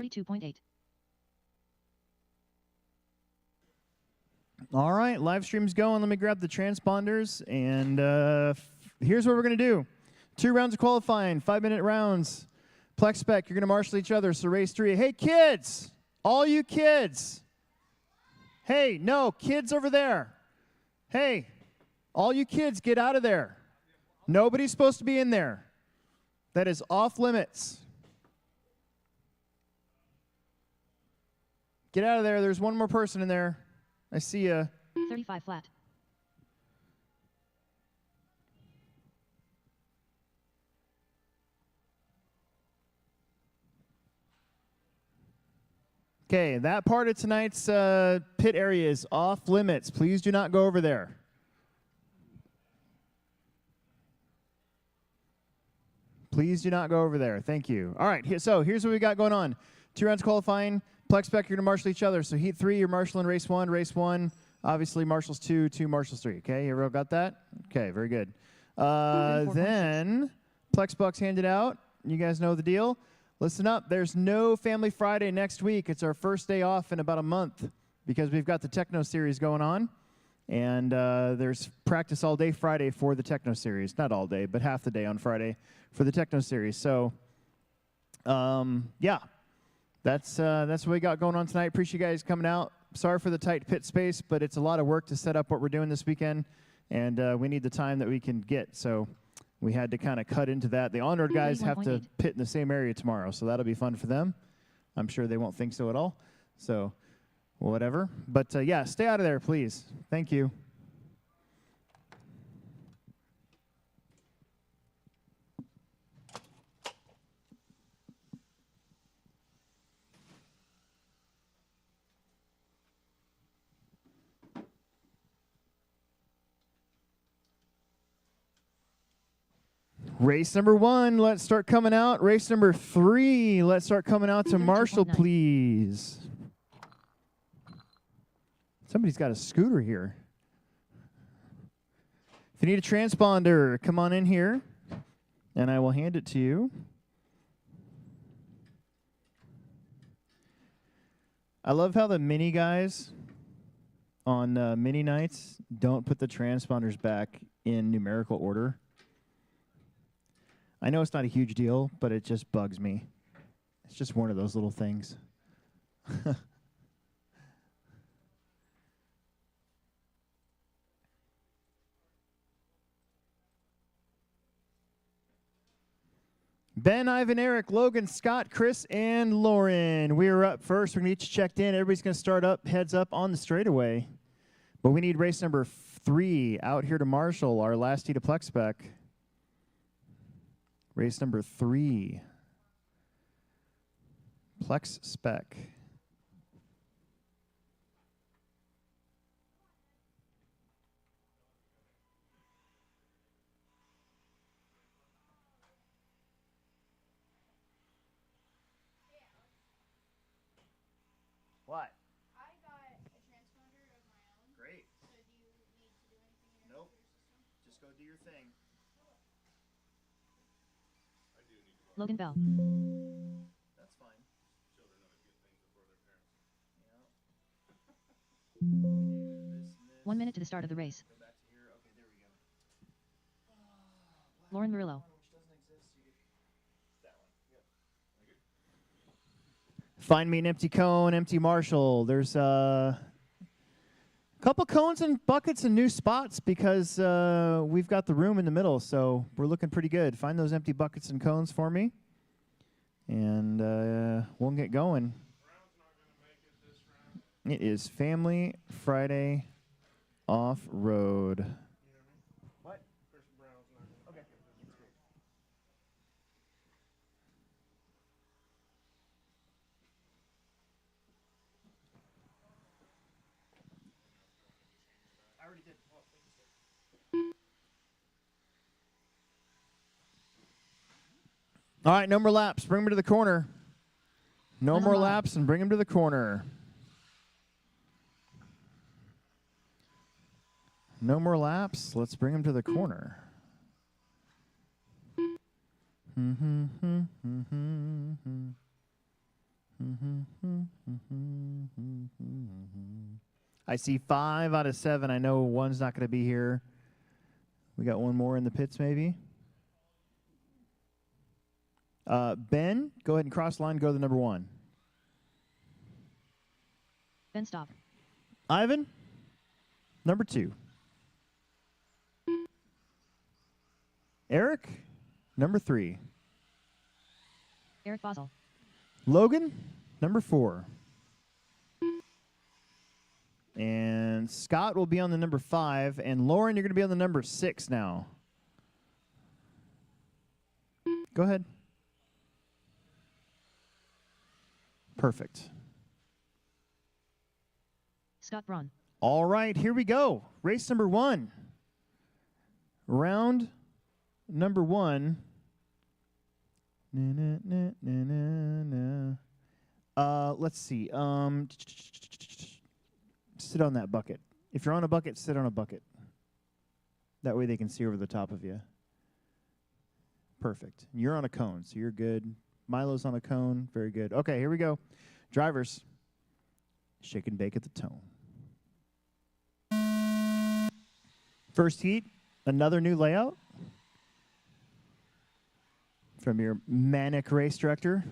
32.8. All right, live stream's going. Let me grab the transponders, and here's what we're going to do. 2 rounds of qualifying, 5-minute rounds. Plex spec, you're going to marshal each other, so race 3. Hey, kids! All you kids! Hey, no, kids over there. Hey, all you kids, get out of there. Nobody's supposed to be in there. That is off limits. Get out of there. There's one more person in there. I see ya. 35 flat. Okay, that part of tonight's pit area is off limits. Please do not go over there. Please do not go over there. Thank you. All right, so here's what we got going on. 2 rounds qualifying. Plex spec, you're going to marshal each other. So heat 3, you're marshaling race 1. Race 1, obviously marshals 2, 2 marshals 3. Okay, everyone got that? Okay, very good. Then Plex bucks handed out. You guys know the deal. Listen up, there's no Family Friday next week. It's our first day off in about a month because we've got the Techno Series going on. And there's practice all day Friday for the Techno Series. Not all day, but half the day on Friday for the Techno Series. So, yeah, that's what we got going on tonight. Appreciate you guys coming out. Sorry for the tight pit space, but it's a lot of work to set up what we're doing this weekend. And we need the time that we can get. So we had to kind of cut into that. The on-road guys have to pit in the same area tomorrow, so that'll be fun for them. I'm sure they won't think so at all. So whatever. But, yeah, stay out of there, please. Thank you. Race number 1, let's start coming out. Race number 3, let's start coming out to Marshall, please. Somebody's got a scooter here. If you need a transponder, come on in here, and I will hand it to you. I love how the mini guys on mini nights don't put the transponders back in numerical order. I know it's not a huge deal, but it just bugs me. It's just one of those little things. Ben, Ivan, Eric, Logan, Scott, Chris, and Lauren. We are up first. We're going to get you checked in. Everybody's going to start up, heads up on the straightaway. But we need race number 3 out here to Marshall, our last heat of Plex spec. Race number 3. Plex spec. What? I got a transponder of my own. Great. So do you need to do anything in your Nope. system? Just go do your thing. Logan Bell. That's fine. Children always get things before their parents. Yeah. 1 minute to the start of the race. Go back to here. Okay, there we go. Lauren Murillo. Which doesn't exist. You get that one. Yep. Find me an empty cone, empty Marshall. There's a couple cones and buckets and new spots because we've got the room in the middle, so we're looking pretty good. Find those empty buckets and cones for me, and we'll get going. It is Family Friday Off-Road. What? Okay. I already did. Oh, thank you, sir. All right, no more laps. Bring him to the corner. No more laps and bring him to the corner. No more laps. Let's bring him to the corner. I see 5 out of 7. I know one's not going to be here. We got one more in the pits, maybe. Ben, go ahead and cross line. Go to the number 1. Ben stop. Ivan, number 2. Eric, number 3. Eric Basel. Logan, number 4. And Scott will be on the number 5. And Lauren, you're going to be on the number 6 now. Go ahead. Perfect. Scott Braun. All right, here we go. Race number 1. Round number 1. Let's see. Sit on that bucket. If you're on a bucket, sit on a bucket. That way they can see over the top of you. Perfect. You're on a cone, so you're good. Milo's on a cone. Very good. Okay, here we go. Drivers, shake and bake at the tone. First heat, another new layout from your manic race director.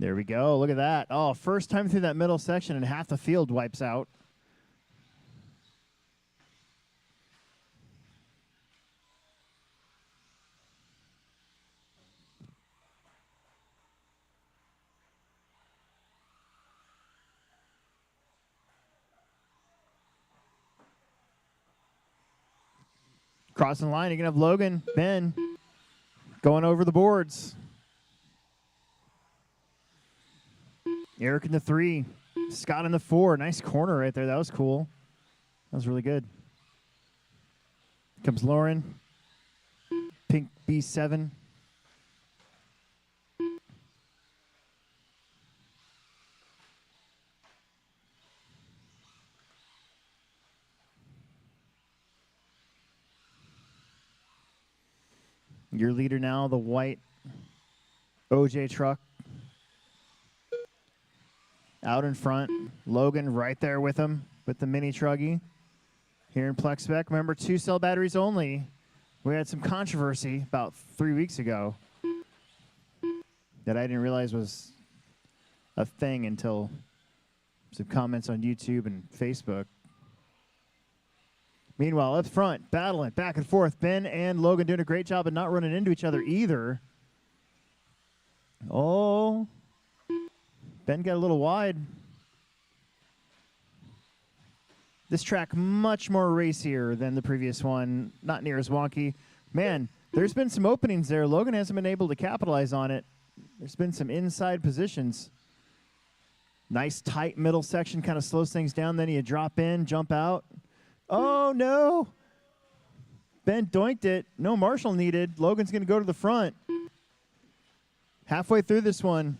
There we go. Look at that. Oh, first time through that middle section and half the field wipes out. Crossing the line, you're going to have Logan, Ben, going over the boards. Eric in the 3. Scott in the 4. Nice corner right there. That was cool. That was really good. Comes Lauren. Pink B7. Your leader now, the white OJ truck. Out in front. Logan right there with him with the mini truggy. Here in Plex Spec. Remember, 2-cell batteries only. We had some controversy about 3 weeks ago that I didn't realize was a thing until some comments on YouTube and Facebook. Meanwhile, up front, battling back and forth. Ben and Logan doing a great job of not running into each other either. Oh, Ben got a little wide. This track much more racier than the previous one. Not near as wonky. Man, there's been some openings there. Logan hasn't been able to capitalize on it. There's been some inside positions. Nice tight middle section kind of slows things down. Then you drop in, jump out. Oh, no. Ben doinked it. No marshal needed. Logan's going to go to the front. Halfway through this one.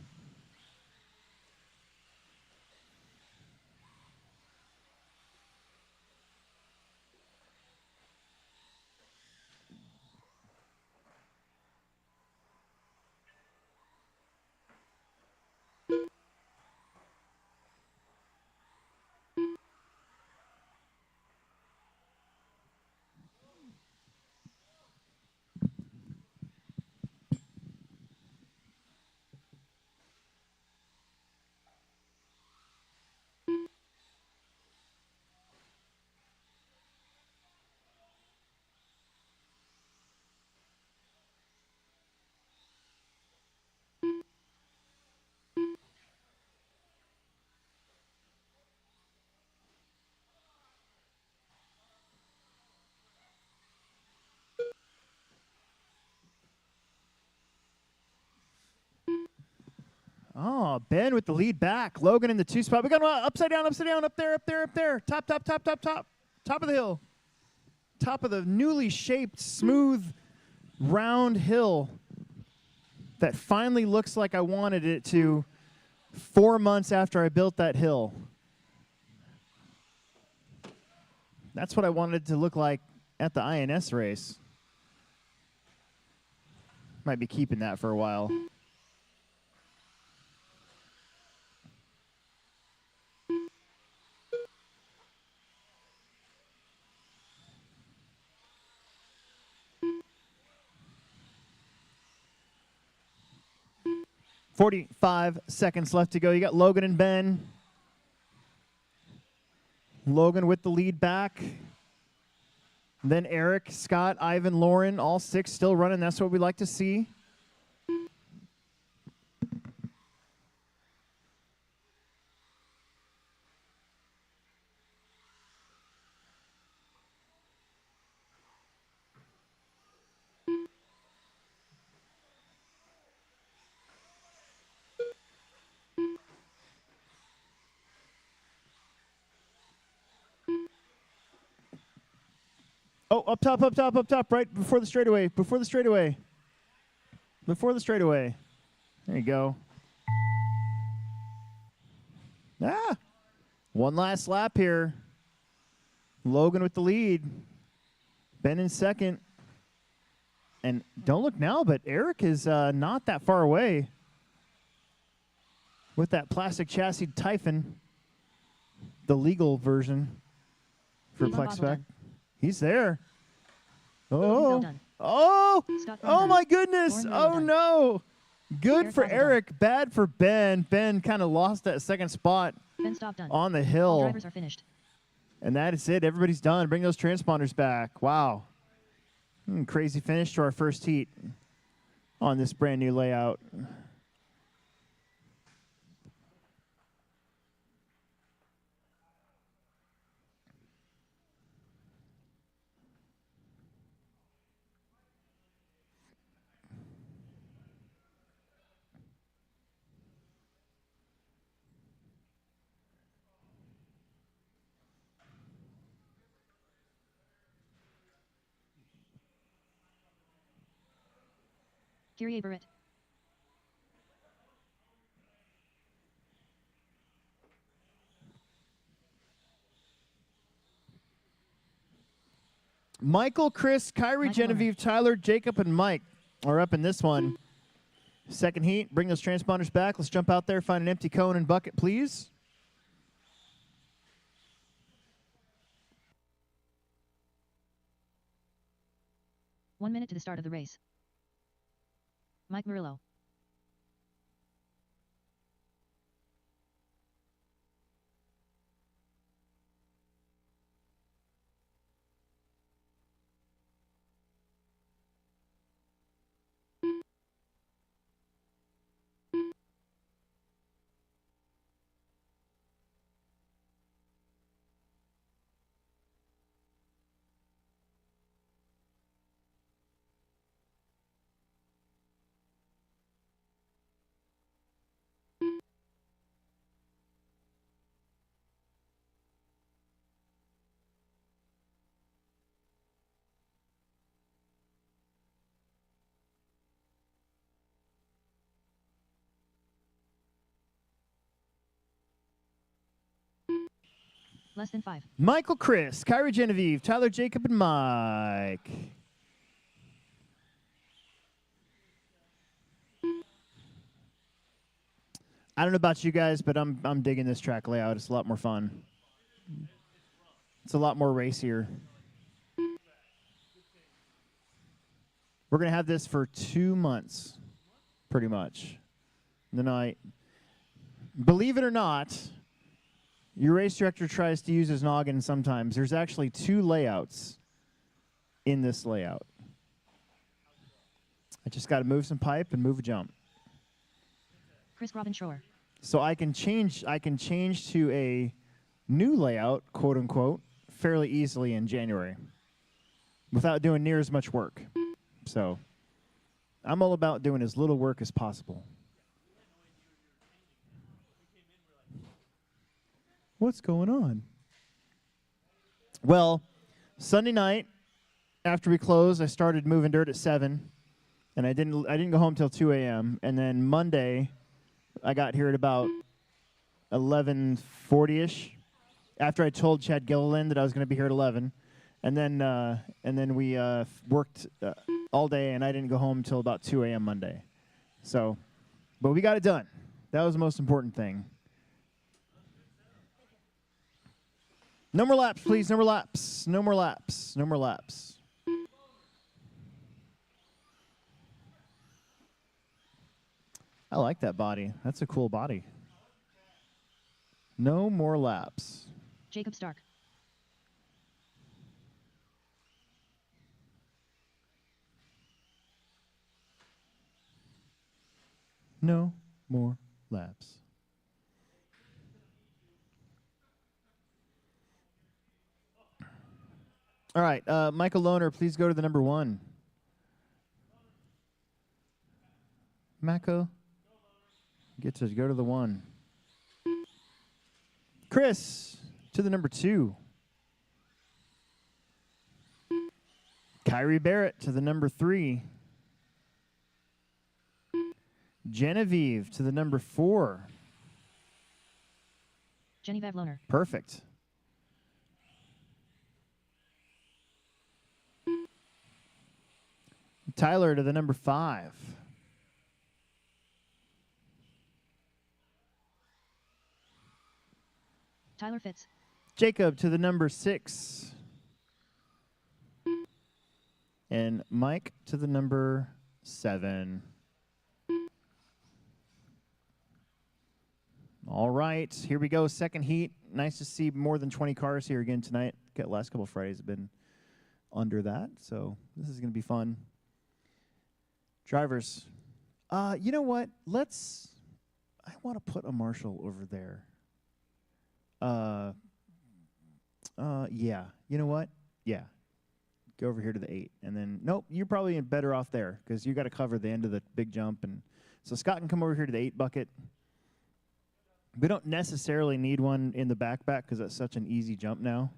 Oh, Ben with the lead back. Logan in the 2 spot. We got upside down, up there. Top of the hill. Top of the newly shaped, smooth, round hill. that finally looks like I wanted it to 4 months after I built that hill. That's what I wanted it to look like at the INS race. Might be keeping that for a while. "45 seconds left to go." You got Logan and Ben. Logan with the lead back. Then Eric, Scott, Ivan, Lauren, all 6 still running. That's what we like to see. Oh, up top, up top, up top, right before the straightaway, before the straightaway. Before the straightaway. There you go. Ah, one last lap here. Logan with the lead. Ben in second. And don't look now, but Eric is not that far away with that plastic chassis Typhon, the legal version for Elon Plex Bobble Spec. done. He's there. Bell Oh, done. oh, Scott Brown oh done. my goodness. Lauren Miller Oh done. no. Good Eric for Bobble done. Eric, bad for Ben. Ben kind of lost that second spot Ben Stop done. on the All hill. drivers are finished. And that is it. Everybody's done. Bring those transponders back. Wow. Crazy finish to our first heat on this brand new layout. Kyrie Barrett. Michael, Chris, Kyrie, Michael Genevieve, Tyler, Jacob, and Mike are up in this one. Second heat. Bring those transponders back. Let's jump out there, find an empty cone and bucket, please. One minute to the start of the race. Mike Murillo. Less than 5. Michael, Chris, Kyrie, Genevieve, Tyler, Jacob, and Mike. I don't know about you guys, but I'm digging this track layout. It's a lot more fun. It's a lot more racier. We're gonna have this for 2 months, pretty much. Then believe it or not, your race director tries to use his noggin sometimes. There's actually 2 layouts in this layout. I just got to move some pipe and move a jump. Chris Robin Shore. So I can change to a new layout, quote unquote, fairly easily in January without doing near as much work. So I'm all about doing as little work as possible. What's going on? Well, Sunday night after we closed, I started moving dirt at 7. and I didn't go home till 2 a.m. And then Monday, I got here at about 11:40ish. After I told Chad Gilliland that I was going to be here at 11, and then we worked all day, and I didn't go home till about 2 a.m. Monday. So, but we got it done. That was the most important thing. No more laps, please. No more laps. No more laps. No more laps. I like that body. That's a cool body. No more laps. Jacob Stark. No more laps. All right, Michael Lohner, please go to the number 1. Mako, get to go to the 1. Chris, to the number 2. Kyrie Barrett to the number 3. Genevieve to the number 4. Genevieve Lohner. Perfect. Tyler to the number 5. Tyler Fitz. Jacob to the number 6. And Mike to the number 7. All right, here we go. Second heat. Nice to see more than 20 cars here again tonight. The last couple of Fridays have been under that, so this is going to be fun. Drivers, you know what? I want to put a Marshall over there. Yeah. You know what? Yeah. Go over here to the 8. And then, nope, you're probably better off there because you got to cover the end of the big jump. And so Scott can come over here to the 8 bucket. We don't necessarily need one in the backpack because that's such an easy jump now.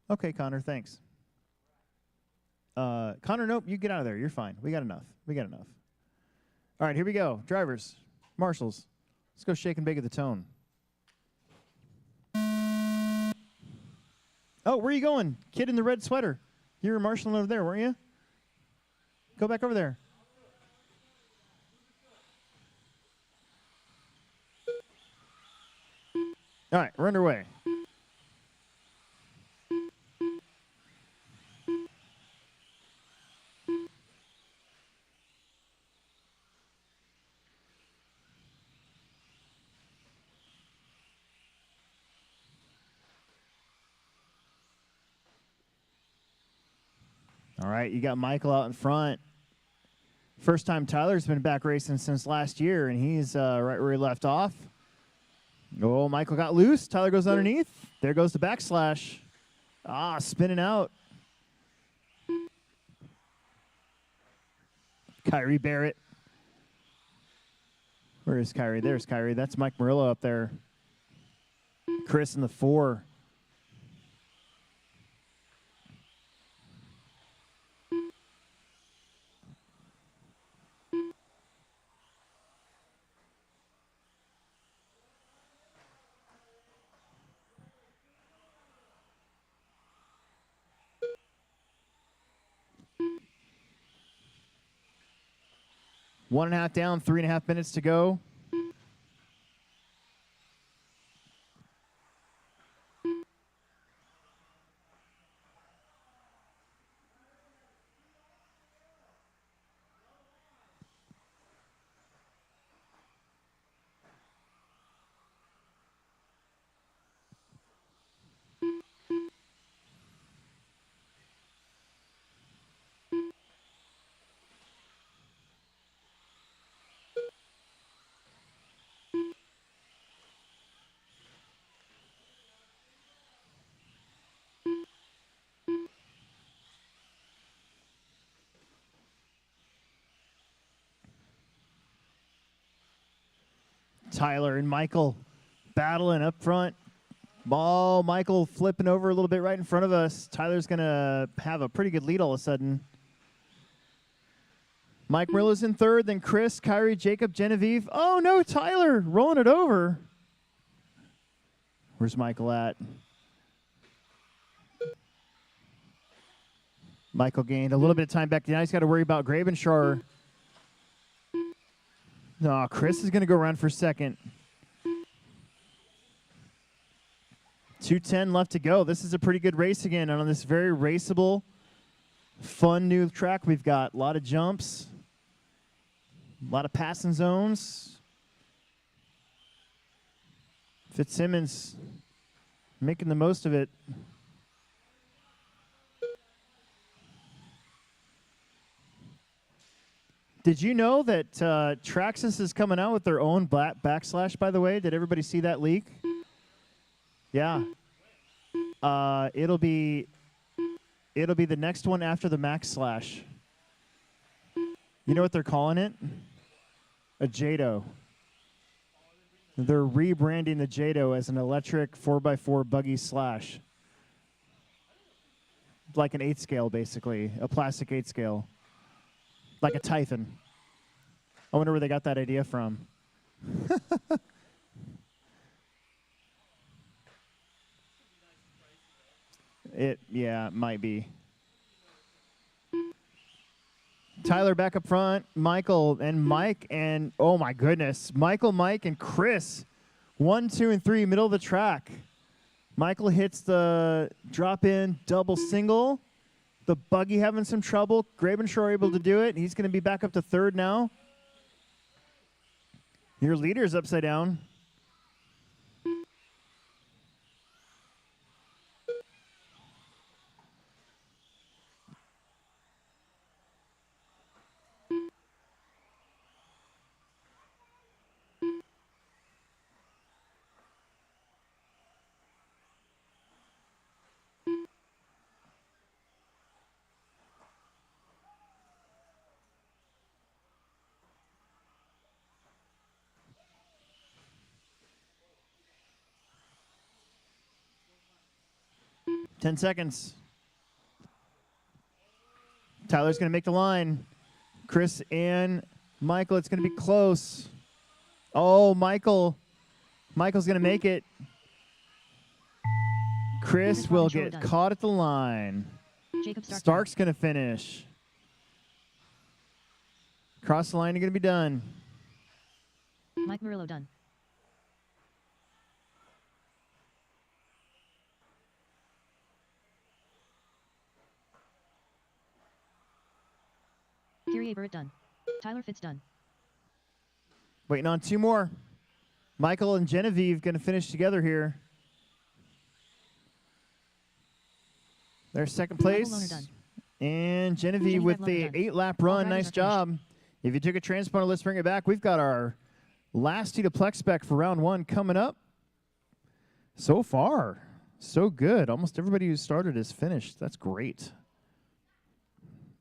Okay, Connor, thanks. Connor, nope, you get out of there. You're fine. We got enough. We got enough. All right, here we go. Drivers, marshals, let's go shake and bake at the tone. Oh, where are you going? Kid in the red sweater. You were marshaling over there, weren't you? Go back over there. All right, we're underway. All right, you got Michael out in front. First time Tyler's been back racing since last year, and he's right where he left off. Oh, Michael got loose. Tyler goes underneath. There goes the backslash. Ah, spinning out. Kyrie Barrett. Where is Kyrie? There's Kyrie. That's Mike Murillo up there. Chris in the 4. One and a half down, 3.5 minutes to go. Tyler and Michael battling up front. Ball, Michael flipping over a little bit right in front of us. Tyler's going to have a pretty good lead all of a sudden. Mike Murillo's in third, then Chris, Kyrie, Jacob, Genevieve. Oh, no, Tyler rolling it over. Where's Michael at? Michael gained a little bit of time back. Now he's got to worry about Grabenshar. No, Chris is going to go around for second. 2:10 left to go. This is a pretty good race again on this very raceable, fun new track we've got. A lot of jumps, a lot of passing zones. Fitzsimmons making the most of it. Did you know that Traxxas is coming out with their own backslash, by the way? Did everybody see that leak? Yeah. It'll be the next one after the Max Slash. You know what they're calling it? A Jado. They're rebranding the Jado as an electric 4x4 buggy slash. Like an 8 scale, basically. A plastic 8 scale. Like a Typhon. I wonder where they got that idea from. Yeah, it might be. Tyler back up front. Michael and Mike and, oh my goodness. Michael, Mike, and Chris. 1, 2, and 3, middle of the track. Michael hits the drop-in double single. The buggy having some trouble. Grabenshore able to do it. He's going to be back up to third now. Your leader's upside down. Ten seconds. Tyler's going to make the line. Chris and Michael, it's going to be close. Oh, Michael's going to make it. Chris will get caught at the line. Jacob Stark's going to finish. Cross the line, you're going to be done. Mike Murillo done. Kyrie Barrett done. Tyler Fitz done. Waiting on 2 more. Michael and Genevieve going to finish together here. They're second place. Michael Lohner done. And Genevieve with the 8-lap run. Nice job. If you took a transponder, let's bring it back. We've got our last heat of Plex spec for round 1 coming up. So far, so good. Almost everybody who started is finished. That's great.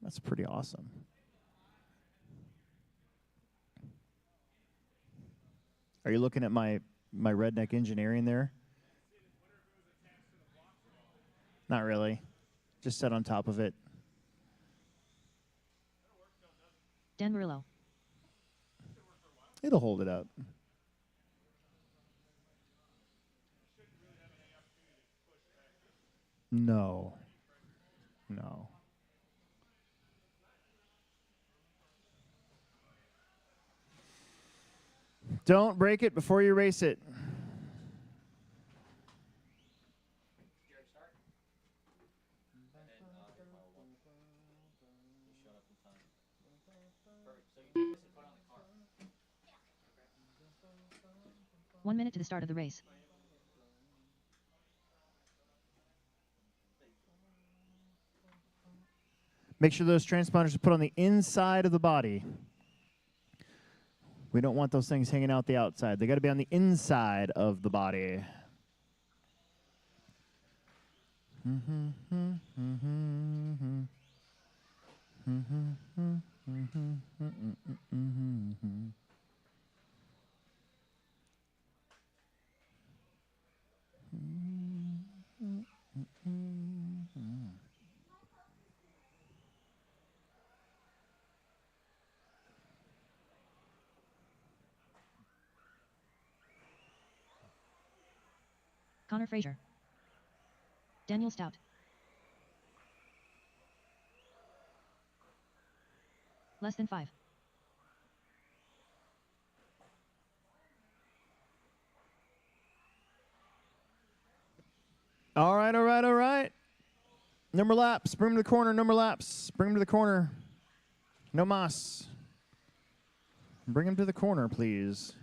That's pretty awesome. Are you looking at my redneck engineering there? Not really. Just set on top of it. Dan Murillo. It'll hold it up. No. No. Don't break it before you race it. One minute to the start of the race. Make sure those transponders are put on the inside of the body. We don't want those things hanging out the outside. They got to be on the inside of the body. Connor Fraser. Daniel Stout. Less than 5. All right, all right, all right. Number laps. Bring him to the corner. Number laps. Bring him to the corner. No mas. Bring him to the corner, please.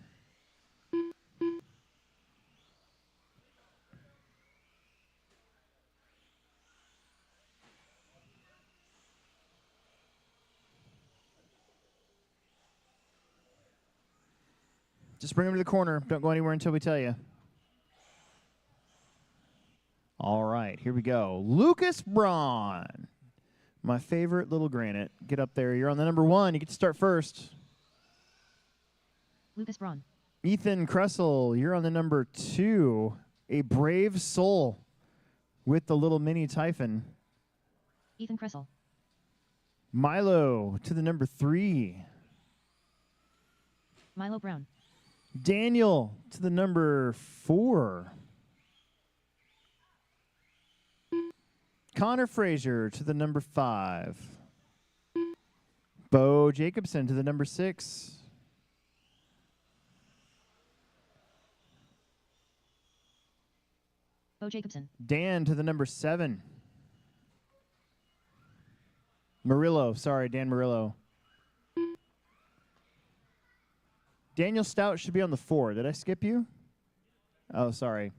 Just bring him to the corner. Don't go anywhere until we tell you. All right, here we go. Lucas Braun. My favorite little granite. Get up there. You're on the number 1. You get to start first. Lucas Braun. Ethan Kressel, you're on the number 2. A brave soul with the little mini Typhon. Ethan Kressel. Milo to the number 3. Milo Brown. Daniel to the number 4. Connor Fraser to the number 5. Bo Jacobson to the number 6. Bo Jacobson. Dan to the number 7. Murillo, sorry, Dan Murillo. Daniel Stout should be on the 4. Did I skip you? Oh, sorry.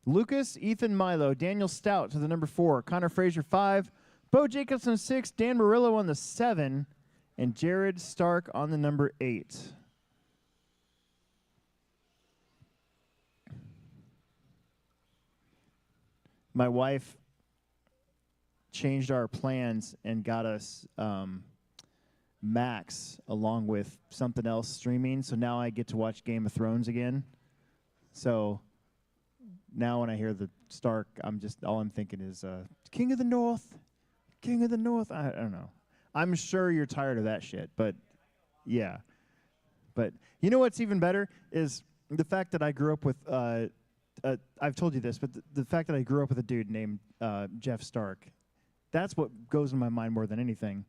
Lucas, Ethan, Milo, Daniel Stout to the number 4. Connor Fraser 5. Bo Jacobson 6. Dan Murillo on the 7. And Jared Stark on the number 8. My wife changed our plans and got us Max along with something else streaming. So now I get to watch Game of Thrones again. So now when I hear the Stark, all I'm thinking is King of the North, King of the North. I don't know. I'm sure you're tired of that shit, but yeah. But you know what's even better is the fact that I grew up with. I've told you this, but the fact that I grew up with a dude named Jeff Stark. That's what goes in my mind more than anything.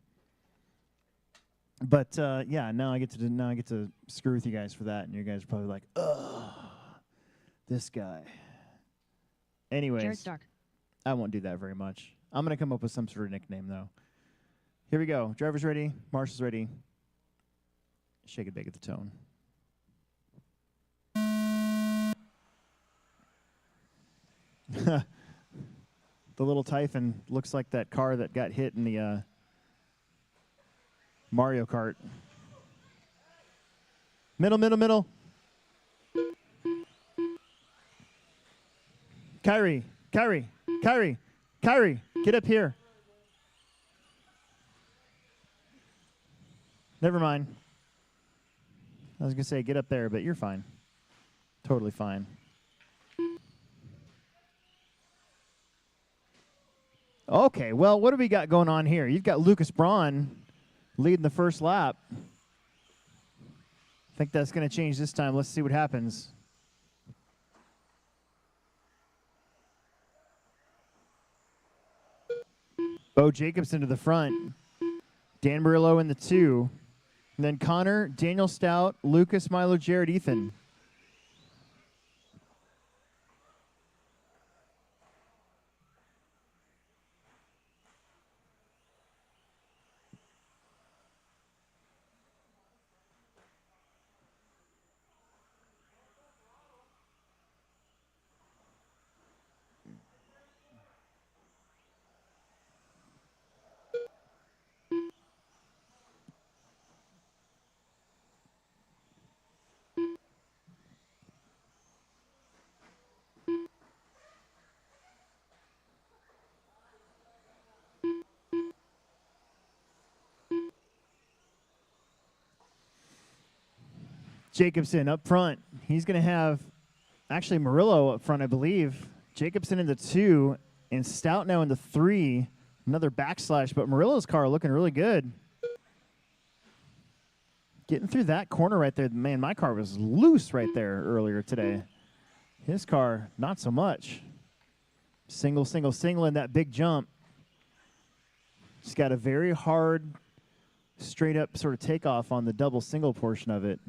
But yeah, now I get to screw with you guys for that, and you guys are probably like, ugh, this guy. Anyways, Jared Stark. I won't do that very much. I'm gonna come up with some sort of nickname though. Here we go. Driver's ready. Marshall's ready. Shake it big at the tone. The little Typhon looks like that car that got hit in the Mario Kart. Middle, middle, middle. Kyrie, Kyrie, Kyrie, Kyrie, get up here. Never mind. I was going to say get up there, but you're fine. Totally fine. Okay, well, what do we got going on here? You've got Lucas Braun leading the first lap. I think that's going to change this time. Let's see what happens. Bo Jacobson to the front. Dan Murillo in the 2. And then Connor, Daniel Stout, Lucas, Milo, Jared, Ethan. Jacobson up front. He's going to have, actually, Murillo up front, I believe. Jacobson in the 2, and Stout now in the 3. Another backslash, but Murillo's car looking really good. Getting through that corner right there. Man, my car was loose right there earlier today. His car, not so much. Single, single, single in that big jump. He's got a very hard, straight up sort of takeoff on the double single portion of it.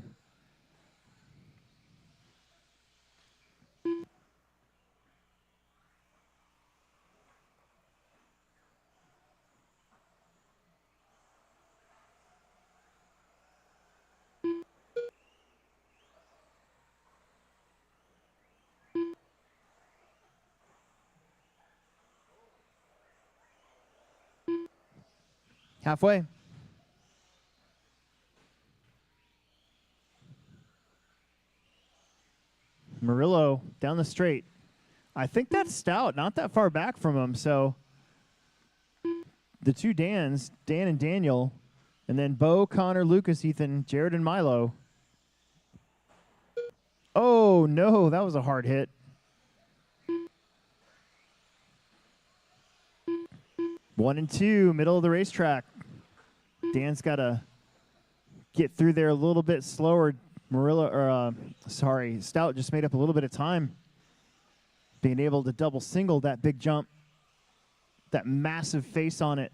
Halfway. Murillo down the straight. I think that's Stout, not that far back from him. So the two Dans, Dan and Daniel, and then Bo, Connor, Lucas, Ethan, Jared, and Milo. Oh, no, that was a hard hit. One and two, middle of the racetrack. Dan's got to get through there a little bit slower. Stout just made up a little bit of time. Being able to double single that big jump. That massive face on it.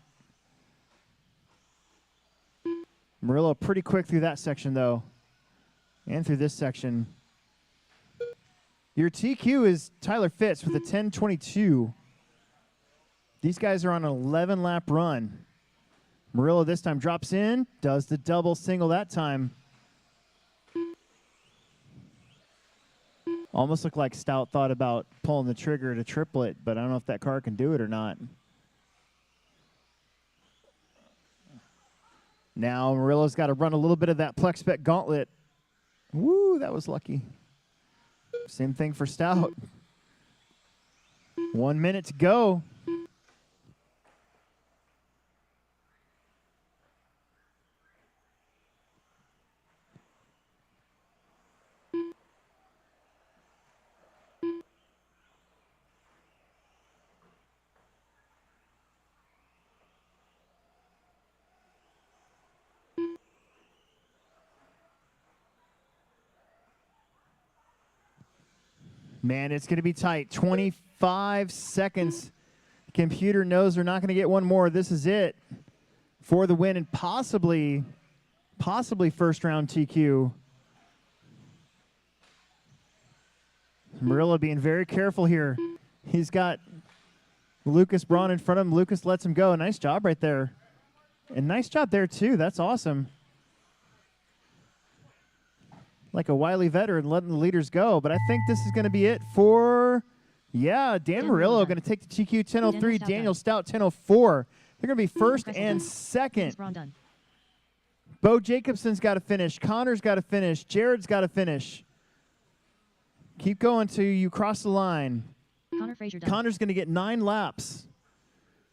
Murillo pretty quick through that section, though. And through this section. Your TQ is Tyler Fitz with a 10:22. These guys are on an 11-lap run. Murillo this time drops in, does the double single that time. Almost looked like Stout thought about pulling the trigger to triplet, but I don't know if that car can do it or not. Now Murillo's got to run a little bit of that Plex Spec gauntlet. Woo, that was lucky. Same thing for Stout. 1 minute to go. Man, it's going to be tight. 25 seconds. Computer knows they're not going to get one more. This is it for the win and possibly first round TQ. Murillo being very careful here. He's got Lucas Braun in front of him. Lucas lets him go. Nice job right there. And nice job there, too. That's awesome. Like a wily veteran letting the leaders go. But I think this is going to be it for, yeah, Dan Murillo going to take the TQ 10:03, Daniel Stout 10:04. They're going to be first and second. Bo Jacobson's got to finish. Connor's got to finish. Jared's got to finish. Keep going till you cross the line. Connor's going to get 9 laps.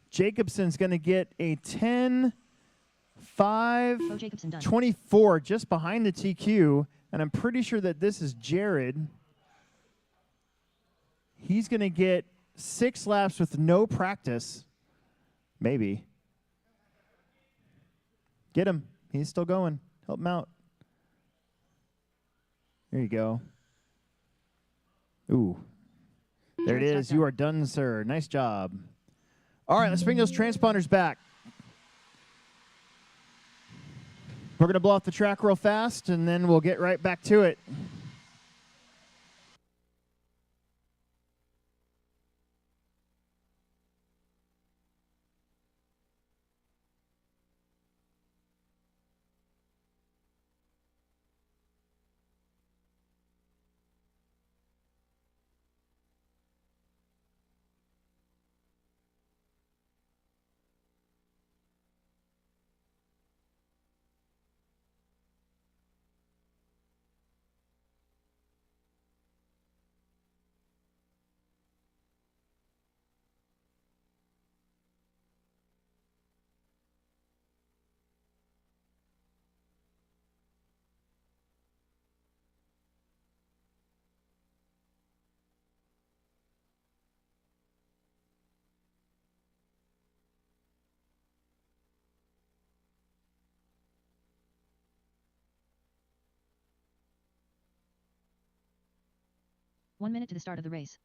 Jacobson's going to get a 10:5:24 just behind the TQ. And I'm pretty sure that this is Jared. He's going to get 6 laps with no practice. Maybe. Get him. He's still going. Help him out. There you go. Ooh. There it is. You are done, sir. Nice job. All right, let's bring those transponders back. We're going to blow off the track real fast, and then we'll get right back to it. 1 minute to the start of the race.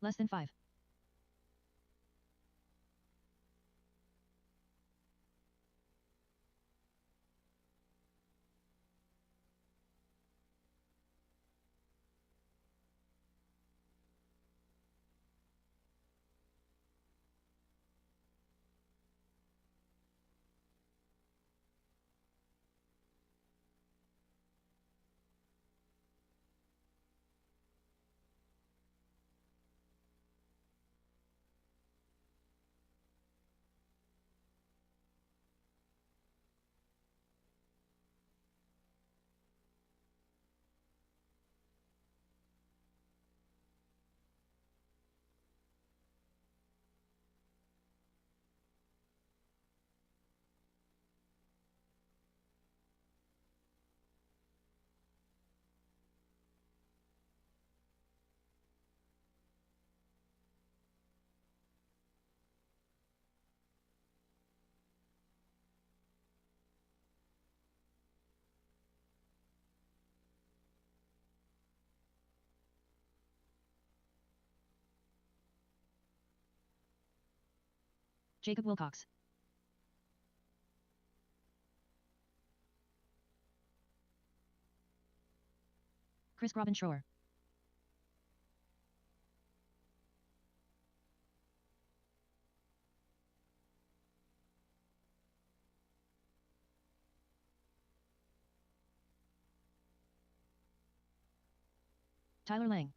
Less than 5. Jacob Wilcox. Chris Robin Shore. Tyler Lang.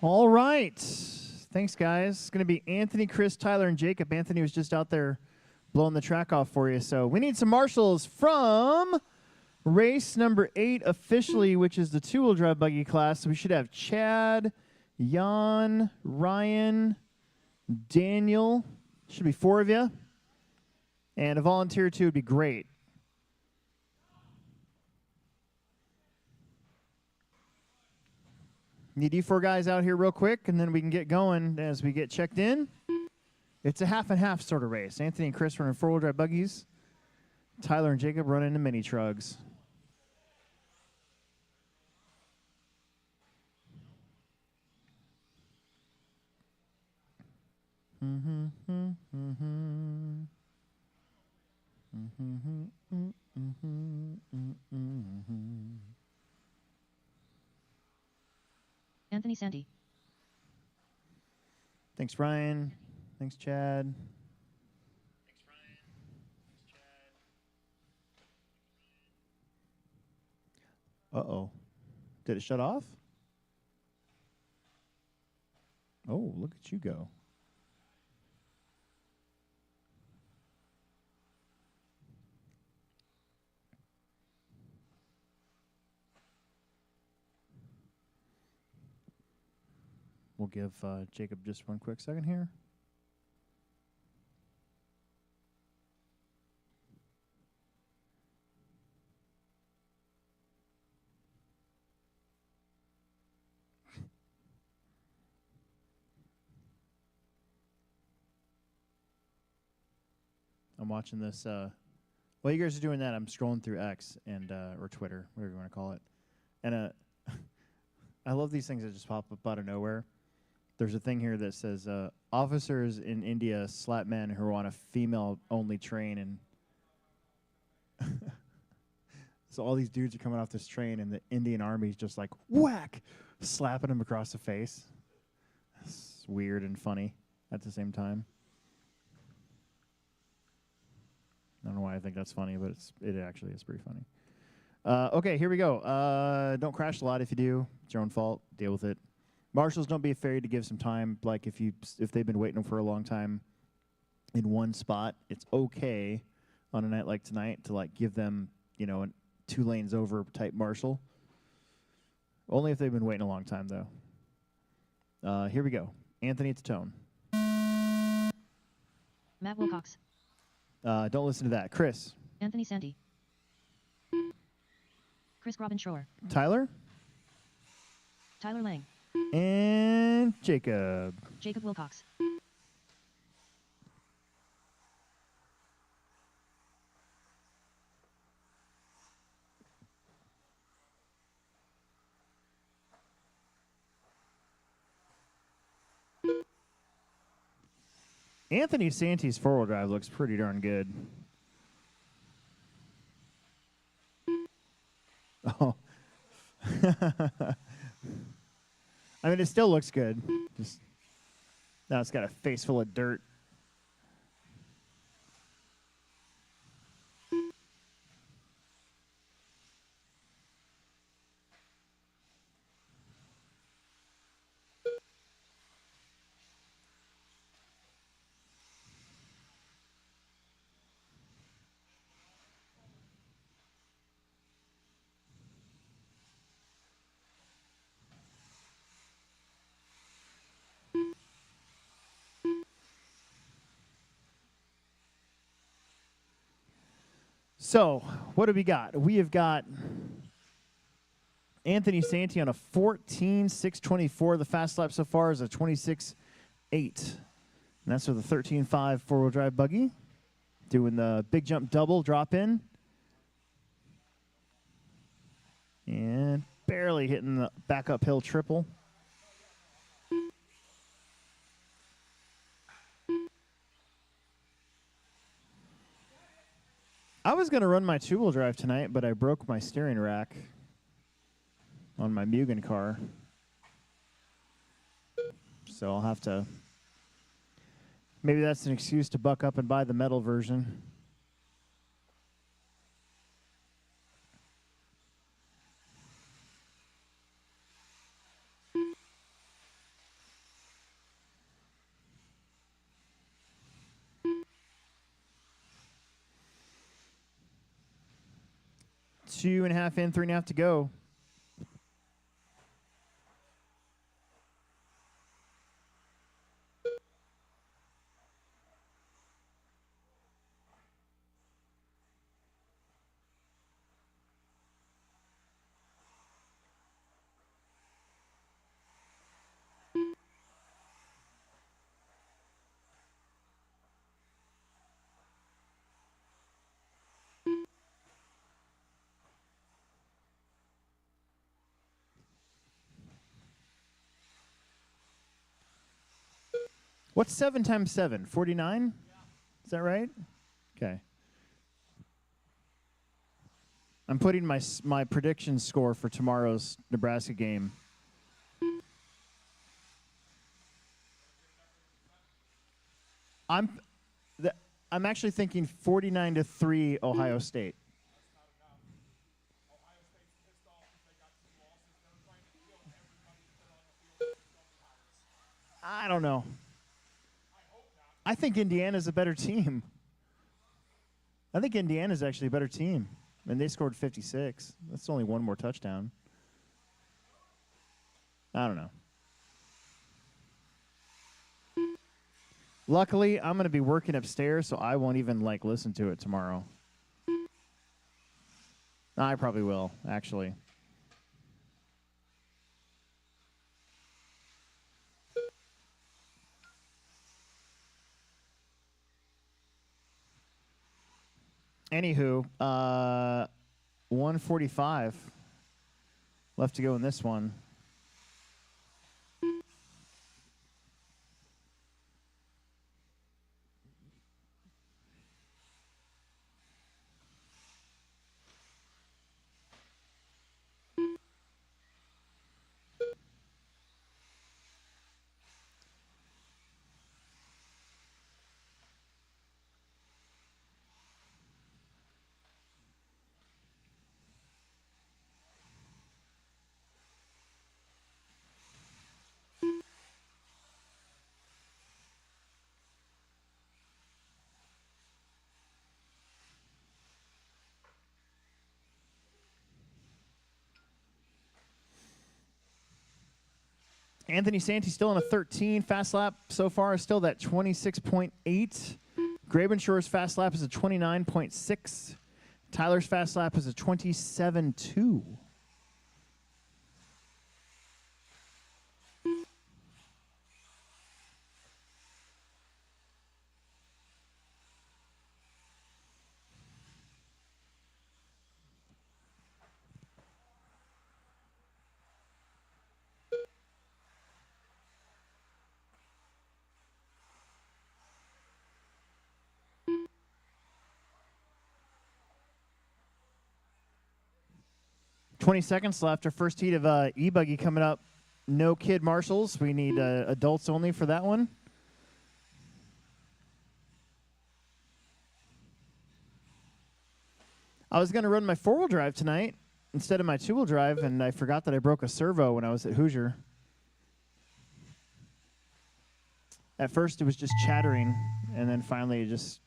All right. Thanks, guys. It's going to be Anthony, Chris, Tyler, and Jacob. Anthony was just out there blowing the track off for you. So we need some marshals from race number 8 officially, which is the two-wheel drive buggy class. So we should have Chad, Jan, Ryan, Daniel. Should be 4 of you. And a volunteer or 2 would be great. Need you 4 guys out here real quick, and then we can get going as we get checked in. It's a half and half sort of race. Anthony and Chris running 4-wheel drive buggies. Tyler and Jacob running the mini trugs. Anthony Sandy. Thanks, Ryan. Thanks, Chad. Uh-oh. Did it shut off? Oh, look at you go. We'll give Jacob just one quick second here. I'm watching this. While you guys are doing that, I'm scrolling through X and or Twitter, whatever you want to call it. And I love these things that just pop up out of nowhere. There's a thing here that says officers in India slap men who are on a female-only train, and so all these dudes are coming off this train, and the Indian Army's just like whack, slapping them across the face. It's weird and funny at the same time. I don't know why I think that's funny, but it actually is pretty funny. Okay, here we go. Don't crash a lot if you do. It's your own fault. Deal with it. Marshals, don't be afraid to give some time. Like if they've been waiting for a long time in one spot, it's okay on a night like tonight to like give them, you know, 2 lanes over type marshal. Only if they've been waiting a long time, though. Here we go. Anthony to Tone. Matt Wilcox. Don't listen to that. Chris. Anthony Sandy. Chris Robin Shore. Tyler. Tyler Lang. And Jacob. Jacob Wilcox. Anthony Santi's 4-wheel drive looks pretty darn good. Oh. I mean, it still looks good. Just now it's got a face full of dirt. So, what do we got? We have got Anthony Santi on a 14.624. The fast lap so far is a 26.8. And that's with a 13.5 4-wheel drive buggy. Doing the big jump double drop in. And barely hitting the back uphill triple. I was going to run my 2-wheel drive tonight, but I broke my steering rack on my Mugen car. So I'll have to... Maybe that's an excuse to buck up and buy the metal version. Two and a half in, 3.5 to go. What's 7 times 7? 49? Is that right? Okay. I'm putting my prediction score for tomorrow's Nebraska game. I'm actually thinking 49-3 Ohio State. I don't know. I think Indiana's a better team. I think Indiana's actually a better team. And they scored 56. That's only one more touchdown. I don't know. Luckily, I'm going to be working upstairs, so I won't even, like, listen to it tomorrow. I probably will, actually. Anywho, 145 left to go in this one. Anthony Santi still on a 13. Fast lap so far is still that 26.8. Grabenshaw's fast lap is a 29.6. Tyler's fast lap is a 27.2. $20 left. Our first heat of e-buggy coming up. No kid marshals. We need adults only for that one. I was going to run my four-wheel drive tonight instead of my two-wheel drive, and I forgot that I broke a servo when I was at Hoosier. At first, it was just chattering, and then finally it just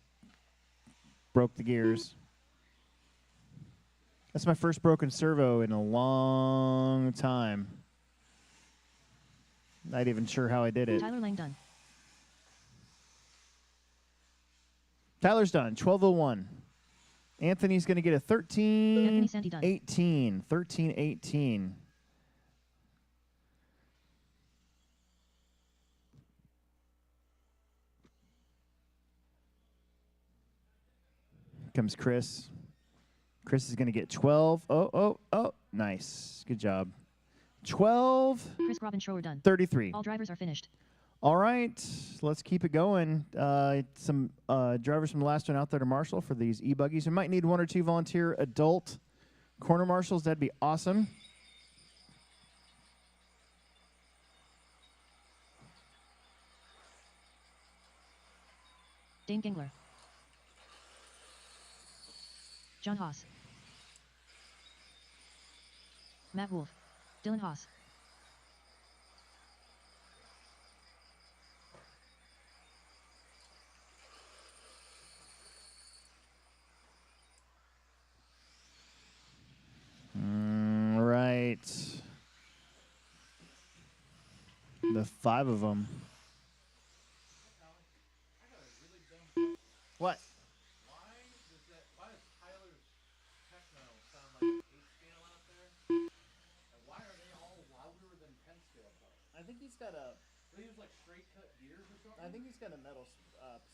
broke the gears. That's my first broken servo in a long time. Not even sure how I did it. Tyler Lang done. Tyler's done. 12:01. Anthony's going to get a 13. Anthony Santi done. 18. 13-18. Comes Chris. Chris is going to get 12. Oh. Nice. Good job. 12. Chris Grobenshower done. 33. All drivers are finished. All right. Let's keep it going. Some drivers from the last one out there to marshal for these e-buggies. We might need one or two volunteer adult corner marshals. That'd be awesome. Dane Gingler. John Haas. Matt Wolf. Dylan Haas. Right. The 5 of them. What? Why does Tyler's techno sound like an 8-scale out there? And why are they all louder than 10-scale cars? I think he's got a. They use like straight cut gears or something? I think he's got a metal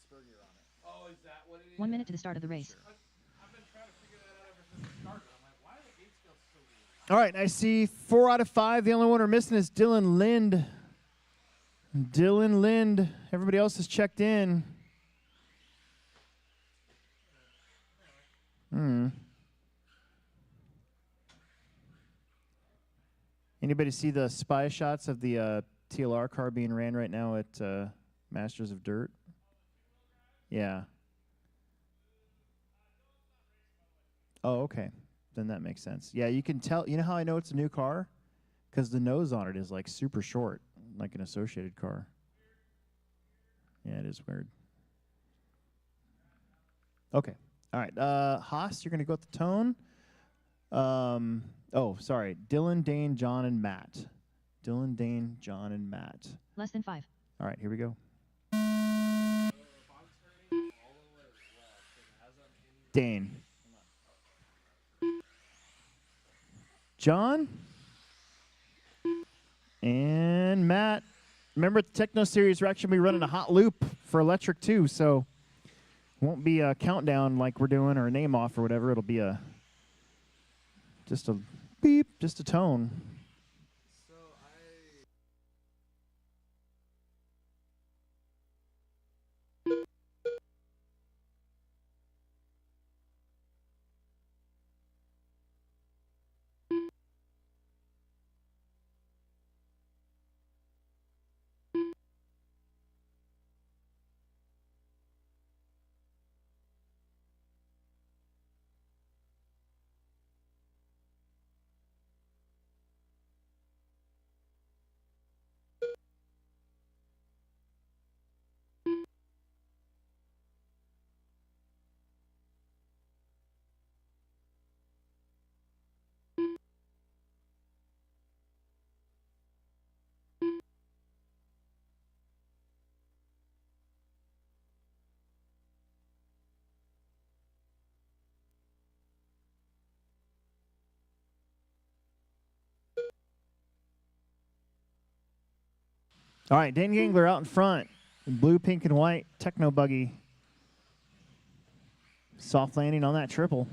spur gear on it. Oh, is that what it is? 1 minute to the start of the race. I've been trying to figure that out ever since it started. I'm like, why are the 8 scales so weird? All right, I see 4 out of 5. The only one we're missing is Dylan Lind. Dylan Lind. Everybody else is checked in. Anybody see the spy shots of the TLR car being ran right now at Masters of Dirt? Yeah. Oh, okay. Then that makes sense. Yeah, you can tell. You know how I know it's a new car? Because the nose on it is like super short, like an Associated car. Yeah, it is weird. Okay. All right. Haas, you're going to go with the tone. Oh, sorry. Dylan, Dane, John, and Matt. Dylan, Dane, John, and Matt. Less than 5. All right, here we go. Dane. John. And Matt. Remember at the Techno Series, we're actually running a hot loop for electric too, so Won't be a countdown like we're doing or a name off or whatever. It'll be just a beep, just a tone. So I. All right, Dan Gangler out in front. Blue, pink, and white techno buggy. Soft landing on that triple.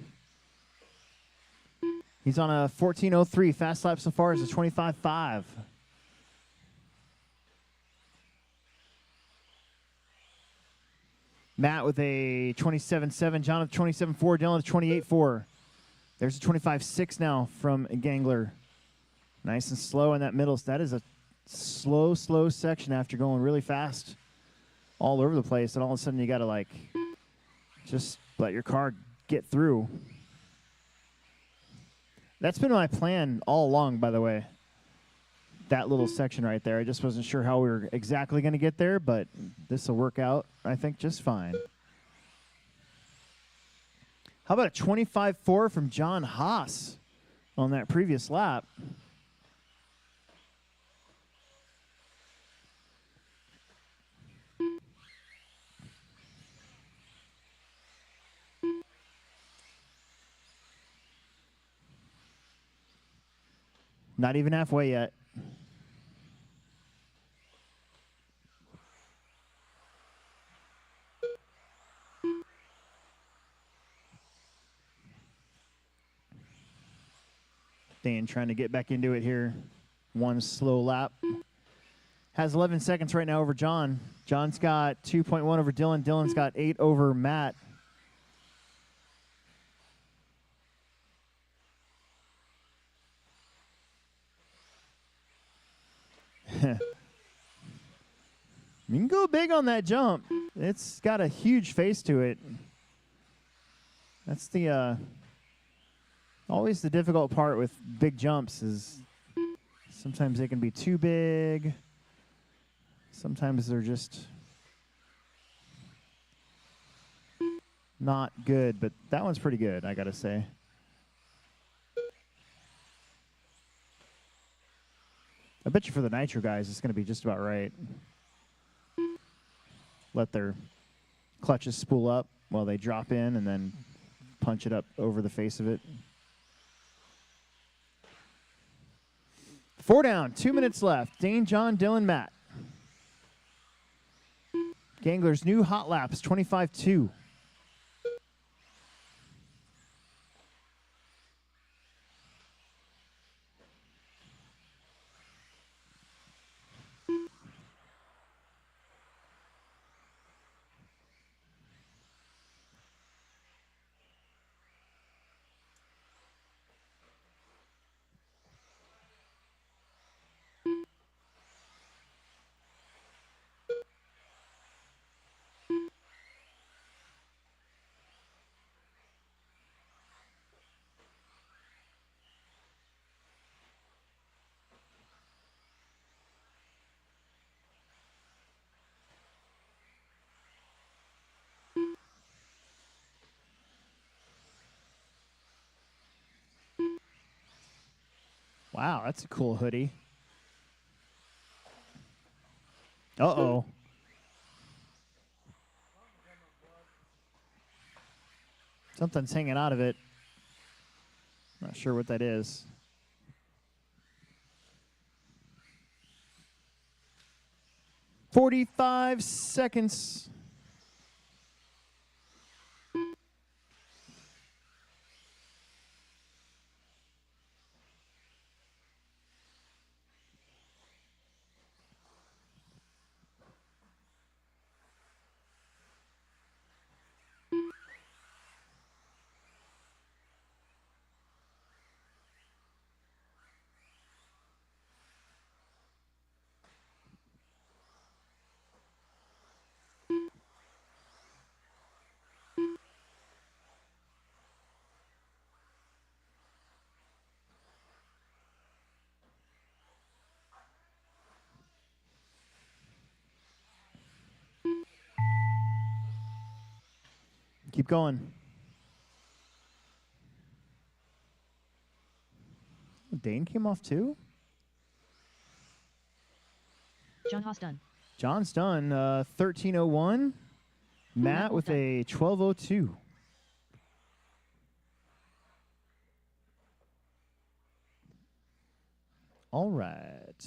He's on a 14:03. Fast lap so far is a 25.5. Matt with a 27.7. John with 27.4. Dylan with 28.4. There's a 25.6 now from Gangler. Nice and slow in that middle. That is a slow section after going really fast all over the place. And all of a sudden you got to, like, just let your car get through. That's been my plan all along, by the way. That little section right there. I just wasn't sure how we were exactly going to get there, but this will work out, I think, just fine. How about a 25.4 from John Haas on that previous lap? Not even halfway yet. Dan trying to get back into it here. One slow lap. Has 11 seconds right now over John. John's got 2.1 over Dylan. Dylan's got 8 over Matt. You can go big on that jump. It's got a huge face to it. That's the always the difficult part with big jumps is sometimes they can be too big. Sometimes they're just not good, but that one's pretty good, I gotta say. I bet you for the nitro guys, it's gonna be just about right. Let their clutches spool up while they drop in and then punch it up over the face of it. 4 down, 2 minutes left. Dane, John, Dylan, Matt. Gangler's new hot laps, 25.2. Wow, that's a cool hoodie. Uh-oh. Something's hanging out of it. Not sure what that is. "45 seconds. Keep going. Dane came off too? John Haas done. John's done 13:01. Matt with done. a 12:02. All right.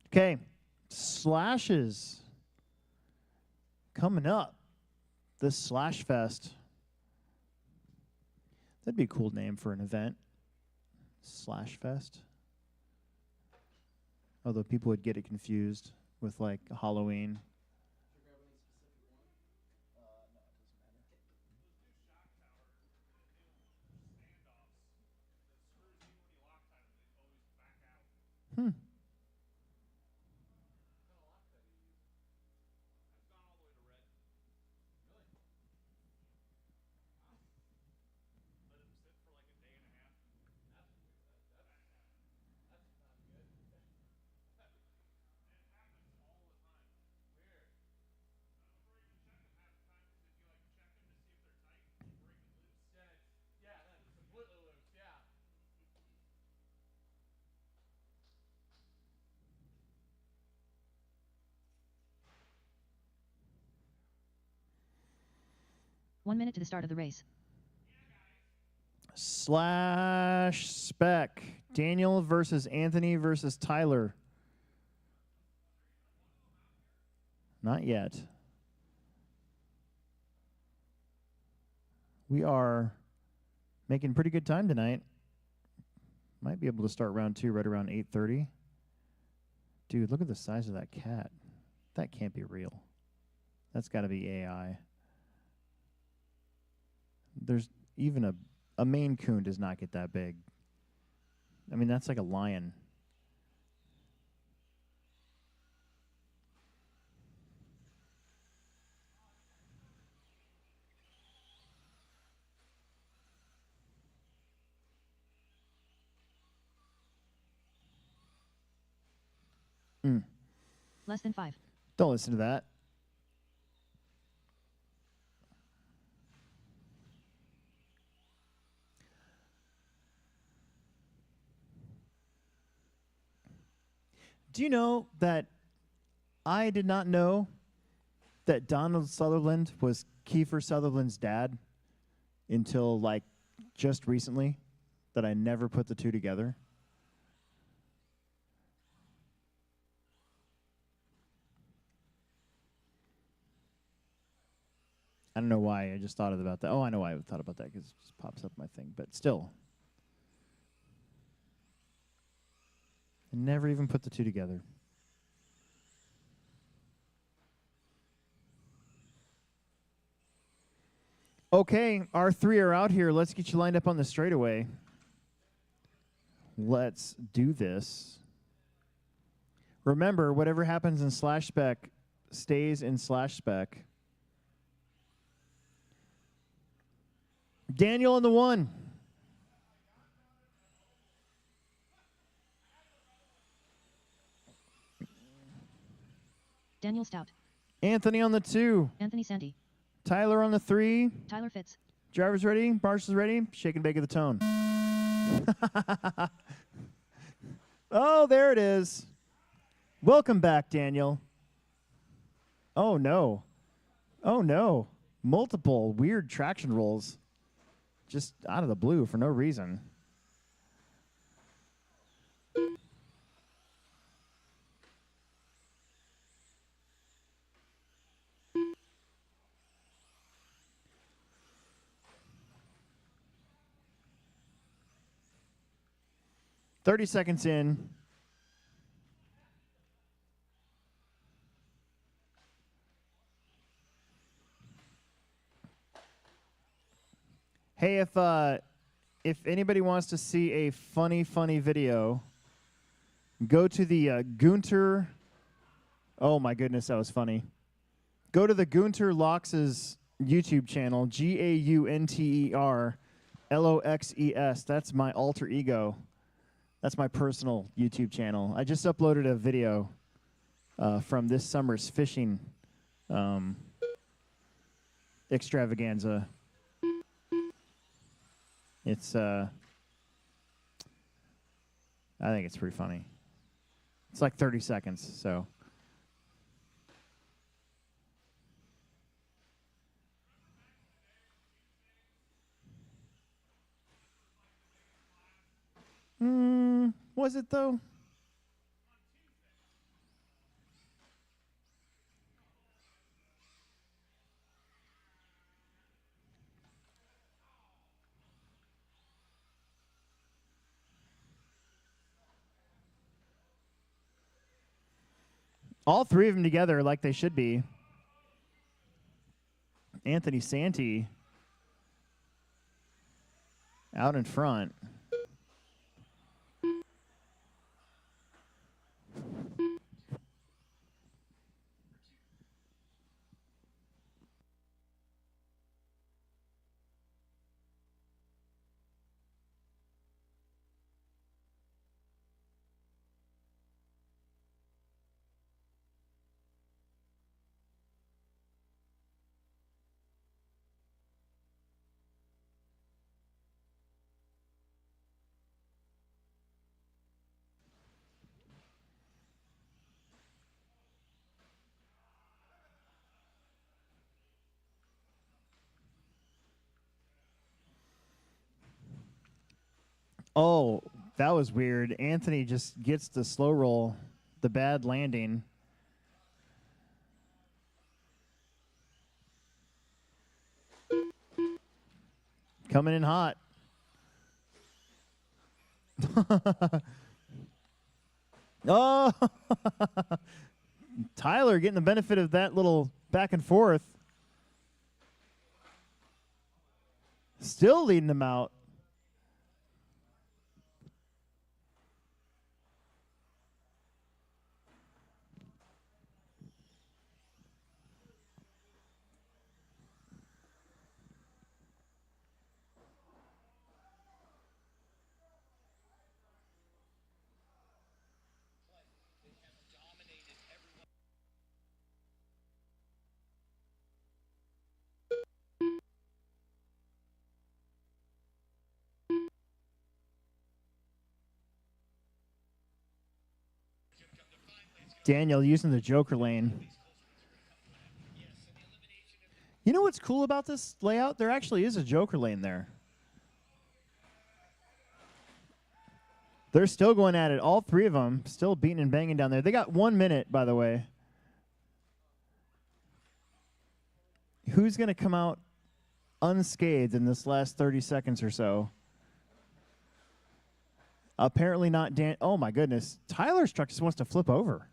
Okay. Slashes. Coming up. This Slash Fest. That'd be a cool name for an event. Slash Fest. Although people would get it confused with like Halloween. Hmm. Yeah, that's completely loose. Yeah. One minute to the start of the race. Slash Spec. Daniel versus Anthony versus Tyler. Not yet. We are making pretty good time tonight. Might be able to start round 2 right around 8:30. Dude, look at the size of that cat. That can't be real. That's got to be AI. There's even a Maine Coon does not get that big. I mean, that's like a lion. Less than 5. Don't listen to that. Do you know that I did not know that Donald Sutherland was Kiefer Sutherland's dad until like just recently, that I never put the two together? I don't know why. I just thought about that. Oh, I know why I thought about that, because it just pops up my thing. But still, I never even put the two together. Okay, our 3 are out here. Let's get you lined up on the straightaway. Let's do this. Remember, whatever happens in Slash Spec stays in Slash Spec. Daniel on the 1. Daniel Stout. Anthony on the 2. Anthony Sandy. Tyler on the 3. Tyler Fitz. Driver's ready. Marshall's ready. Shake and bake of the tone. Oh, there it is. Welcome back, Daniel. Oh, no. Oh, no. Multiple weird traction rolls. Just out of the blue for no reason. "30 seconds in. Hey, if anybody wants to see a funny video, go to the Gunter. Oh my goodness, that was funny. Go to the Gunter Lox's YouTube channel, GAUNTER LOXES. That's my alter ego. That's my personal YouTube channel. I just uploaded a video from this summer's fishing extravaganza. It's I think it's pretty funny. It's like 30 seconds, so. Was it though? All three of them together are like they should be. Anthony Santee out in front. Oh, that was weird. Anthony just gets the slow roll, the bad landing. Coming in hot. Oh, Tyler getting the benefit of that little back and forth. Still leading them out. Daniel using the Joker lane. You know what's cool about this layout? There actually is a Joker lane there. They're still going at it. All three of them still beating and banging down there. They got 1 minute, by the way. Who's going to come out unscathed in this last 30 seconds or so? Apparently not Dan. Oh, my goodness. Tyler's truck just wants to flip over.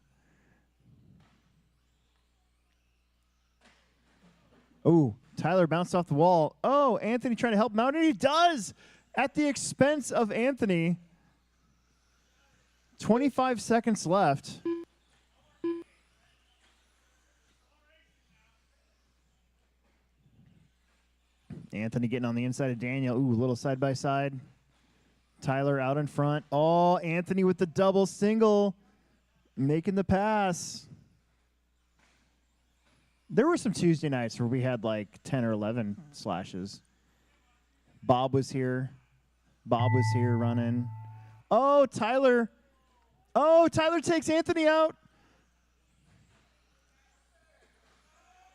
Oh, Tyler bounced off the wall. Oh, Anthony trying to help him out, and he does at the expense of Anthony. 25 seconds left. Anthony getting on the inside of Daniel. Ooh, a little side by side. Tyler out in front. Oh, Anthony with the double single, making the pass. There were some Tuesday nights where we had like 10 or 11 slashes. Bob was here. Bob was here running. Oh, Tyler. Oh, Tyler takes Anthony out.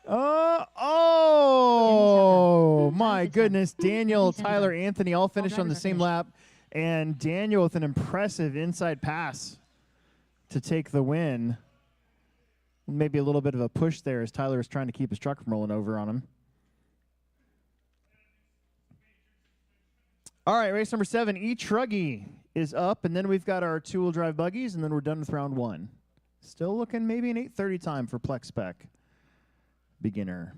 Oh, my goodness. Daniel, Tyler, Anthony all finished on the same lap. And Daniel with an impressive inside pass to take the win. Maybe a little bit of a push there as Tyler was trying to keep his truck from rolling over on him. All right, race number 7, E-Truggy is up, and then we've got our two-wheel drive buggies, and then we're done with round 1. Still looking maybe an 8:30 time for Plex Spec beginner.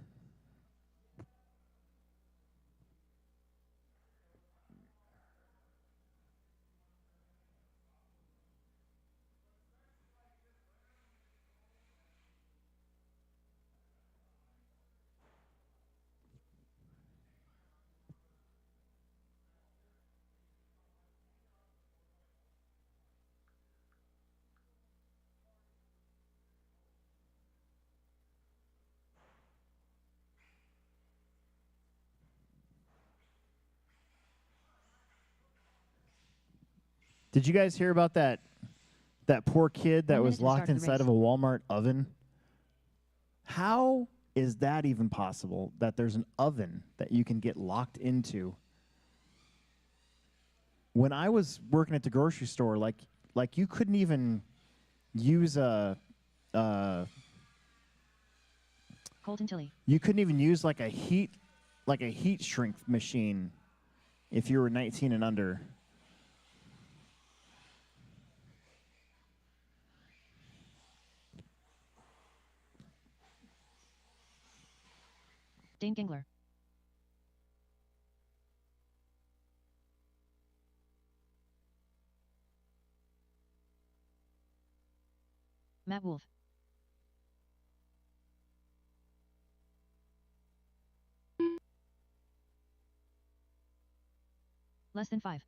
Did you guys hear about that poor kid that 1 minute was to the start locked of the inside race. of a Walmart oven? How is that even possible that there's an oven that you can get locked into? When I was working at the grocery store, like you couldn't even use Colton Tilley. you couldn't even use like a heat shrink machine if you were 19 and under. Dane Gingler. Matt Wolf. Less than 5.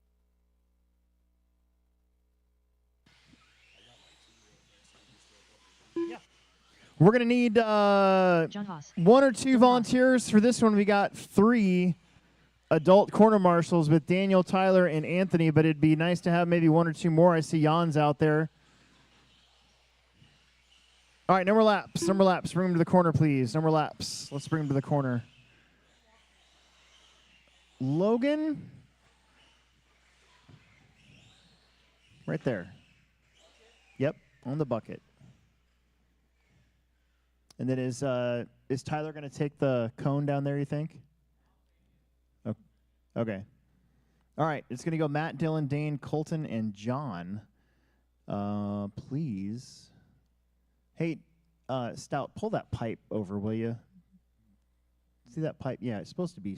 We're gonna need John Haas. 1 or 2 John Haas. volunteers for this one. We got 3 adult corner marshals with Daniel, Tyler, and Anthony, but it'd be nice to have maybe 1 or 2 more. I see Jan's out there. All right, number laps. Number laps. Bring them to the corner, please. Number laps. Let's bring them to the corner. Logan. Right there. Yep, on the bucket. And then is Tyler going to take the cone down there, you think? Oh, okay. All right, it's going to go Matt, Dylan, Dane, Colton, and John. Please. Hey, Stout, pull that pipe over, will you? See that pipe? Yeah, it's supposed to be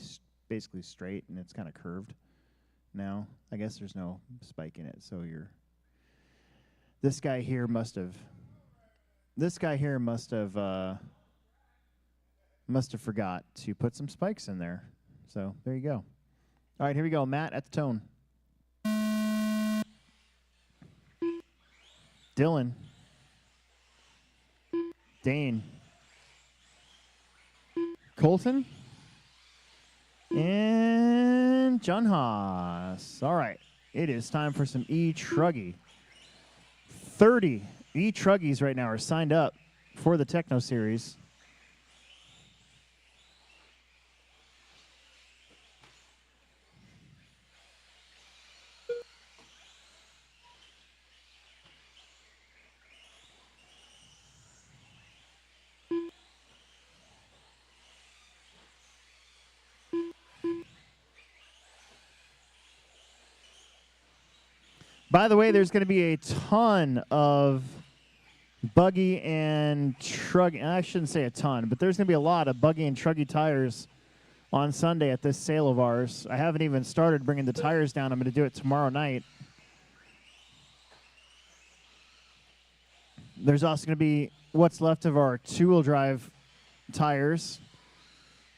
basically straight, and it's kind of curved now. I guess there's no spike in it, so this guy here must have forgot to put some spikes in there. So there you go. All right, here we go. Matt at the tone. Dylan. Dane. Colton. And John Haas. All right. It is time for some E-Truggy. 30 E-Truggies right now are signed up for the Techno Series. By the way, there's going to be a ton of buggy and truggy. I shouldn't say a ton, but there's going to be a lot of buggy and truggy tires on Sunday at this sale of ours. I haven't even started bringing the tires down. I'm going to do it tomorrow night. There's also going to be what's left of our two-wheel drive tires.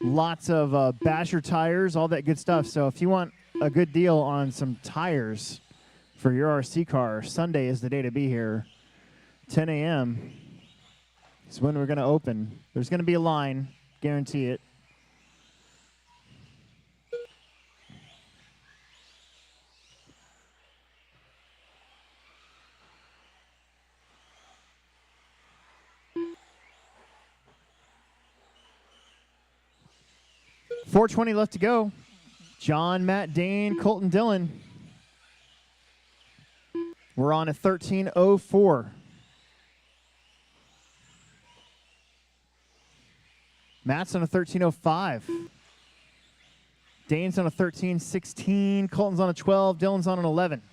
Lots of Basher tires, all that good stuff. So if you want a good deal on some tires for your RC car, Sunday is the day to be here. 10 a.m. is when we're going to open. There's going to be a line, guarantee it. $420 left to go. John, Matt, Dane, Colton, Dylan. We're on a 13:04. Matt's on a 13:05. Dane's on a 13:16. Colton's on a 12. Dylan's on an 11.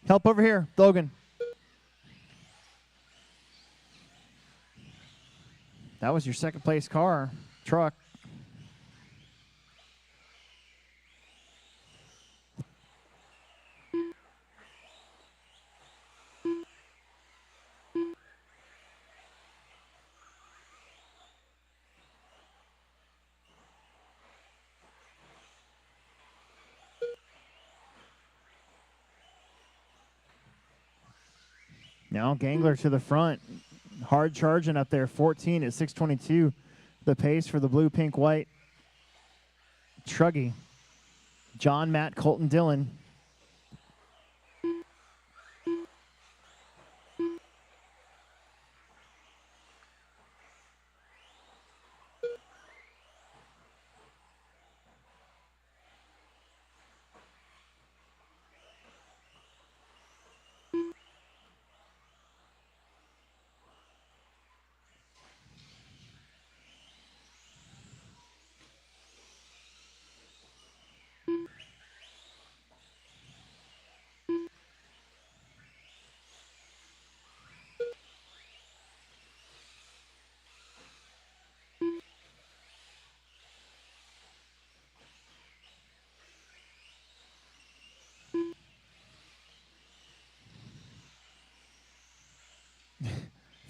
Help over here, Logan. That was your second place car, truck. Now Gangler to the front. Hard charging up there. 14 at 6:22. The pace for the blue, pink, white. Truggy. John, Matt, Colton, Dylan.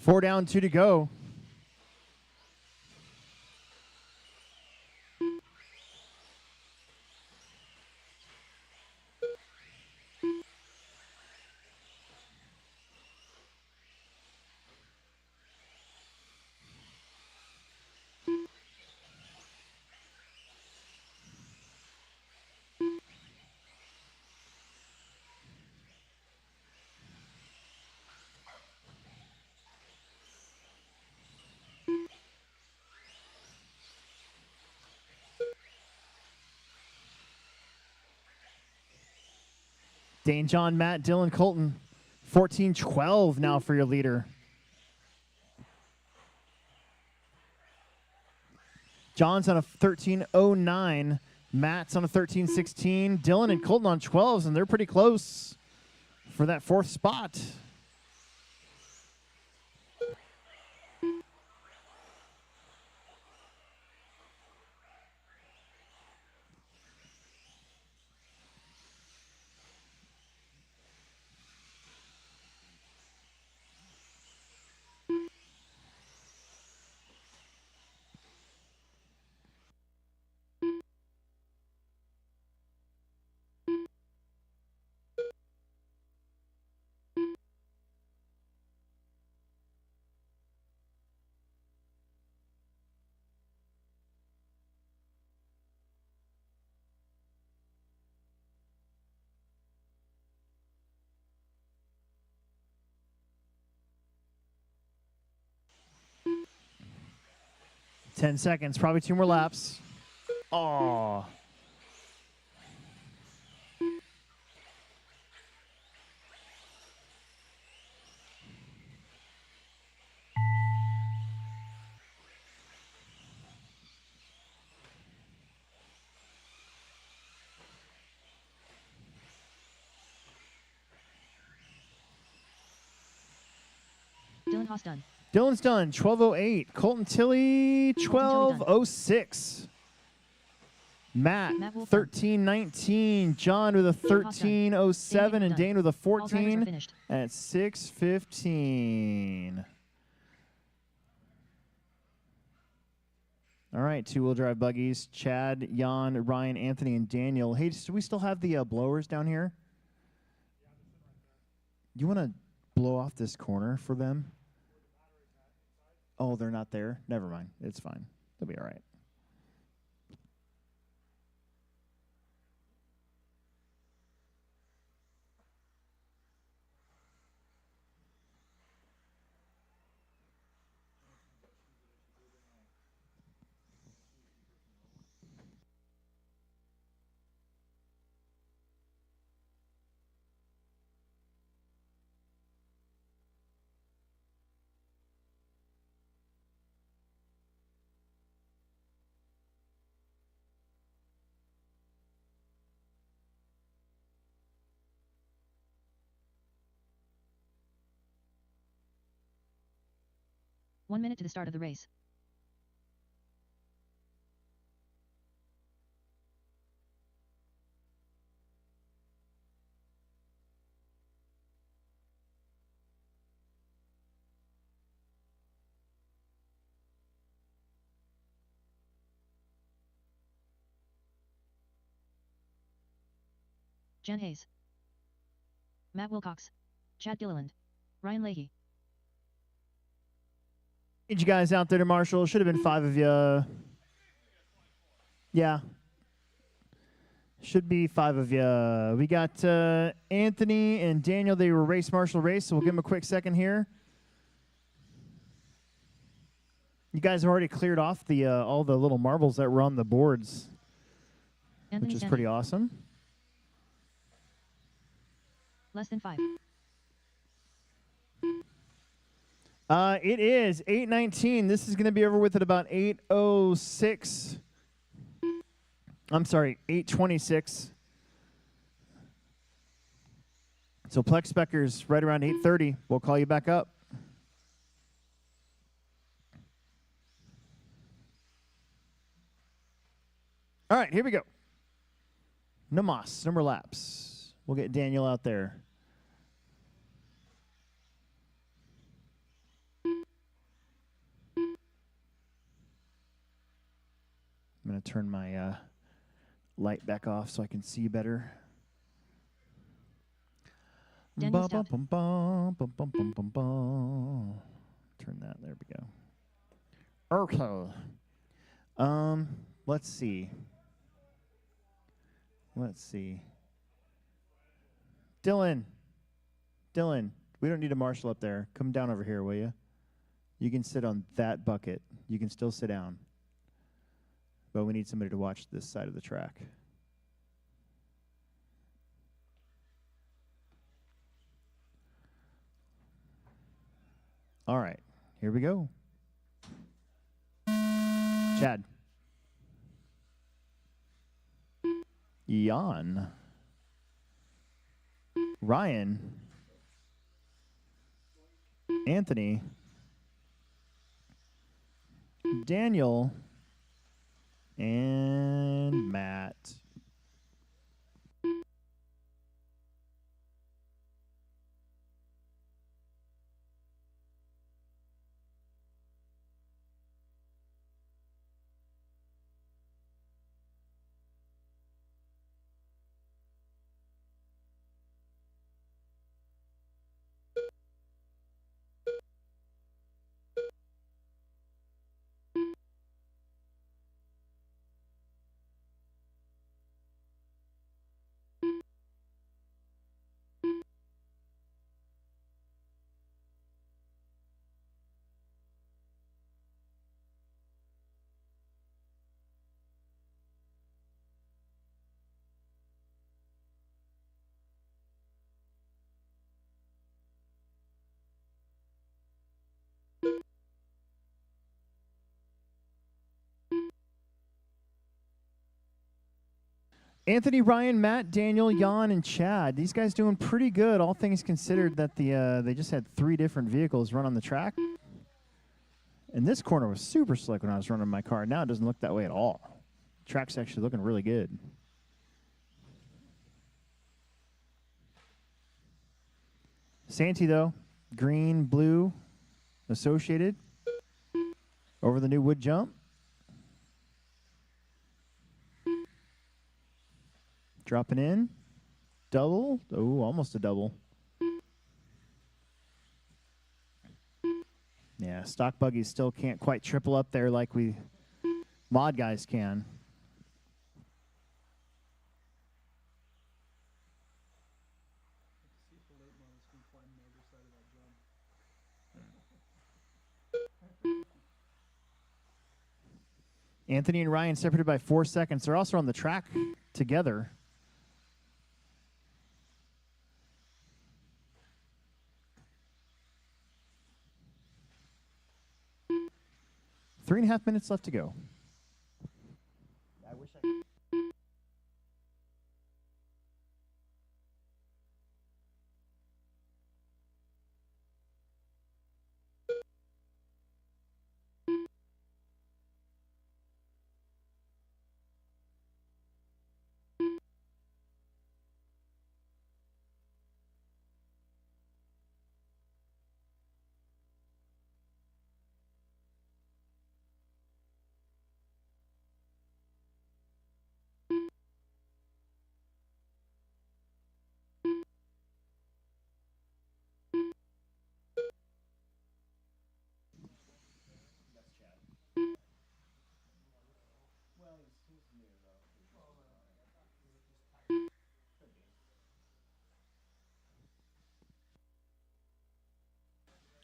Four down, two to go. Dane, John, Matt, Dylan, Colton. 14-12 now for your leader. John's on a 13:09. Matt's on a 13:16. Dylan and Colton on 12s, and they're pretty close for that fourth spot. Ten seconds, probably two more laps. Oh. Dylan Haas done. Dylan's done. 12:08. Colton Tilley, Colton Tilley done. 12:06. Matt, Matt Wolf done. 13:19. John with a Dane Haas done. 13:07, and Dane Dane with a All drivers are 14 finished. at 6:15. All right, two-wheel drive buggies. Chad, Jan, Ryan, Anthony, and Daniel. Hey, do we still have the blowers down here? You want to blow off this corner for them? Oh, they're not there? Never mind. It's fine. They'll be all right. One minute to the start of the race. Jen Hayes. Matt Wilcox. Chad Gilliland. Ryan Leahy. Need you guys out there to marshal. Should have been 5 of you. Yeah. Should be 5 of you. We got Anthony and Daniel. They were race marshal race, so we'll give them a quick second here. You guys have already cleared off the all the little marbles that were on the boards, Anthony which is Sandy. pretty awesome. Less than 5. It is 8:19. This is going to be over with at about 8:06. I'm sorry, 8:26. So Plex Specker's right around 8:30. We'll call you back up. All right, here we go. No moss, no more laps. We'll get Daniel out there. I'm going to turn my light back off so I can see better. Daniel Stout. Turn that. There we go. Okay. Let's see. Dylan, we don't need a marshal up there. Come down over here, will you? You can sit on that bucket. You can still sit down. But we need somebody to watch this side of the track. All right, here we go. Chad. Jan. Ryan. Anthony. Daniel. And Matt. Anthony, Ryan, Matt, Daniel, Jan, and Chad. These guys doing pretty good, all things considered that they just had 3 different vehicles run on the track. And this corner was super slick when I was running my car. Now it doesn't look that way at all. Track's actually looking really good. Santee, though, green, blue, associated. Over the new wood jump. Dropping in. Double. Oh, almost a double. Yeah, stock buggies still can't quite triple up there like we mod guys can. Anthony and Ryan separated by 4 seconds. They're also on the track together. Three and a half minutes left to go. I wish I could.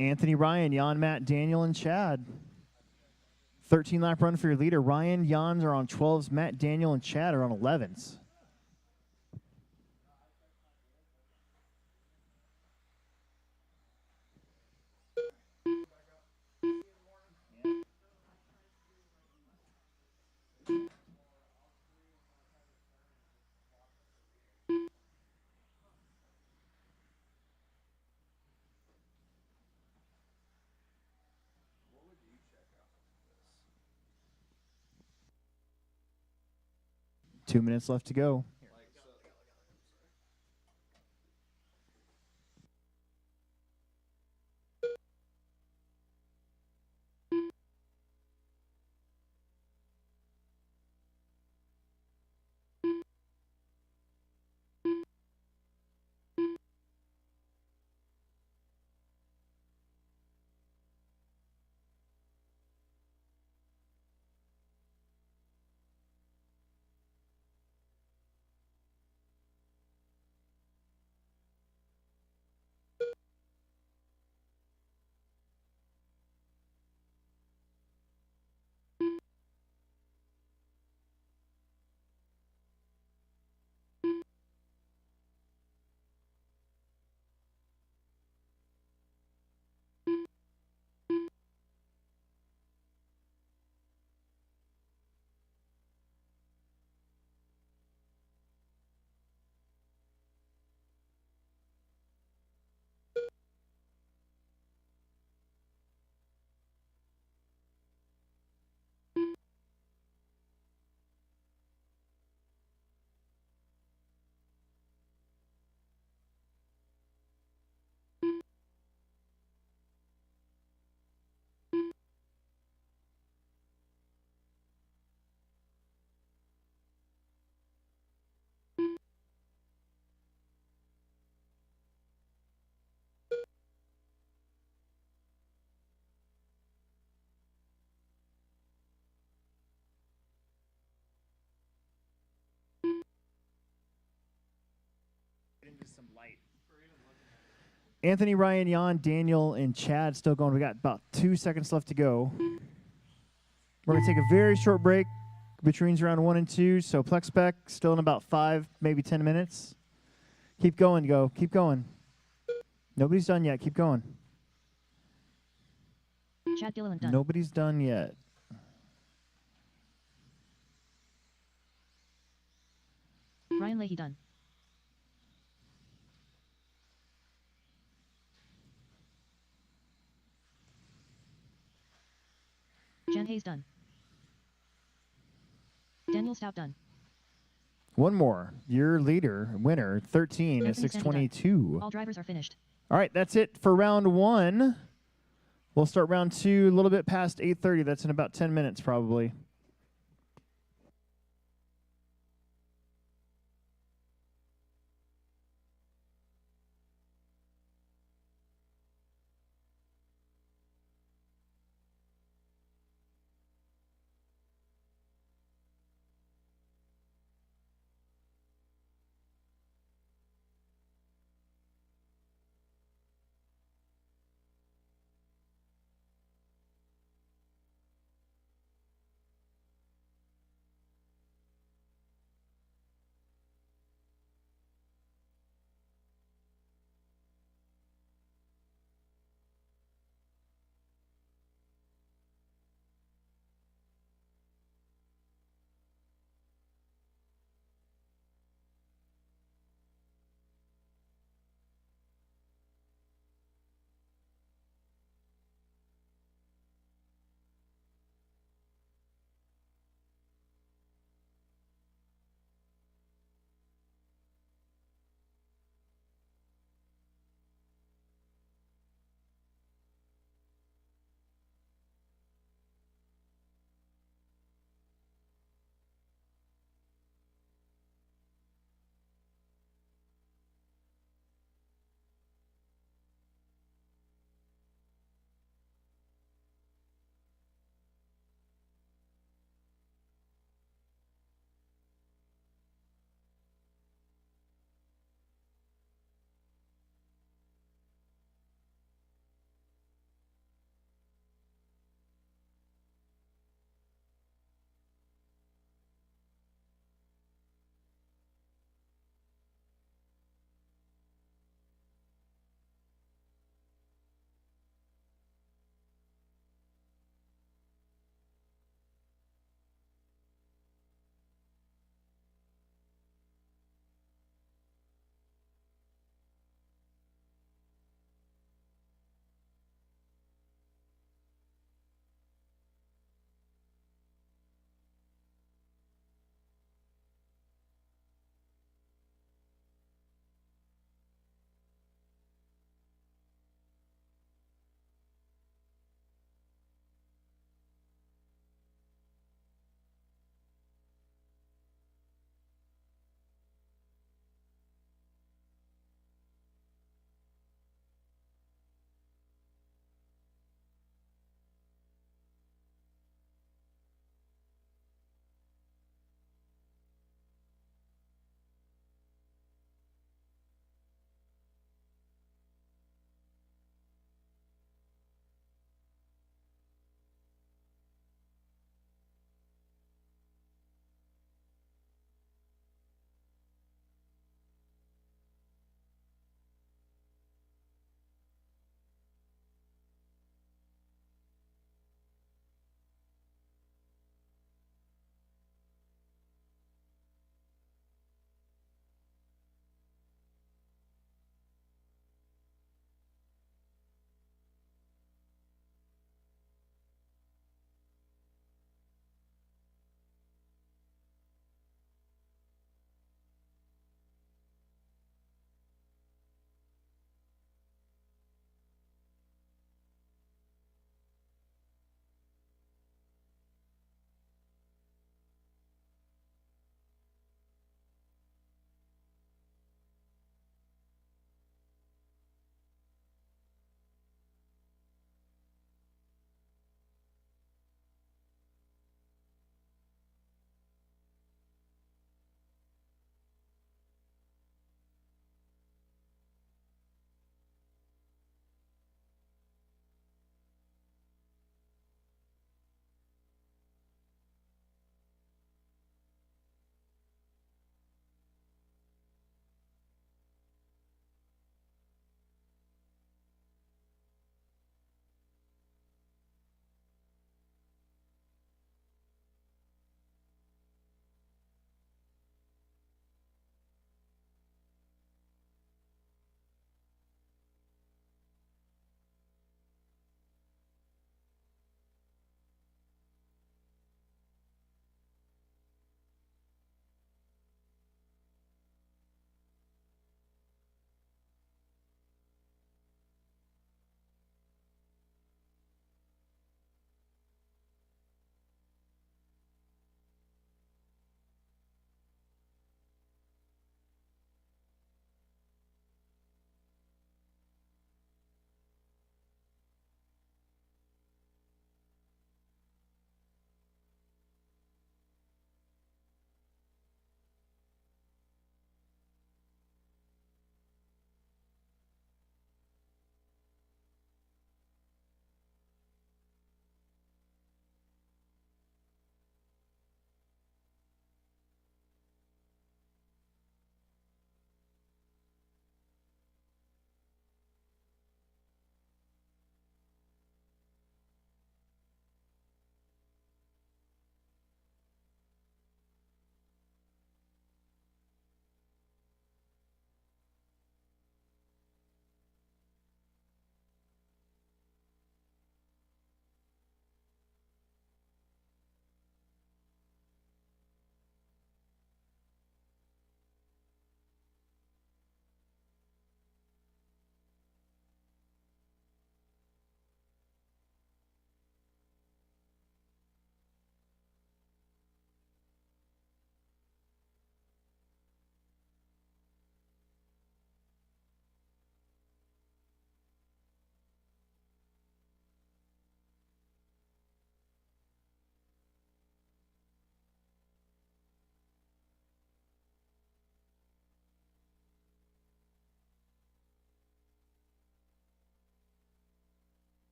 Anthony, Ryan, Jan, Matt, Daniel, and Chad. 13 lap run for your leader. Ryan, Jans are on 12s. Matt, Daniel, and Chad are on 11s. What would you check out of this? 2 minutes left to go. Like, so, Anthony, Ryan, Jan, Daniel, and Chad still going. We got about 2 seconds left to go. We're going to take a very short break between round 1 and 2. So Plex Spec still in about 5, maybe 10 minutes. Keep going, go. Keep going. Nobody's done yet. Keep going. Chad Gilliland done. Nobody's done yet. Ryan Leahy done. Jan Hayes done. Daniel Stout done. One more. Your leader, winner, 13 at Anthony Sandy 6:22. All drivers are finished. All right, that's it for round 1. We'll start round 2 a little bit past 8:30. That's in about 10 minutes probably.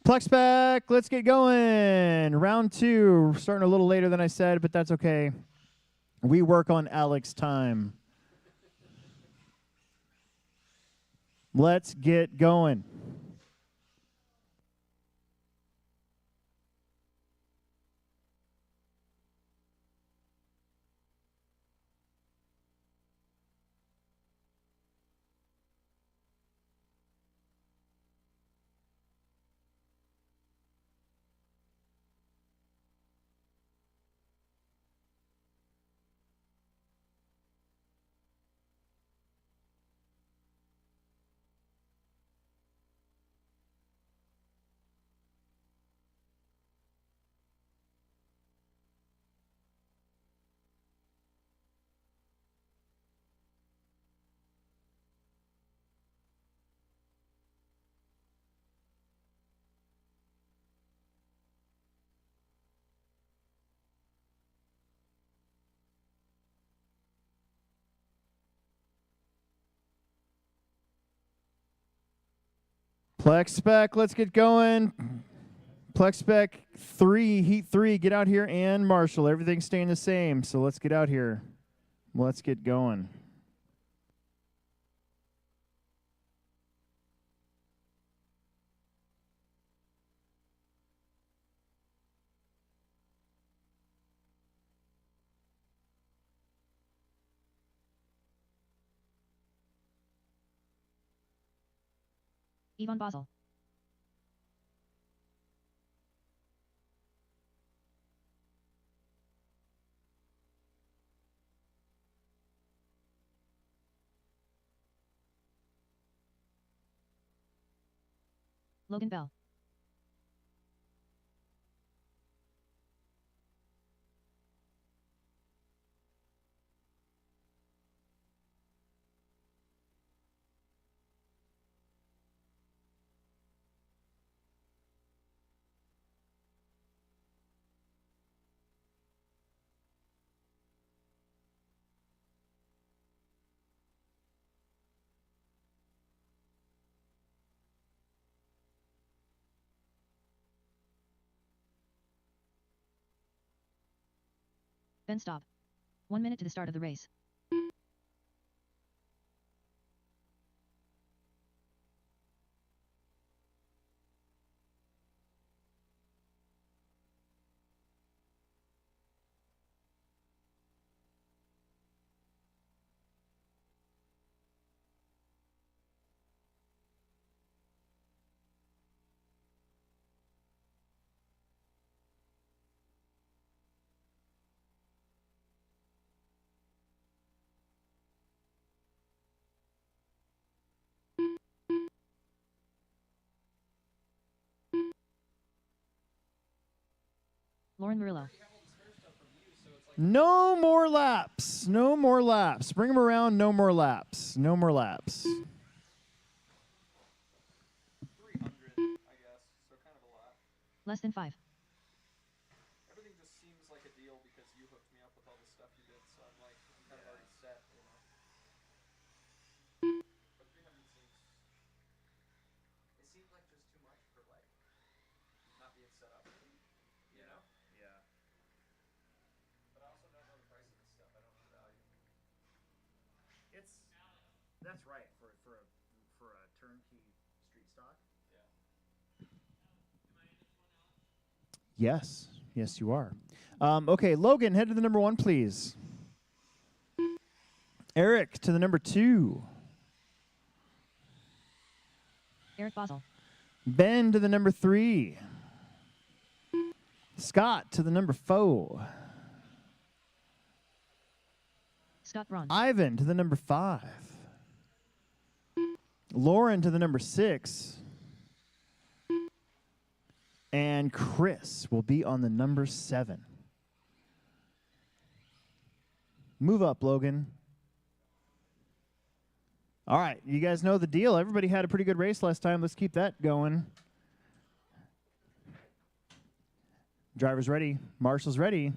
Plex back. Let's get going. Round 2. We're starting a little later than I said, but that's okay. We work on Alex time. Let's get going. Plex spec, let's get going. Plex spec 3, heat 3, get out here and Marshall. Everything's staying the same, so let's get out here. Let's get going. Yvonne Basel. Logan Bell. Ben stop. 1 minute to the start of the race. Lauren Murillo. No more laps. No more laps. Bring them around. No more laps. No more laps. 300, I guess, so kind of a lot. Less than 5. Everything just seems like a deal because you hooked me up with all the stuff you did, so I'm like, I'm kind of already set, you know. But 300 seems, it seems like just too much for like not being set up, you know? Yeah. But I also don't know the price of this stuff. I don't know the value. That's right for a turnkey street stock. Yeah. Yes. Yes, you are. Okay, Logan, head to the number 1, please. Eric to the number 2. Eric Basel. Ben to the number 3. Scott to the number 4. Scott Braun. Ivan to the number 5. Lauren to the number 6. And Chris will be on the number 7. Move up, Logan. All right, you guys know the deal. Everybody had a pretty good race last time. Let's keep that going. Driver's ready. Marshall's ready.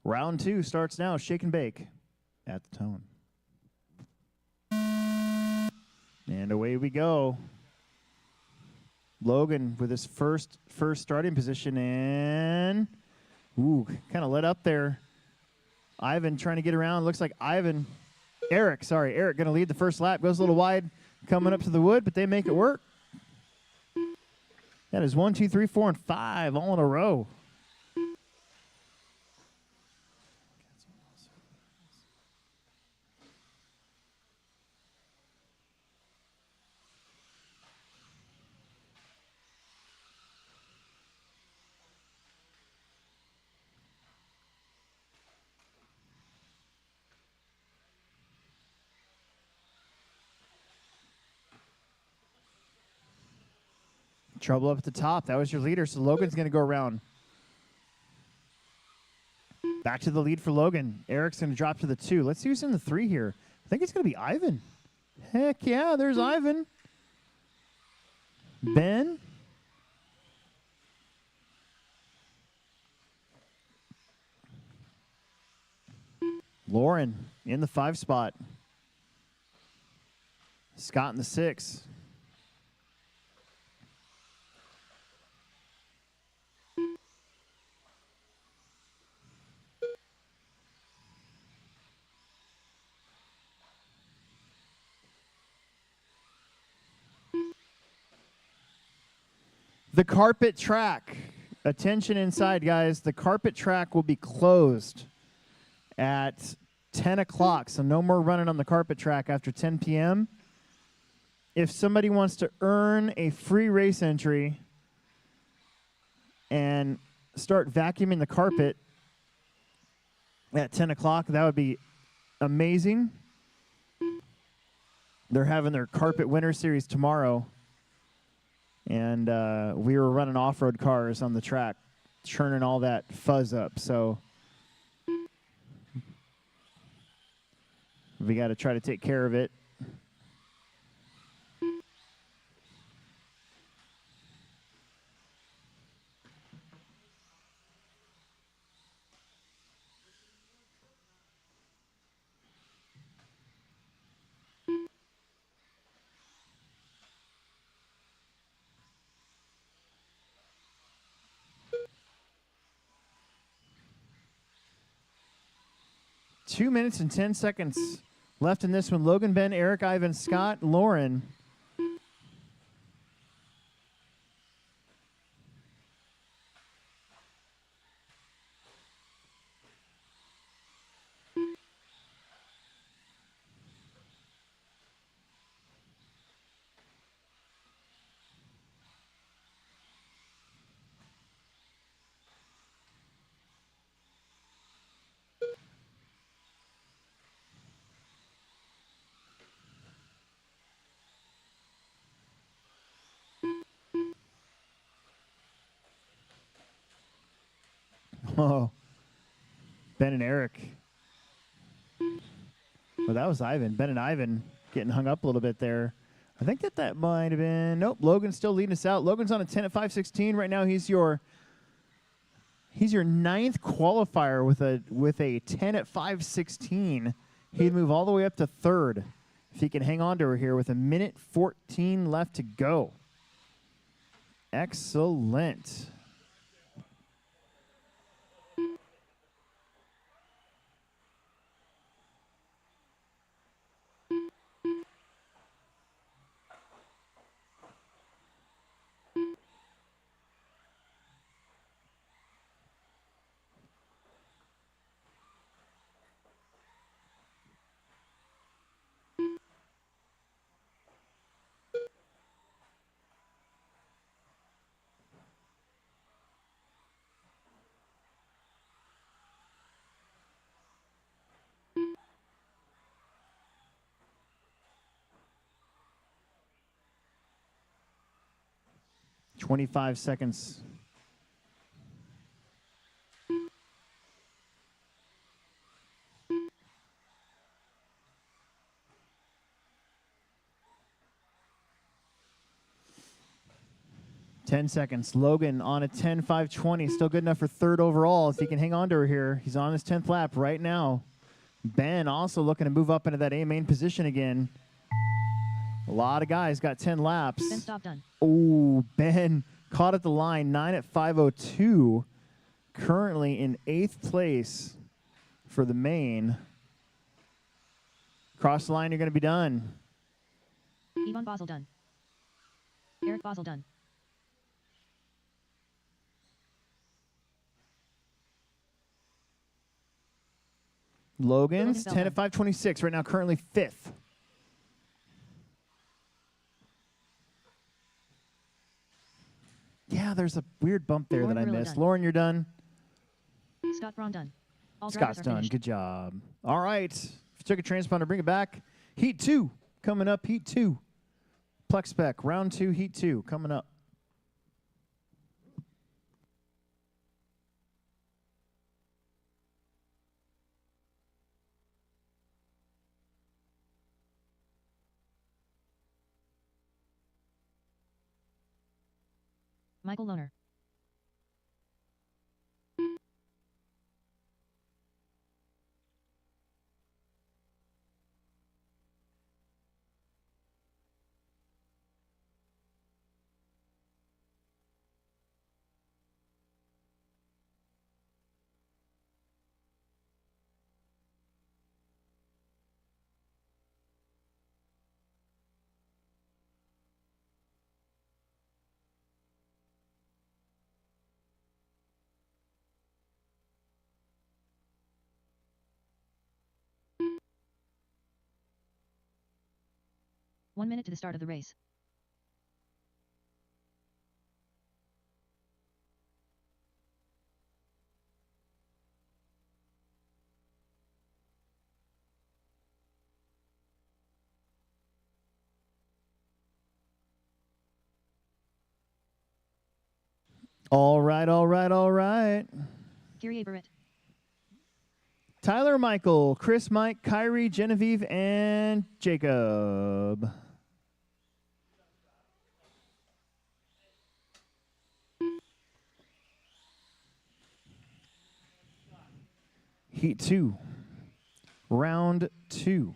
Round 2 starts now. Shake and bake at the tone. And away we go. Logan with his first starting position, and ooh, kind of let up there. Ivan trying to get around. Looks like Eric going to lead the first lap. Goes a little wide coming up to the wood, but they make it work. That is 1, 2, 3, 4, and 5 all in a row. Trouble up at the top. That was your leader, so Logan's going to go around. Back to the lead for Logan. Eric's going to drop to the 2. Let's see who's in the 3 here. I think it's going to be Ivan. Heck yeah, there's Ivan. Ben. Lauren in the 5 spot. Scott in the 6. The carpet track. Attention inside, guys. The carpet track will be closed at 10 o'clock, so no more running on the carpet track after 10 p.m. If somebody wants to earn a free race entry and start vacuuming the carpet at 10 o'clock, that would be amazing. They're having their Carpet Winter Series tomorrow. And we were running off-road cars on the track, churning all that fuzz up. So we got to try to take care of it. Two minutes and 10 seconds left in this one. Logan, Ben, Eric, Ivan, Scott, Lauren. Oh, Ben and Eric. Well, that was Ivan. Ben and Ivan getting hung up a little bit there. I think that might have been. Nope, Logan's still leading us out. Logan's on a 10 at 5:16 right now. He's your 9th qualifier with a 10 at 5:16. He'd move all the way up to 3rd if he can hang on to her here with 1:14 left to go. Excellent. $25 seconds. $10 seconds. Logan on a 10.520. Still good enough for 3rd overall if he can hang on to her here. He's on his 10th lap right now. Ben also looking to move up into that A main position again. A lot of guys got 10 laps. Ben stop done. Oh, Ben caught at the line, 9 at 5:02. Currently in 8th place for the main. Cross the line, you're going to be done. Ivan Basel done. Eric Basel done. Logan's Logan 10 at 5:26, right now currently 5th. Yeah, there's a weird bump there Lauren that I Murillo missed. done. Lauren, you're done. Scott Braun done. All Scott's drivers are done. finished. Good job. All right. If you took a transponder, bring it back. Heat 2 coming up. Heat 2. Plex Spec, round 2, Heat 2 coming up. Michael Lohner. One minute to the start of the race. All right, all right, all right. Kyrie Barrett. Tyler, Michael, Chris, Mike, Kyrie, Genevieve, and Jacob. Heat 2. Round 2.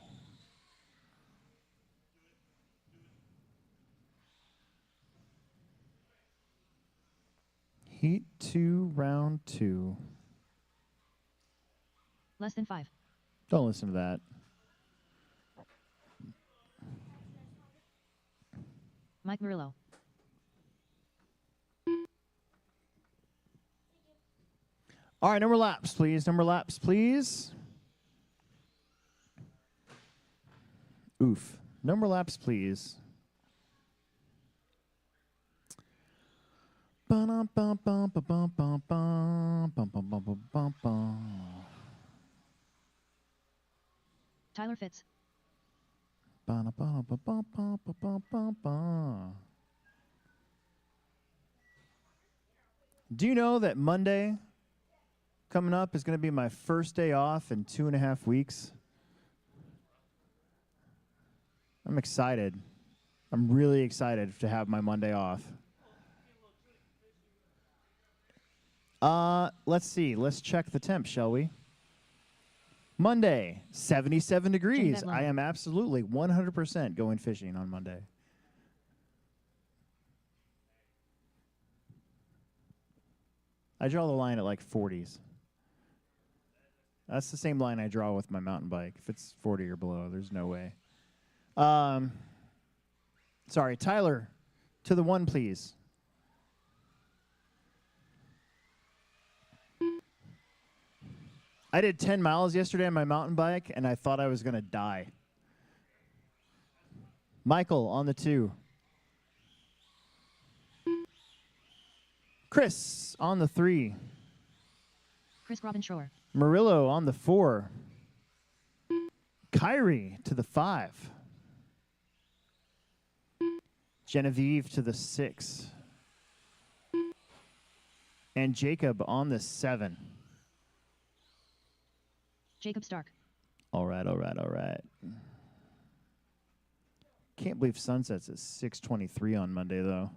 Heat 2, round 2. Less than 5. Don't listen to that. Mike Murillo. All right, number laps, please. Number laps, please. Oof. Number laps, please. Tyler Fitz. Do you know that Monday coming up is going to be my first day off in 2.5 weeks? I'm excited. I'm really excited to have my Monday off. Let's see. Let's check the temp, shall we? Monday, 77 degrees. Low. I am absolutely 100% going fishing on Monday. I draw the line at like 40s. That's the same line I draw with my mountain bike. If it's 40 or below, there's no way. Sorry, Tyler, to the 1, please. I did 10 miles yesterday on my mountain bike, and I thought I was going to die. Michael on the 2. Chris on the 3. Chris Robin Schroer. Murillo on the 4. Kyrie to the 5. Genevieve to the 6. And Jacob on the 7. Jacob Stark. All right, all right, all right. Can't believe sunset's at 6:23 on Monday, though.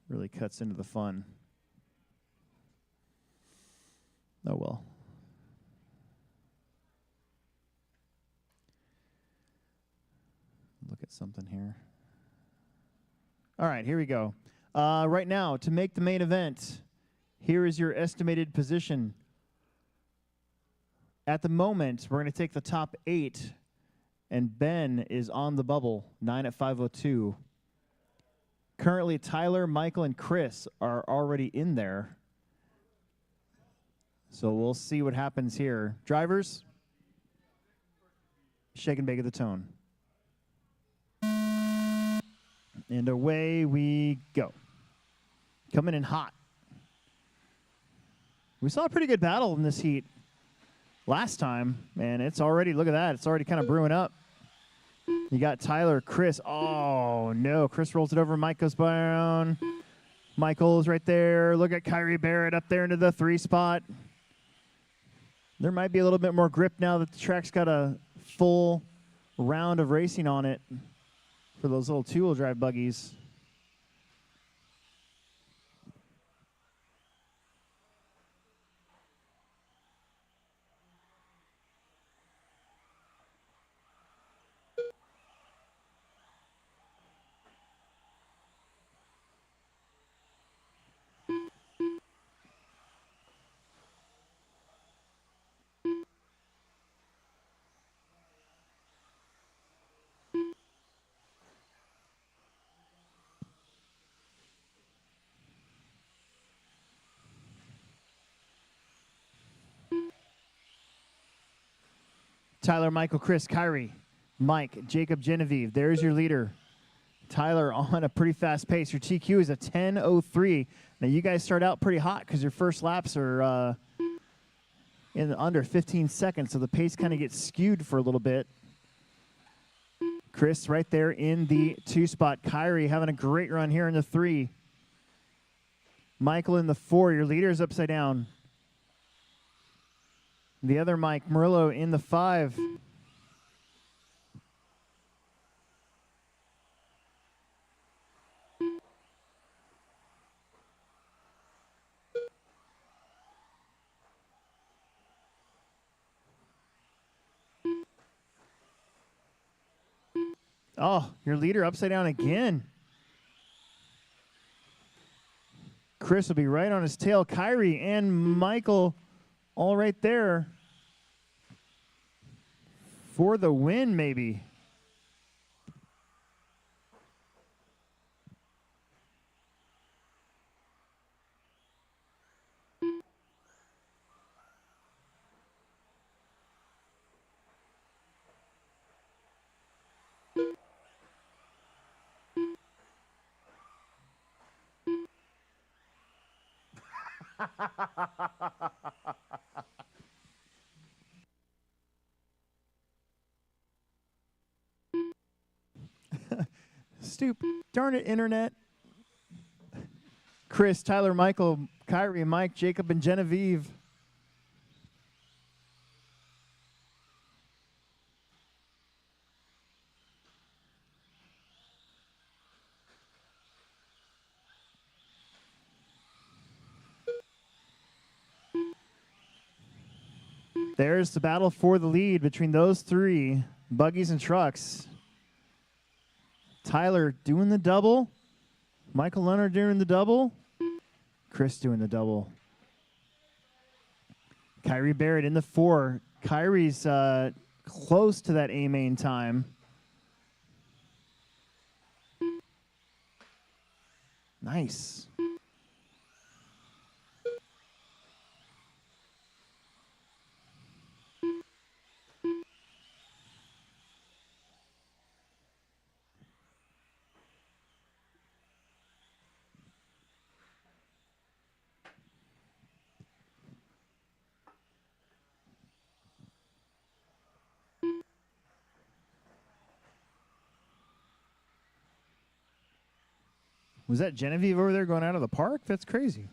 Really cuts into the fun. Oh, well. Look at something here. All right, here we go. Right now, to make the main event, here is your estimated position. At the moment, we're going to take the top 8, and Ben is on the bubble, 9 at 5:02. Currently, Tyler, Michael, and Chris are already in there. So we'll see what happens here. Drivers, shake and bake at the tone. And away we go. Coming in hot. We saw a pretty good battle in this heat last time, and it's already, look at that, it's already kind of brewing up. You got Tyler, Chris. Oh, no. Chris rolls it over. Mike goes down. Michael's right there. Look at Kyrie Barrett up there into the 3 spot. There might be a little bit more grip now that the track's got a full round of racing on it for those little 2-wheel drive buggies. Tyler, Michael, Chris, Kyrie, Mike, Jacob, Genevieve. There's your leader. Tyler on a pretty fast pace. Your TQ is a 10:03. Now, you guys start out pretty hot because your first laps are in under 15 seconds, so the pace kind of gets skewed for a little bit. Chris right there in the 2 spot. Kyrie having a great run here in the 3. Michael in the 4. Your leader is upside down. The other Mike, Murillo, in the 5. Oh, your leader upside down again. Chris will be right on his tail. Kyrie and Michael all right there for the win, maybe. Darn it, internet. Chris, Tyler, Michael, Kyrie, Mike, Jacob, and Genevieve. There's the battle for the lead between those 3 buggies and trucks. Tyler doing the double. Michael Leonard doing the double. Chris doing the double. Kyrie Barrett in the 4. Kyrie's close to that A-main time. Nice. Was that Genevieve over there going out of the park? That's crazy.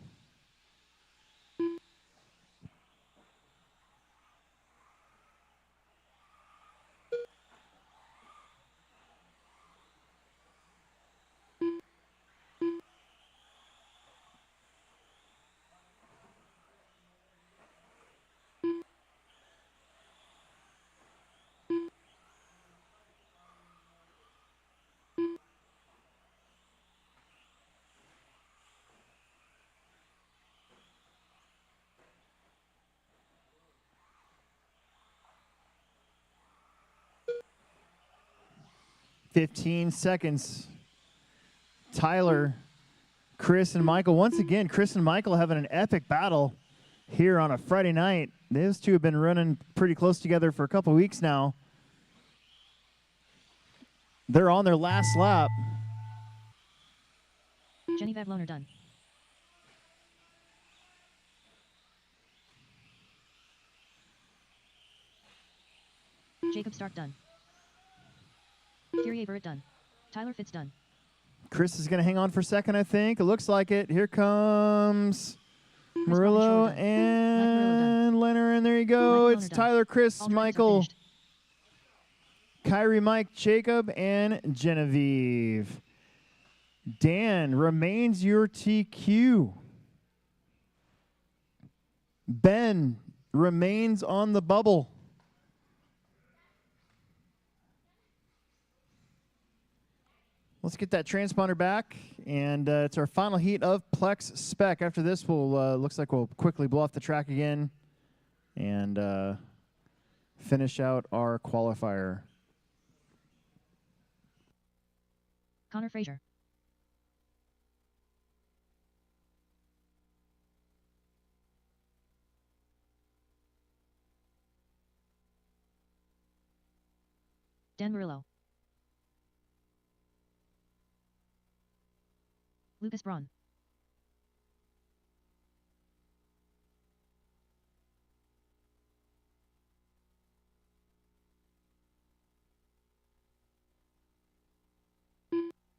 15 seconds. Tyler, Chris, and Michael. Once again, Chris and Michael having an epic battle here on a Friday night. Those two have been running pretty close together for a couple weeks now. They're on their last lap. Genevieve Loner done. Jacob Stark done. Thierry Barrett done. Tyler Fitz done. Chris is going to hang on for a second, I think. It looks like it. Here comes Murillo and Leonard, and there you go. It's Tyler, Chris, Michael, Kyrie, Mike, Jacob, and Genevieve. Dan remains your TQ. Ben remains on the bubble. Let's get that transponder back, and it's our final heat of Plex Spec. After this, we'll looks like we'll quickly blow off the track again and finish out our qualifier. Connor Fraser. Dan Murillo. Lucas Braun.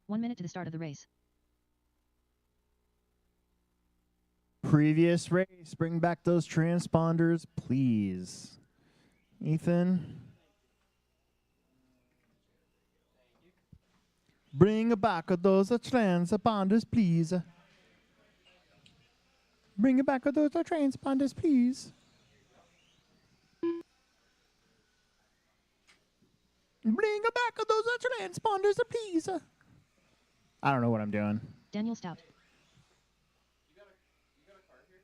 One minute to the start of the race. Previous race, bring back those transponders, please. Ethan. Bring back those transponders, please. Bring back those transponders, please. Bring back those transponders, please. I don't know what I'm doing. Daniel Stout. You got a card here?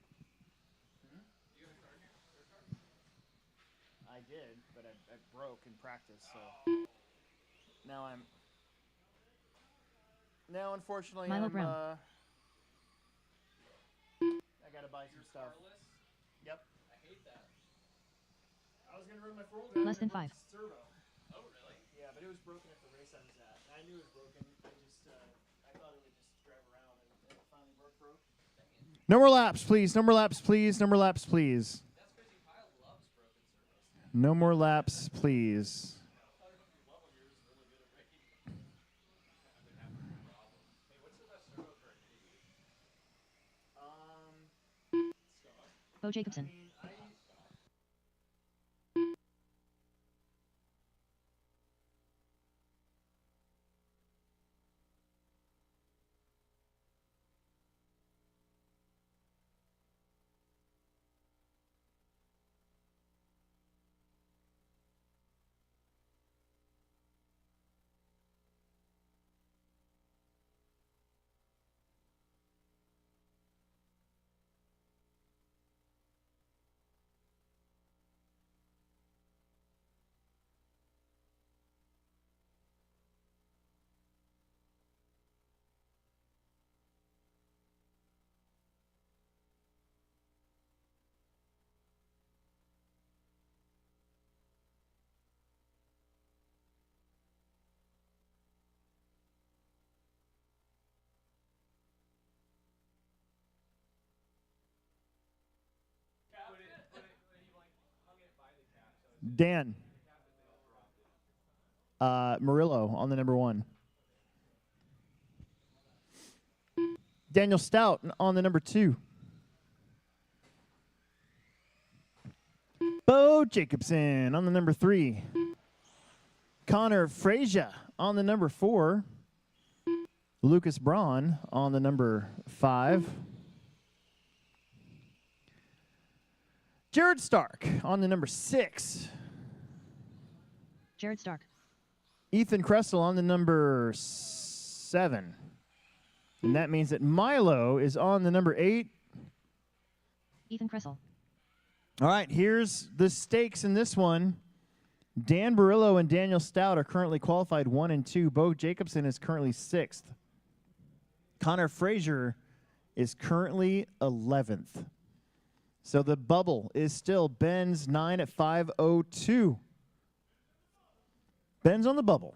You got a card here? Your card? I did, but I broke in practice, so now unfortunately Milo I Brown. gotta buy some stuff. Carless? Yep. I hate that. I was gonna run my full Less than 5. servo. Oh, really? Yeah, but it was broken at the race I was at. I knew it was broken. I thought it would just drive around, and it finally broke. No more laps, please. No more laps, please. No more laps, please. That's crazy. Kyle loves broken servos. No more laps, please. Hey, what's the best servo for a kitty? Bo Jacobson. Dan. Murillo on the number 1. Daniel Stout on the number 2. Bo Jacobson on the number 3. Connor Frazier on the number 4. Lucas Braun on the number 5. Jared Stark on the number 6. Jared Stark. Ethan Kressel on the number 7. And that means that Milo is on the number 8. Ethan Kressel. All right, here's the stakes in this one. Dan Barillo and Daniel Stout are currently qualified 1 and 2. Bo Jacobson is currently 6th. Connor Frazier is currently 11th. So the bubble is still Ben's 9 at 5:02. Ben's on the bubble.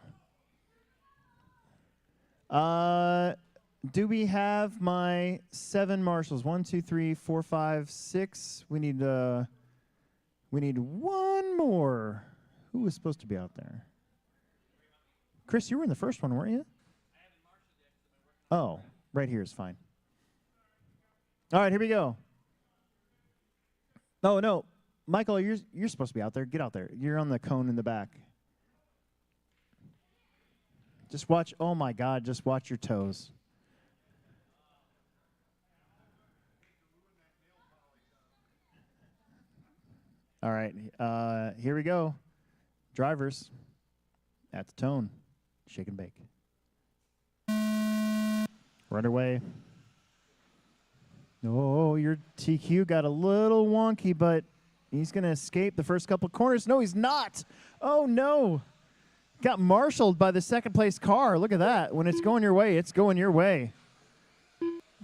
Do we have my 7 marshals? 1, 2, 3, 4, 5, 6. We need one more. Who was supposed to be out there? Chris, you were in the first one, weren't you? Oh, right here is fine. All right, here we go. Oh, no. Michael, you're supposed to be out there. Get out there. You're on the cone in the back. Just watch. Oh, my God. Just watch your toes. All right. Here we go. Drivers at the tone. Shake and bake. We're underway. Oh, your TQ got a little wonky, but he's going to escape the first couple corners. No, he's not. Oh, no. Got marshaled by the second place car. Look at that. When it's going your way, it's going your way.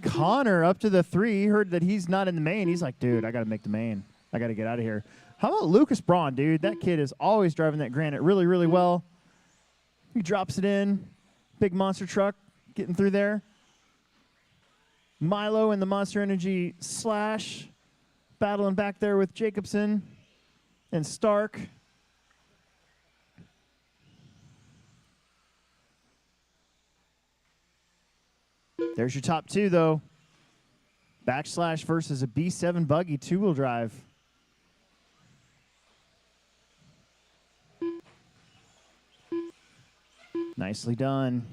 Connor up to the 3. He heard that he's not in the main. He's like, dude, I got to make the main. I got to get out of here. How about Lucas Braun, dude? That kid is always driving that Granite really, really well. He drops it in. Big monster truck getting through there. Milo and the Monster Energy Slash battling back there with Jacobson and Stark. There's your top 2, though. Backslash versus a B7 buggy 2-wheel drive. Nicely done.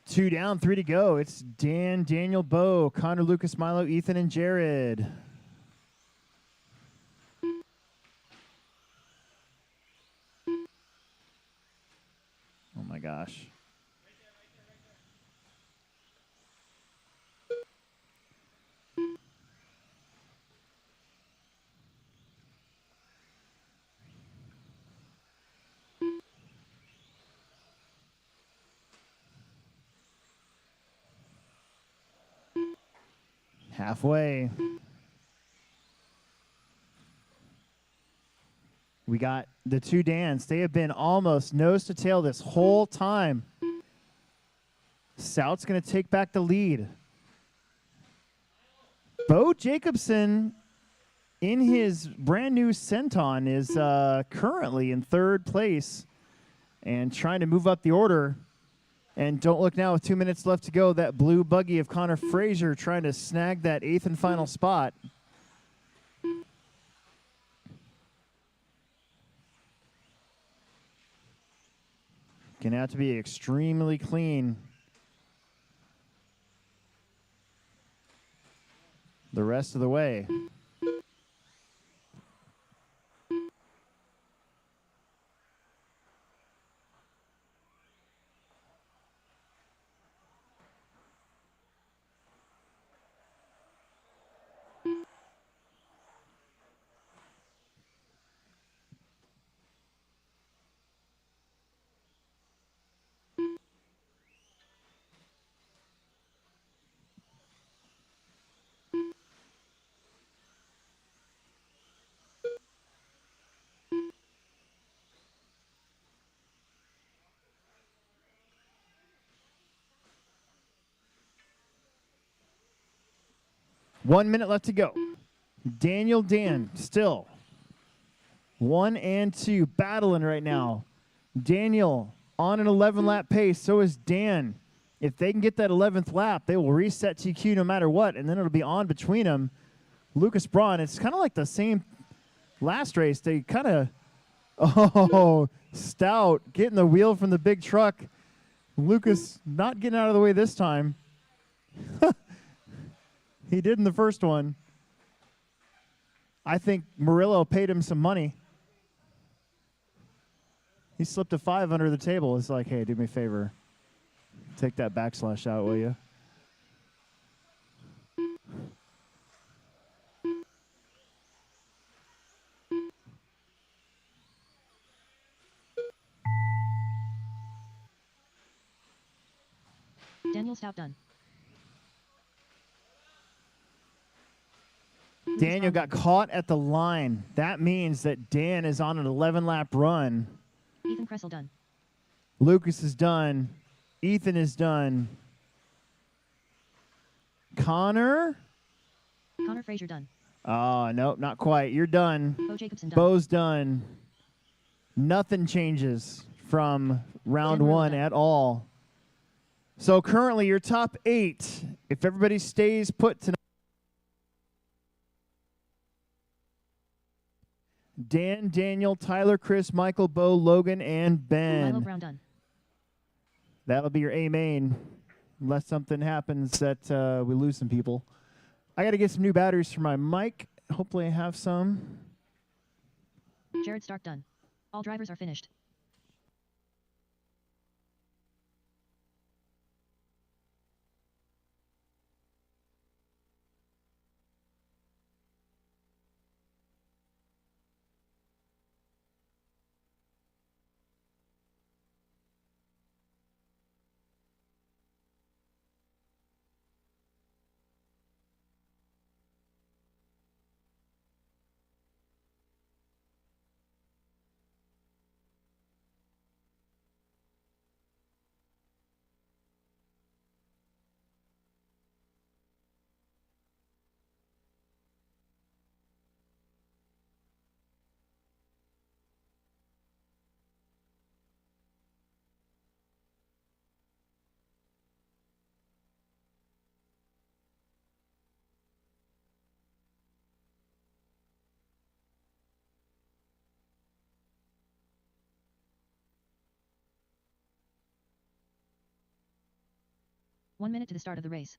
Two down, 3 to go. It's Dan, Daniel, Bo, Connor, Lucas, Milo, Ethan, and Jared. Oh, my gosh. Halfway. We got the 2 Dans. They have been almost nose to tail this whole time. Stout's going to take back the lead. Bo Jacobson, in his brand new Centon, is currently in 3rd place and trying to move up the order. And don't look now, with 2 minutes left to go, that blue buggy of Connor Frazier trying to snag that 8th and final spot. Gonna have to be extremely clean the rest of the way. 1 minute left to go. Daniel, Dan, still 1 and 2 battling right now. Daniel on an 11-lap pace. So is Dan. If they can get that 11th lap, they will reset TQ no matter what, and then it'll be on between them. Lucas Braun, it's kind of like the same last race. They kind of, oh, Stout getting the wheel from the big truck. Lucas not getting out of the way this time. He did in the first one. I think Murillo paid him some money. He slipped a 5 under the table. It's like, hey, do me a favor. Take that backslash out, will you? Daniel Stout done. Daniel got caught at the line. That means that Dan is on an 11-lap run. Ethan Kressel done. Lucas is done. Ethan is done. Connor? Connor Frazier done. Oh, nope, not quite. You're done. Bo Jacobson done. Bo's done. Nothing changes from round Dan Murillo one done. at all. So currently your top 8, if everybody stays put tonight, Dan, Daniel, Tyler, Chris, Michael, Bo, Logan, and Milo Ben. Brown done. That'll be your A main, unless something happens that we lose some people. I got to get some new batteries for my mic. Hopefully I have some. Jared Stark done. All drivers are finished. One minute to the start of the race.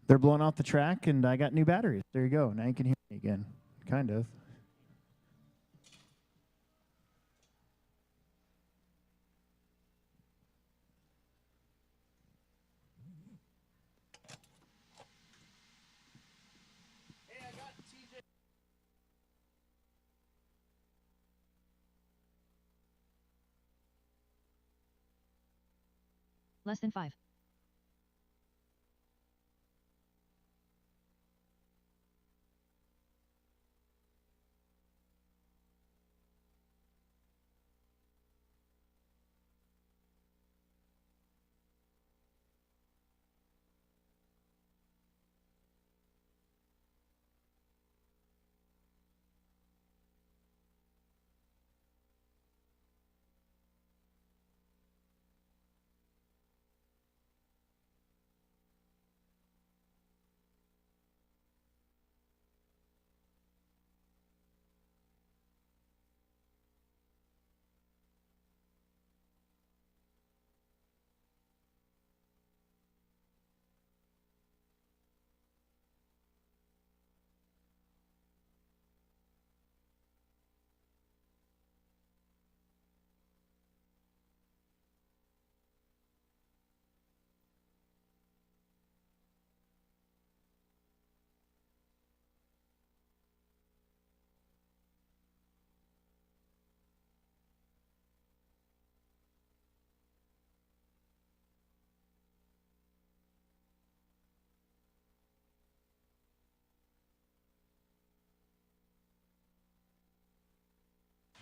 They're blowing off the track, and I got new batteries. There you go. Now you can hear me again. Kind of. Less than 5.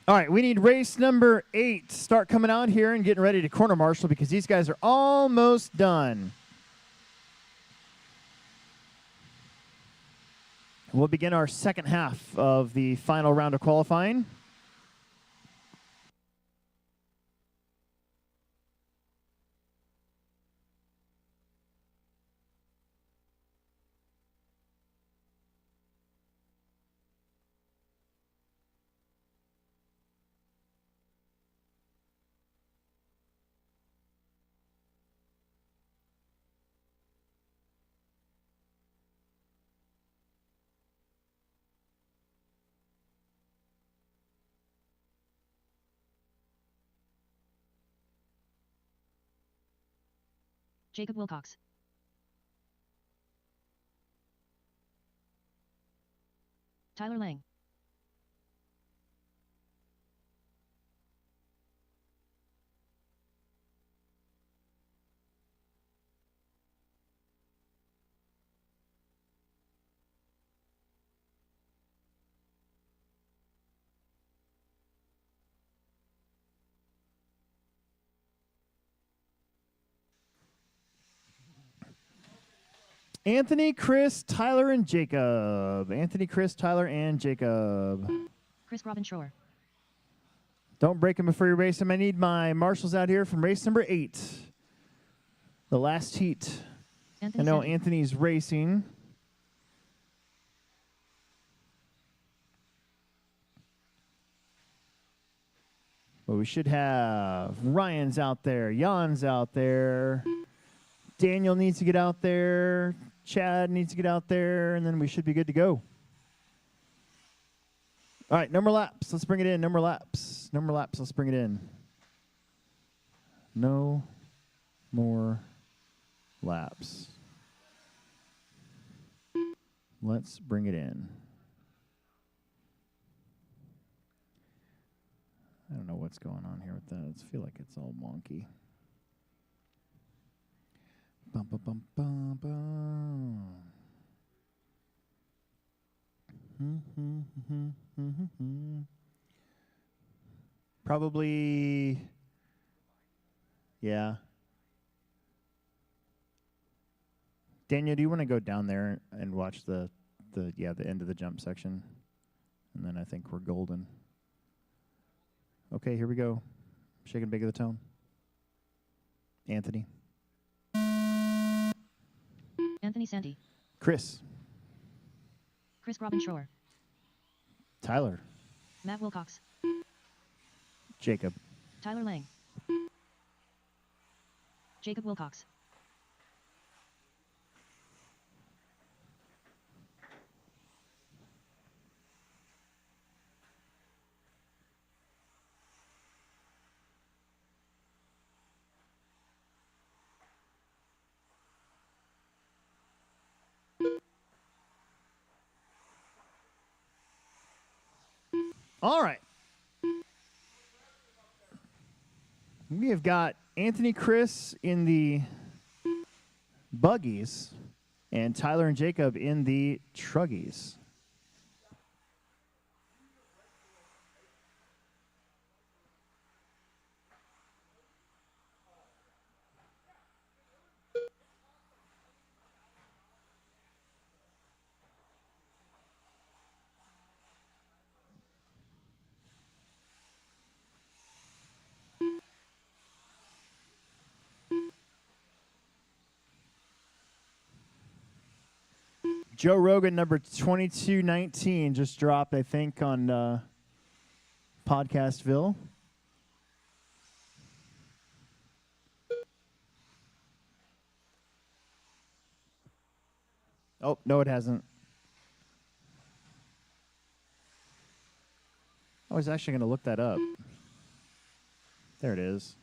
All right, we need race number 8. Start coming out here and getting ready to corner marshal because these guys are almost done. We'll begin our second half of the final round of qualifying. Jacob Wilcox. Tyler Lang. Anthony, Chris, Tyler, and Jacob. Anthony, Chris, Tyler, and Jacob. Chris Robin Shore. Don't break them before you race them. I need my marshals out here from race number 8. The last heat. Anthony I know Sandy. Anthony's racing. But we should have Ryan's out there. Jan's out there. Daniel needs to get out there. Chad needs to get out there. And then we should be good to go. All right, number laps. Let's bring it in. Number laps. Number laps. Let's bring it in. No more laps. Let's bring it in. I don't know what's going on here with that. I feel like it's all wonky. Bum, bum, bum, bum, bum. Probably, yeah. Daniel, do you want to go down there and watch the end of the jump section? And then I think we're golden. Okay, here we go. Shake and bake of the tone. Anthony. Anthony Sandy. Chris. Chris Robin Shore. Tyler. Matt Wilcox. Jacob. Tyler Lang. Jacob Wilcox. All right. We have got Anthony Chris in the buggies and Tyler and Jacob in the truggies. Joe Rogan, number 2219, just dropped, I think, on Podcastville. Oh, no, it hasn't. I was actually going to look that up. There it is.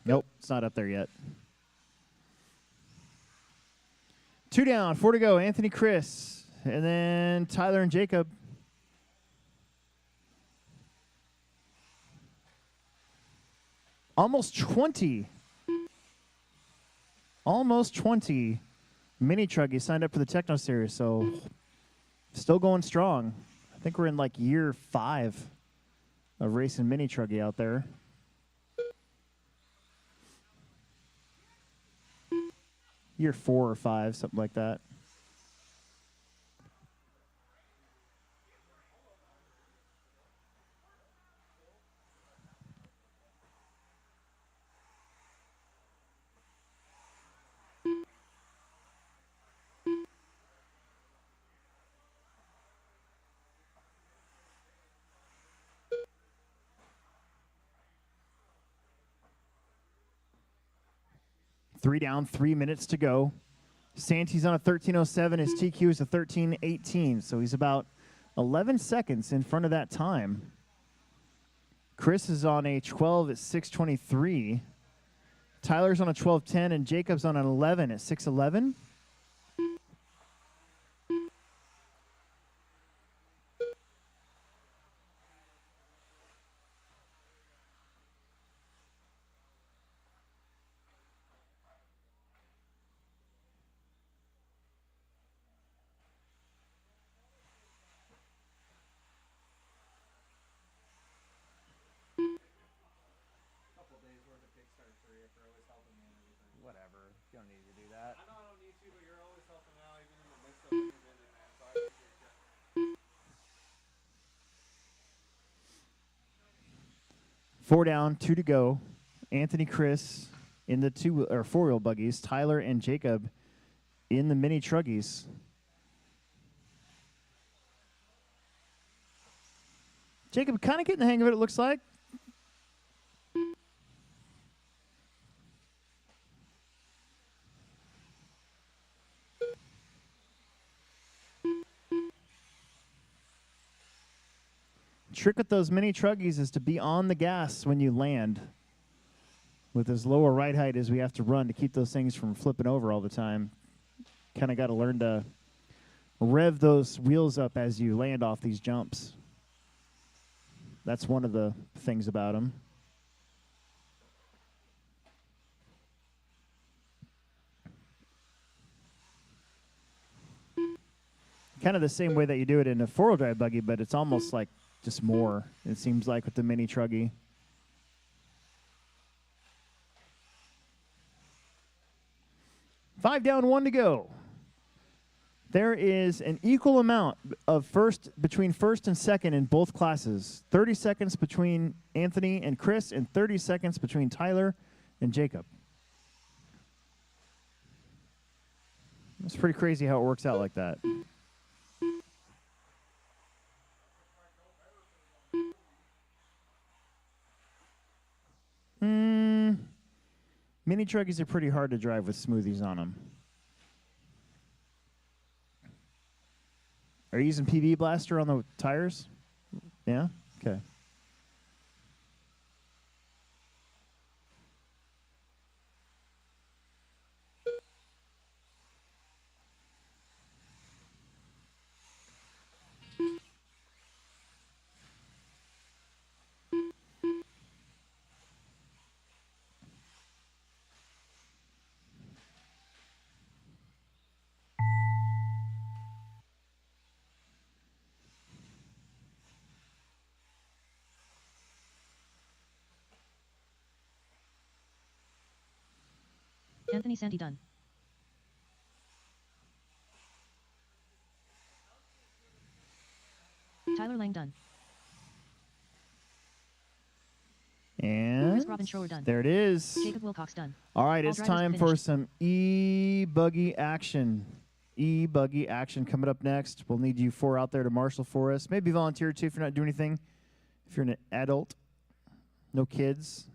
Nope, it's not up there yet. 2 down, 4 to go. Anthony, Chris, and then Tyler and Jacob. Almost 20. Almost 20 mini truggies signed up for the Techno Series, so still going strong. I think we're in like year 5 of racing mini truggy out there. Year 4 or 5, something like that. Three down, 3 minutes to go. Santi's on a 13:07. His TQ is a 13:18, so he's about 11 seconds in front of that time. Chris is on a 12 at 6:23. Tyler's on a 12:10, and Jacob's on an 11 at 6:11. Couple days worth of Kickstarter for you for always helping me and everything. Whatever. You don't need to do that. I know I don't need to, but you're always helping out even in the midst of when you're busy, man. So I appreciate you. 4 down, 2 to go. Anthony, Chris in the 2 or 4-wheel buggies. Tyler and Jacob in the mini truggies. Jacob kind of getting the hang of it, it looks like. Trick with those mini truggies is to be on the gas when you land. With as low a ride height as we have to run to keep those things from flipping over all the time. Kind of got to learn to rev those wheels up as you land off these jumps. That's one of the things about them. Kind of the same way that you do it in a 4-wheel drive buggy, but it's almost like just more, it seems like, with the mini truggy. Five down, 1 to go. There is an equal amount of between first and second in both classes. 30 seconds between Anthony and Chris, and 30 seconds between Tyler and Jacob. It's pretty crazy how it works out like that. Mini truggies are pretty hard to drive with smoothies on them. Are you using PB Blaster on the tires? Yeah? Okay. Anthony Santi done. Tyler Lang done. And Chris Robin Schroer done. there it is. Jacob Wilcox done. All right, All it's drivers time for finished. some e-buggy action. E-buggy action coming up next. We'll need you 4 out there to marshal for us. Maybe volunteer too if you're not doing anything. If you're an adult, no kids,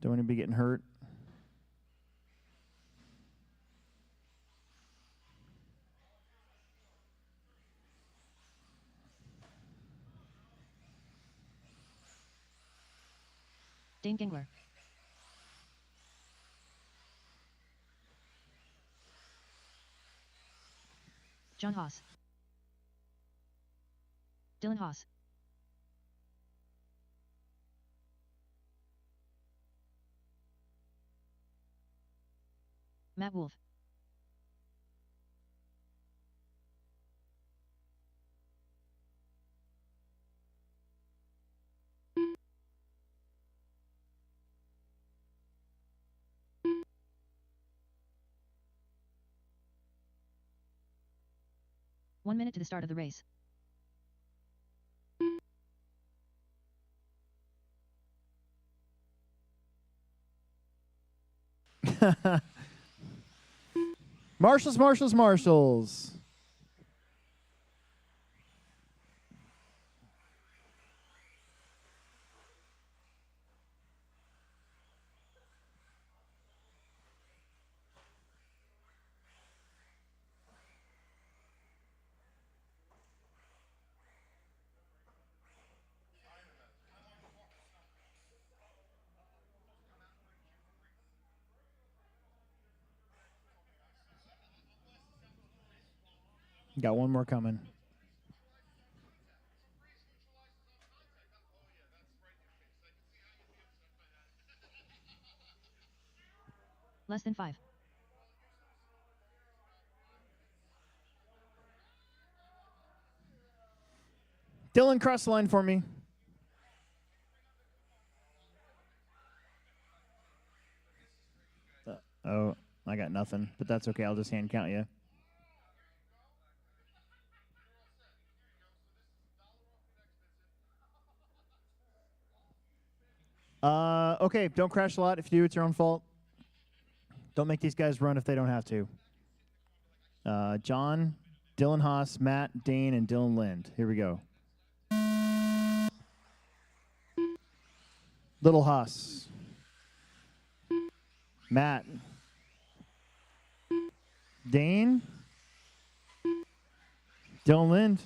don't want to be getting hurt. Dane Gingler. John Haas. Dylan Haas. Matt Wolf. One minute to the start of the race. Marshals, marshals, marshals. Got one more coming. Less than 5. Dylan, cross the line for me. Oh, I got nothing, but that's okay. I'll just hand count you. Okay, don't crash a lot. If you do, it's your own fault. Don't make these guys run if they don't have to. John, Dylan Haas, Matt, Dane, and Dylan Lind. Here we go. Little Haas. Matt. Dane. Dylan Lind.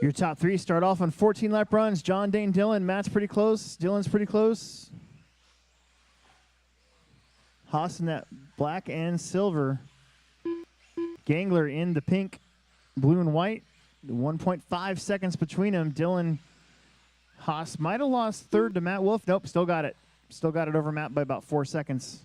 Your top three start off on 14 lap runs. John, Dane, Dylan. Matt's pretty close. Dylan's pretty close. Haas in that black and silver. Gangler in the pink, blue, and white. 1.5 seconds between them. Dylan Haas might have lost third to Matt Wolf. Nope, still got it. Still got it over Matt by about 4 seconds.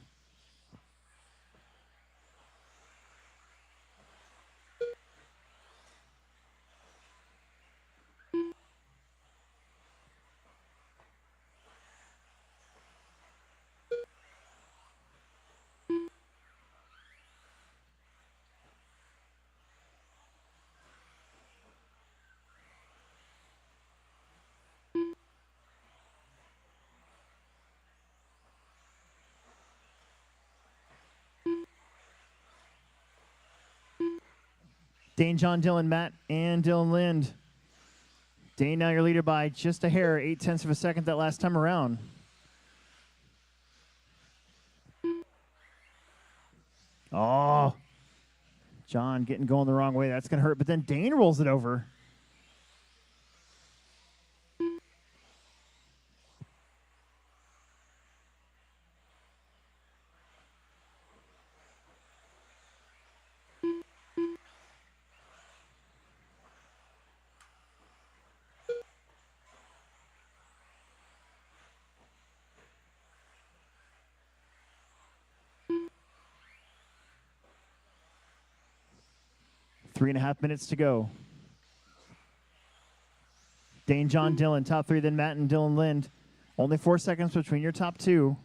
Dane, John, Dylan, Matt, and Dylan Lind. Dane, now your leader by just a hair, 0.8 of a second that last time around. Oh, John getting going the wrong way. That's going to hurt. But then Dane rolls it over. Three and a half minutes to go. Dane, John, Dylan, top three, then Matt and Dylan Lind. Only 4 seconds between your top two.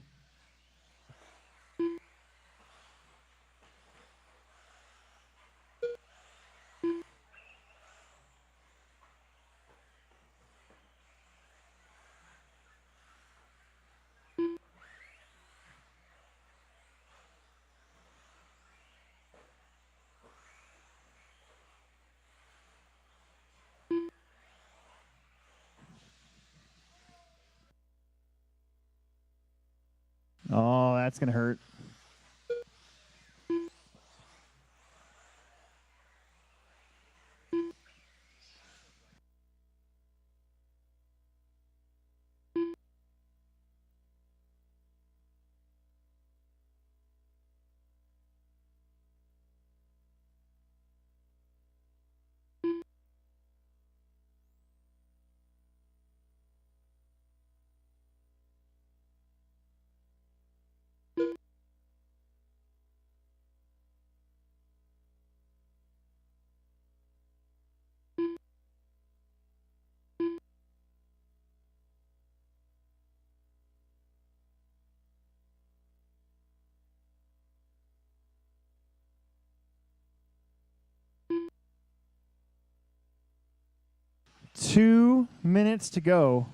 Oh, that's going to hurt. Two minutes to go.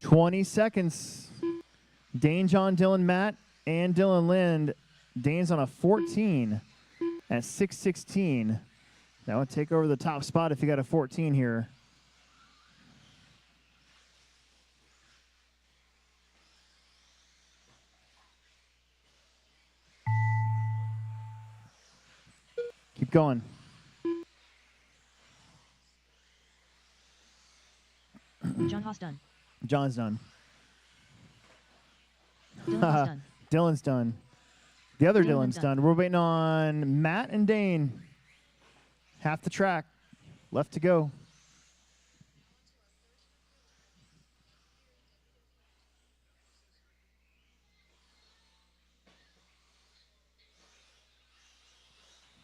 $20 seconds. Dane, John, Dylan, Matt, and Dylan Lind. Dane's on a 14 at 6:16. That would take over the top spot if you got a 14 here. Keep going. John Haas done. John's done. Dylan Haas done. Dylan's done. The other Dylan's Dylan's done. done. We're waiting on Matt and Dane. Half the track left to go.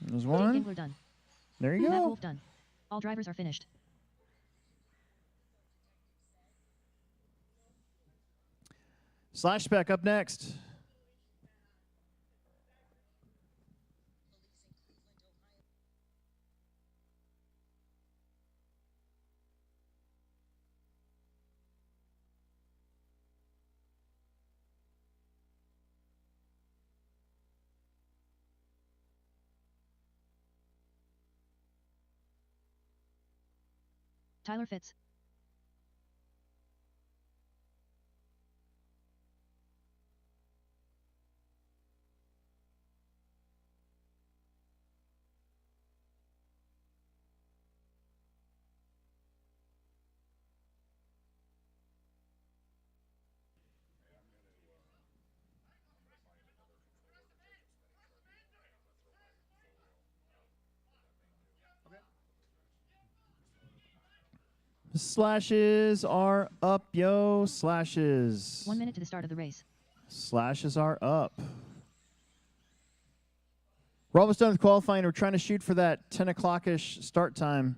There's Dane one. Gingler done. There you Matt go. Wolf done. All drivers are finished. Slash spec up next. Tyler Fitz. Slashes are up, yo. Slashes. 1 minute to the start of the race. Slashes are up. We're almost done with qualifying. We're trying to shoot for that 10 o'clock-ish start time.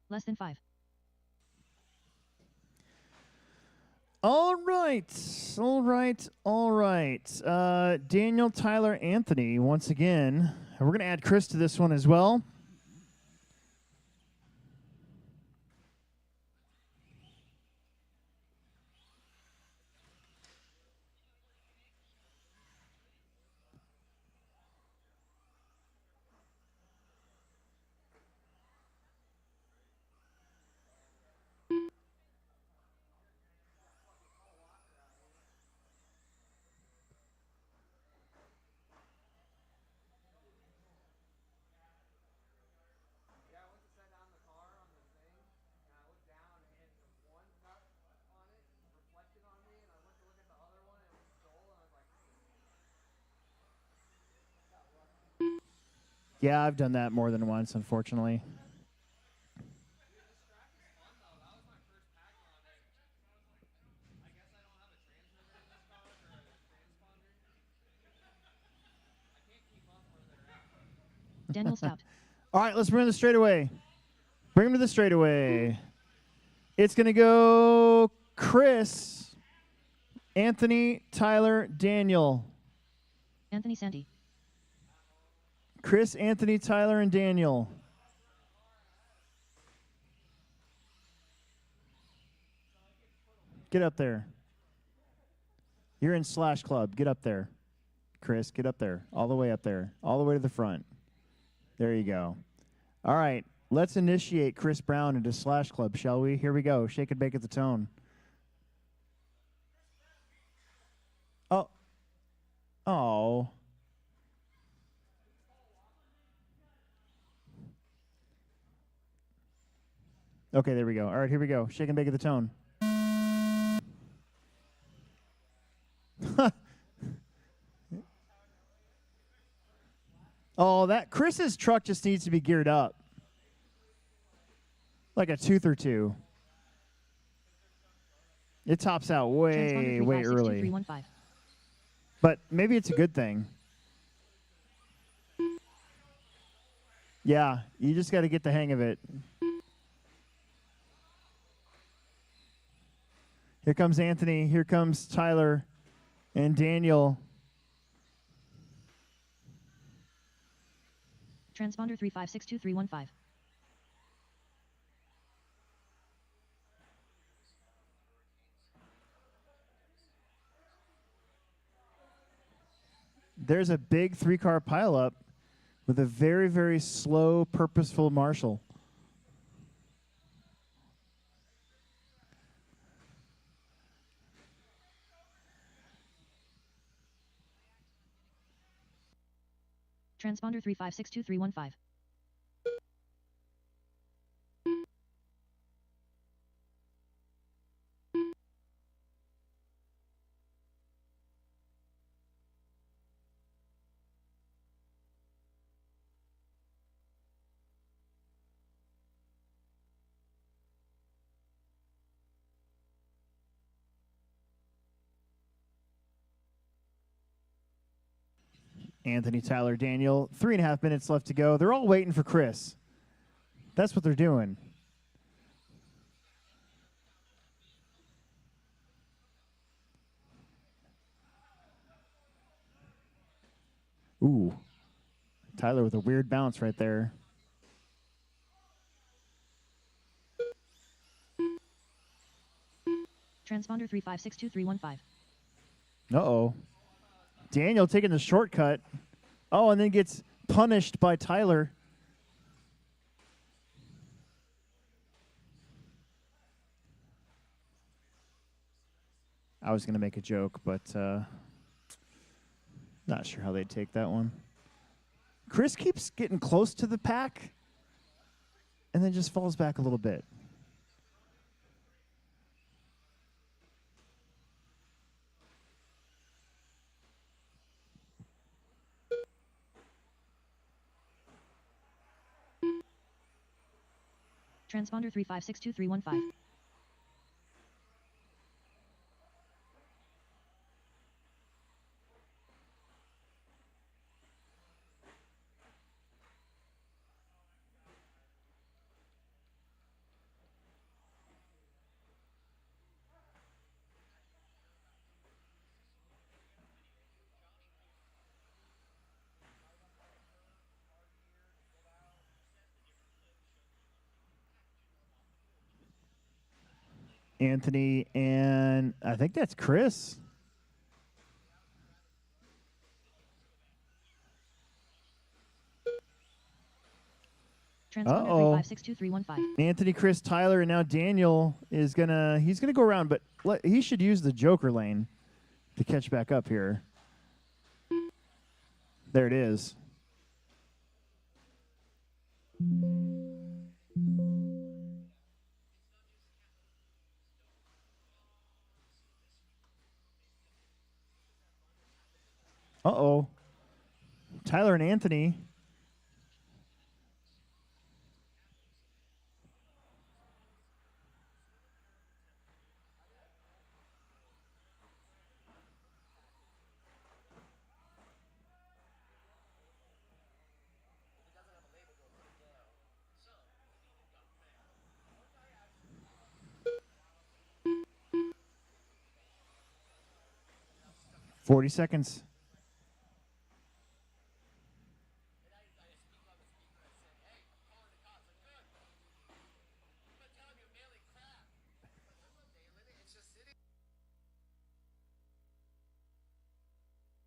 Less than 5. All right. All right. All right. Daniel, Tyler, Anthony, once again. We're going to add Chris to this one as well. Yeah, I went to set down the car on the thing, and I looked down, and the one nut on it reflected on me, and I went to look at the other one, and it was dull, and I was like, got lucky. Yeah, I've done that more than once, unfortunately. Dude, this track is fun, though. That was my first pack on it. I guess I don't have a transmitter in this car, or a transponder. I can't keep up where they're at. Daniel stopped. All right, let's bring him to the straightaway. Bring him to the straightaway. It's going to go Chris, Anthony, Tyler, Daniel. Anthony Santi. Chris, Anthony, Tyler, and Daniel. Get up there. You're in Slash Club. Get up there. Chris, get up there. All the way up there. All the way to the front. There you go. All right. Let's initiate Chris Brown into Slash Club, shall we? Here we go. Shake and bake at the tone. Oh. Oh. Okay, there we go. All right, here we go. Shake and bake at the tone. Oh, that Chris's truck just needs to be geared up. Like a tooth or two. It tops out way, way early. 315. But maybe it's a good thing. Yeah, you just got to get the hang of it. Here comes Anthony. Here comes Tyler and Daniel. Transponder 3562315. There's a big 3-car pileup with a very, very slow, purposeful Marshall. Transponder 3562315. Anthony, Tyler, Daniel. 3.5 minutes left to go. They're all waiting for Chris. That's what they're doing. Ooh. Tyler with a weird bounce right there. Transponder 3562315. Uh-oh. Daniel taking the shortcut. Oh, and then gets punished by Tyler. I was going to make a joke, but not sure how they'd take that one. Chris keeps getting close to the pack and then just falls back a little bit. Transponder 3562315. Anthony, and I think that's Chris. Transponder Uh-oh. 3562315. Anthony, Chris, Tyler, and now Daniel is he's gonna go around, but he should use the Joker lane to catch back up here. There it is. Uh-oh. Tyler and Anthony. "40 seconds.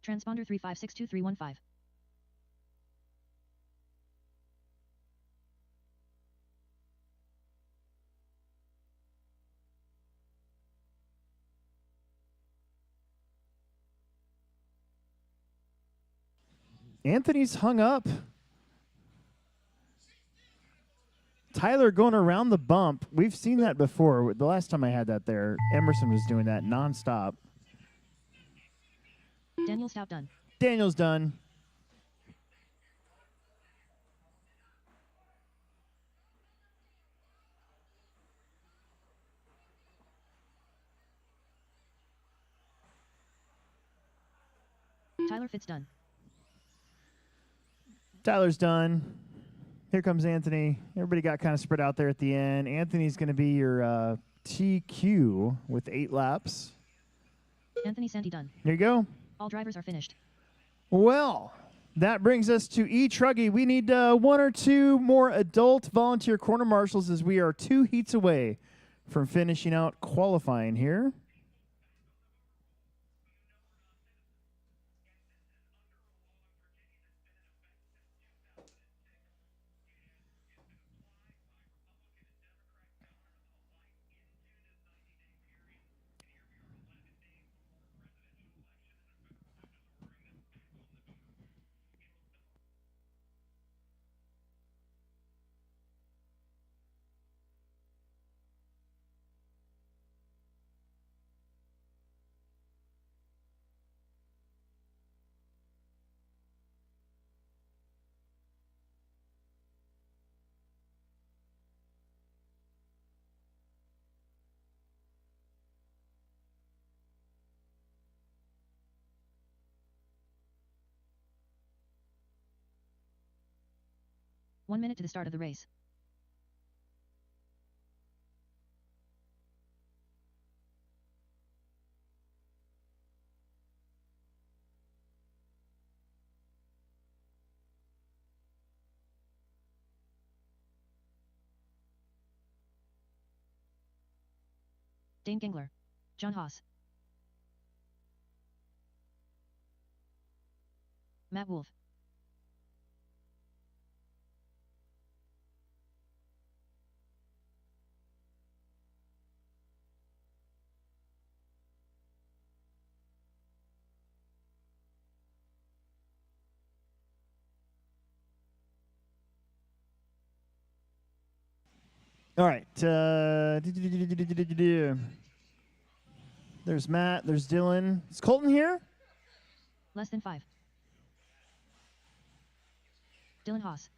Transponder 3562315. Anthony's hung up. Tyler going around the bump. We've seen that before. The last time I had that there, Emerson was doing that nonstop. Daniel Stout done. Daniel's done. Tyler Fitz done. Tyler's done. Here comes Anthony. Everybody got kind of spread out there at the end. Anthony's going to be your TQ with 8 laps. Anthony Santi done. Here you go. All drivers are finished. Well, that brings us to Truggy. We need 1 or 2 more adult volunteer corner marshals as we are 2 heats away from finishing out qualifying here. One minute to the start of the race. Dane Gengler. John Haas. Matt Wolf. All right. There's Matt. There's Dylan. Is Colton here? Less than 5. Dylan Haas.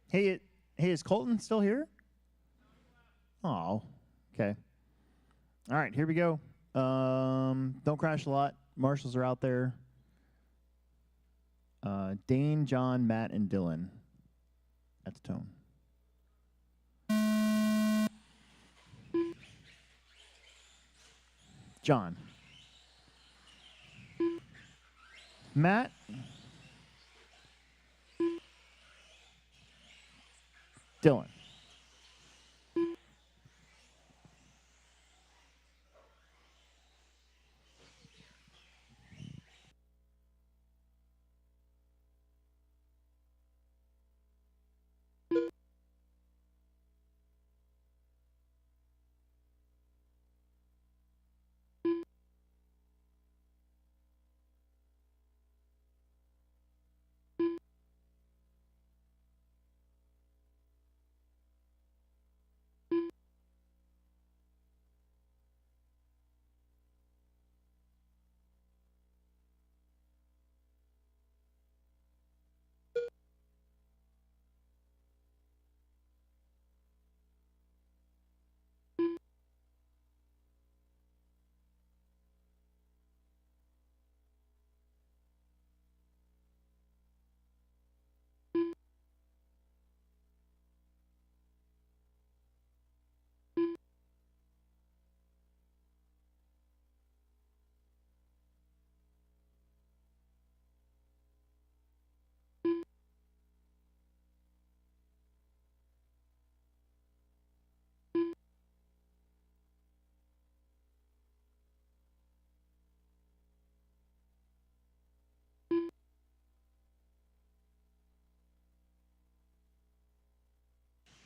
Hey, is Colton still here? Oh, okay. All right, here we go. Don't crash a lot. Marshals are out there. Dane, John, Matt, and Dylan at the tone. John. Matt. Dylan.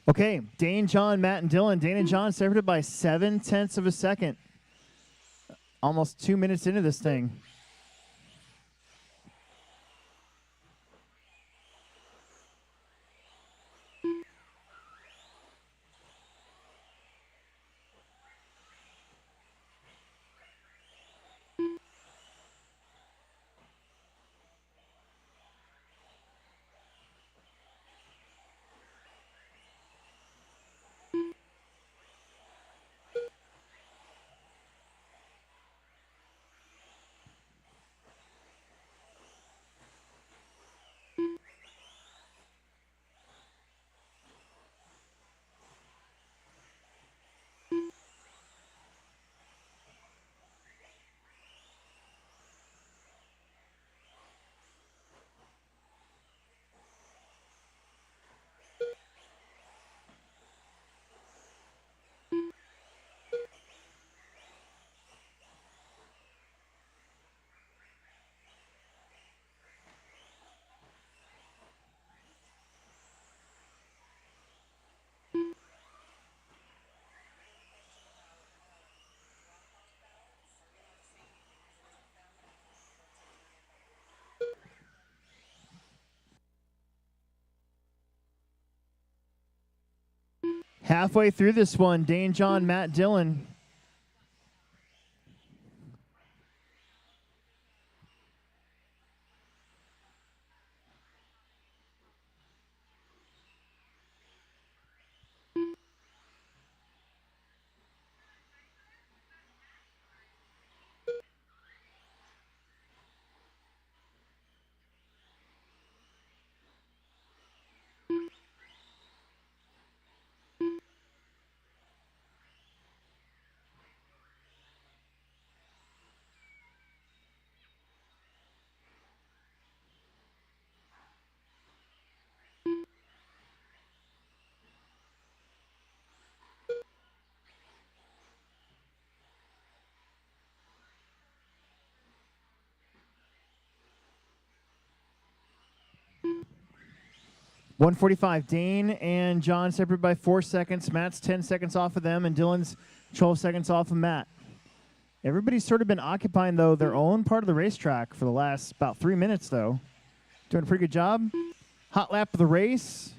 Okay, Dane, John, Matt, and Dylan. Dane and John separated by 0.7 of a second. Almost 2 minutes into this thing. Halfway through this one, Dane, John, Matt, Dylan. .145. Dane and John separated by 4 seconds. Matt's 10 seconds off of them, and Dylan's 12 seconds off of Matt. Everybody's sort of been occupying, though, their own part of the racetrack for the last about 3 minutes, though. Doing a pretty good job. Hot lap of the race.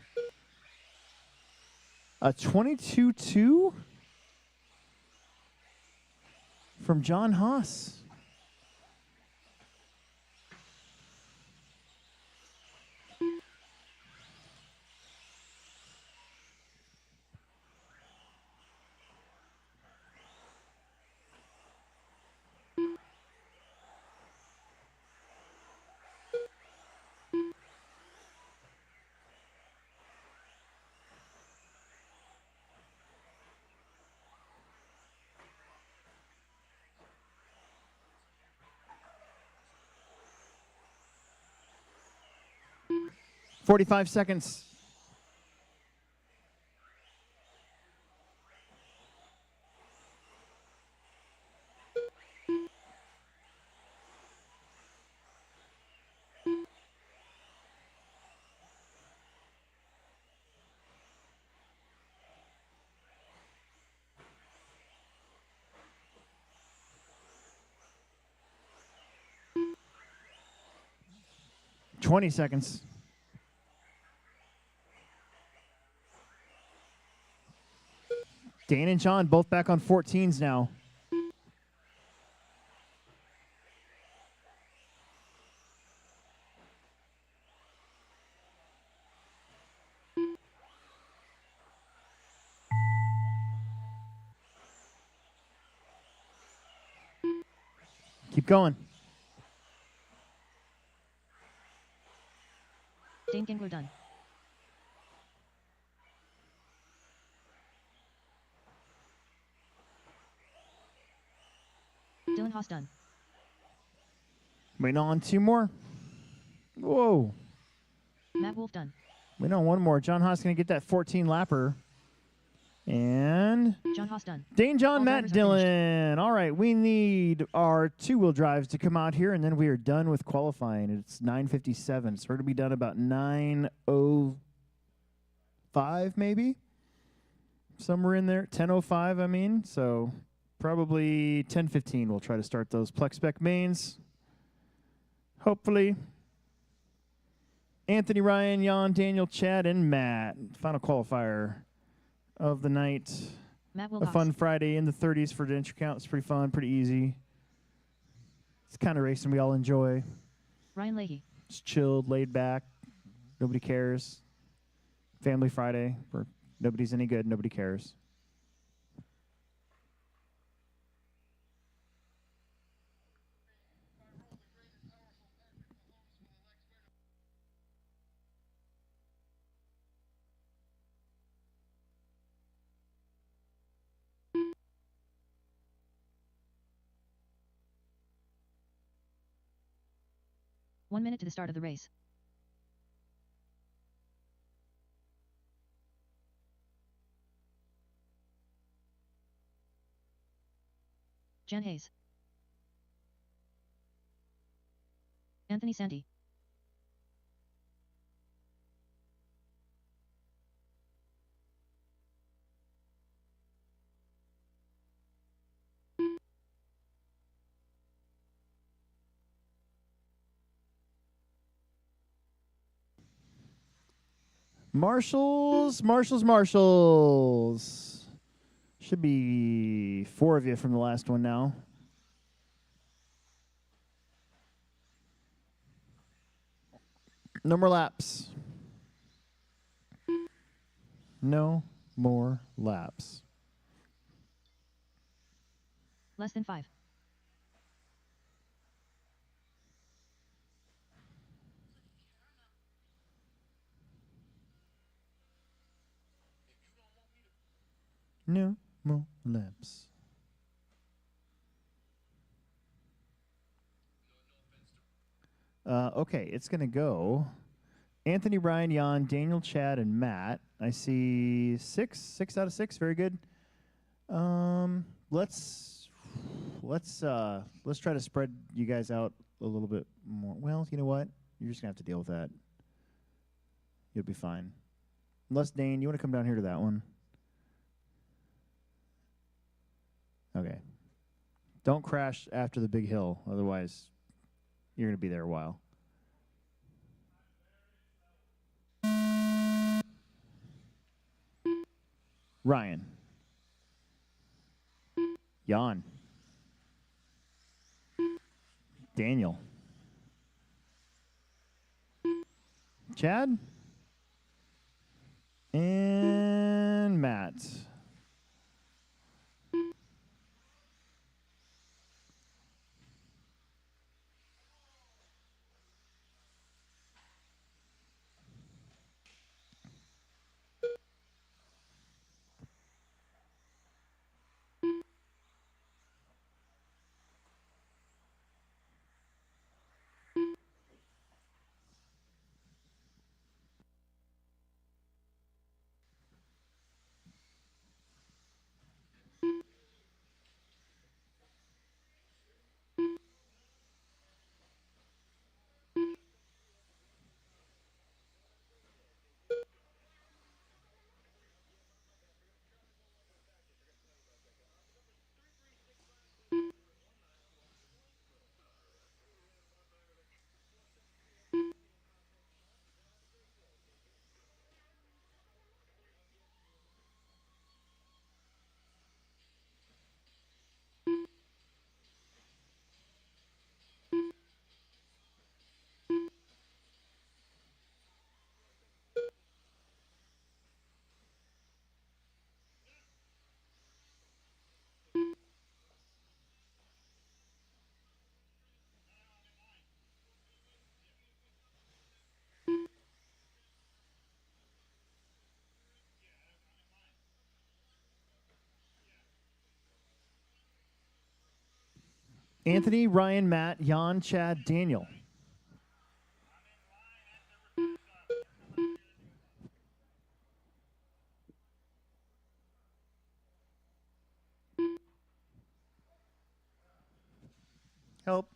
A 22.2 from John Haas. .45 seconds. 20 seconds. Dane and John both back on 14s now. Keep going. Dane Gingler done. Dylan Haas done. Waiting on 2 more. Whoa. Matt Wolf done. Waiting on 1 more. John Haas going to get that 14 lapper. And John Haas done. Dane, John, All Matt, drivers are finished. Dylan. All right, we need our 2-wheel drives to come out here, and then we are done with qualifying. It's 9:57, so we're going to be done about 9:05 maybe, somewhere in there. 10:05, I mean. So probably 10:15. We'll try to start those Plex Spec mains. Hopefully. Anthony, Ryan, Jan, Daniel, Chad, and Matt. Final qualifier of the night. Matt A Wilcox. fun Friday in the 30s for the entry count. It's pretty fun, pretty easy. It's kind of racing we all enjoy. Ryan Leahy. It's chilled, laid back. Nobody cares. Family Friday where nobody's any good, nobody cares. One minute to the start of the race. Jan Hayes. Anthony Sandy. Marshals, Marshals, Marshals. Should be 4 of you from the last one now. No more laps. No more laps. Less than 5. No more laps. Okay, it's going to go Anthony, Ryan, Jan, Daniel, Chad, and Matt. I see 6 out of 6. Very good. Let's try to spread you guys out a little bit more. Well, you know what? You're just going to have to deal with that. You'll be fine. Unless, Dane, you want to come down here to that one? Okay. Don't crash after the big hill. Otherwise, you're going to be there a while. Ryan. Jan. Daniel. Chad. And Matt. Anthony, Ryan, Matt, Jan, Chad, Daniel. Help.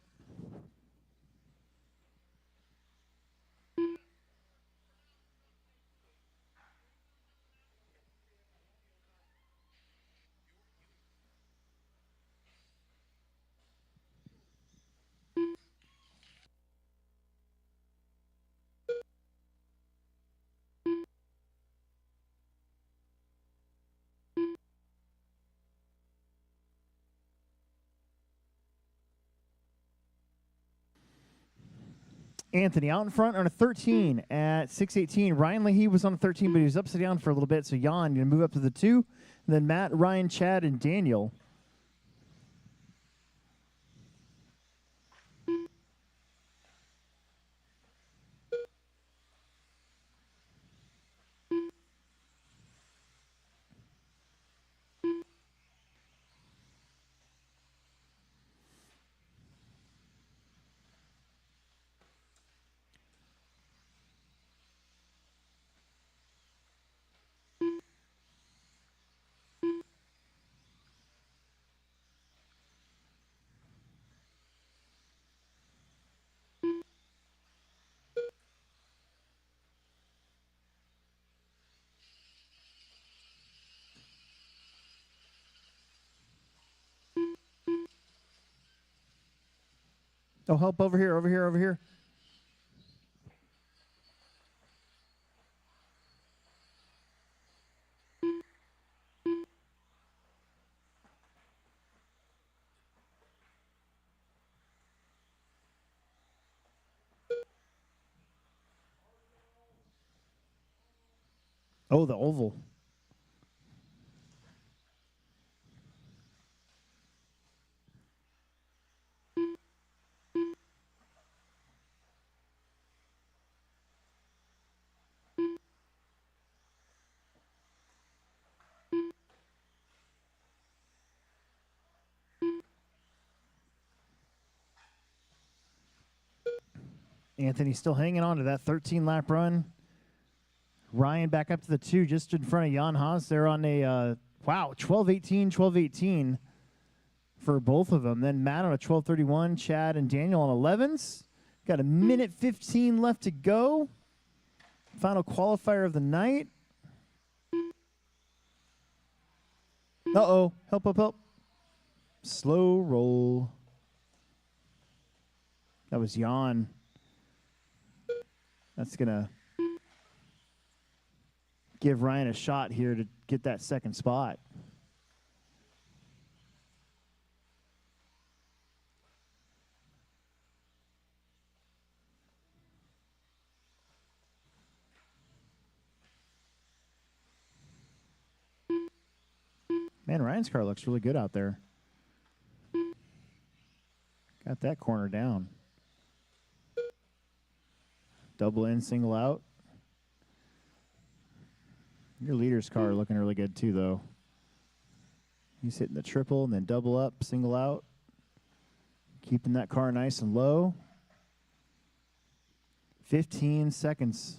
Anthony out in front on a 13 at 6:18. Ryan Leahy was on a 13, but he was upside down for a little bit. So Jan, you move up to the 2. And then Matt, Ryan, Chad, and Daniel. Oh, help over here, over here, over here. Oh, the oval. Anthony still hanging on to that 13-lap run. Ryan back up to the 2, just in front of Jan Haas. They're on a, wow, 12:18, 12:18 for both of them. Then Matt on a 12:31, Chad and Daniel on 11s. Got a minute 15 left to go. Final qualifier of the night. Uh-oh, help, help, help. Slow roll. That was Jan. That's going to give Ryan a shot here to get that second spot. Man, Ryan's car looks really good out there. Got that corner down. Double in, single out. Your leader's car looking really good too, though. He's hitting the triple and then double up, single out. Keeping that car nice and low. 15 seconds.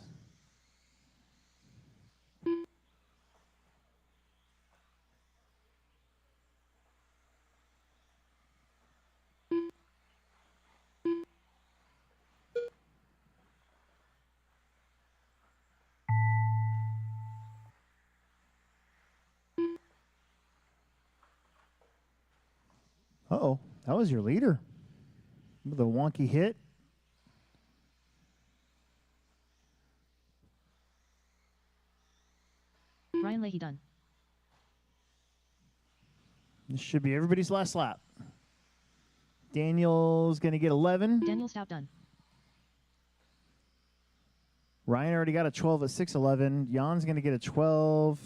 Uh-oh, that was your leader. With a wonky hit. Ryan Leahy done. This should be everybody's last lap. Daniel's going to get 11. Daniel Stout done. Ryan already got a 12 at 6:11. Jan's going to get a 12.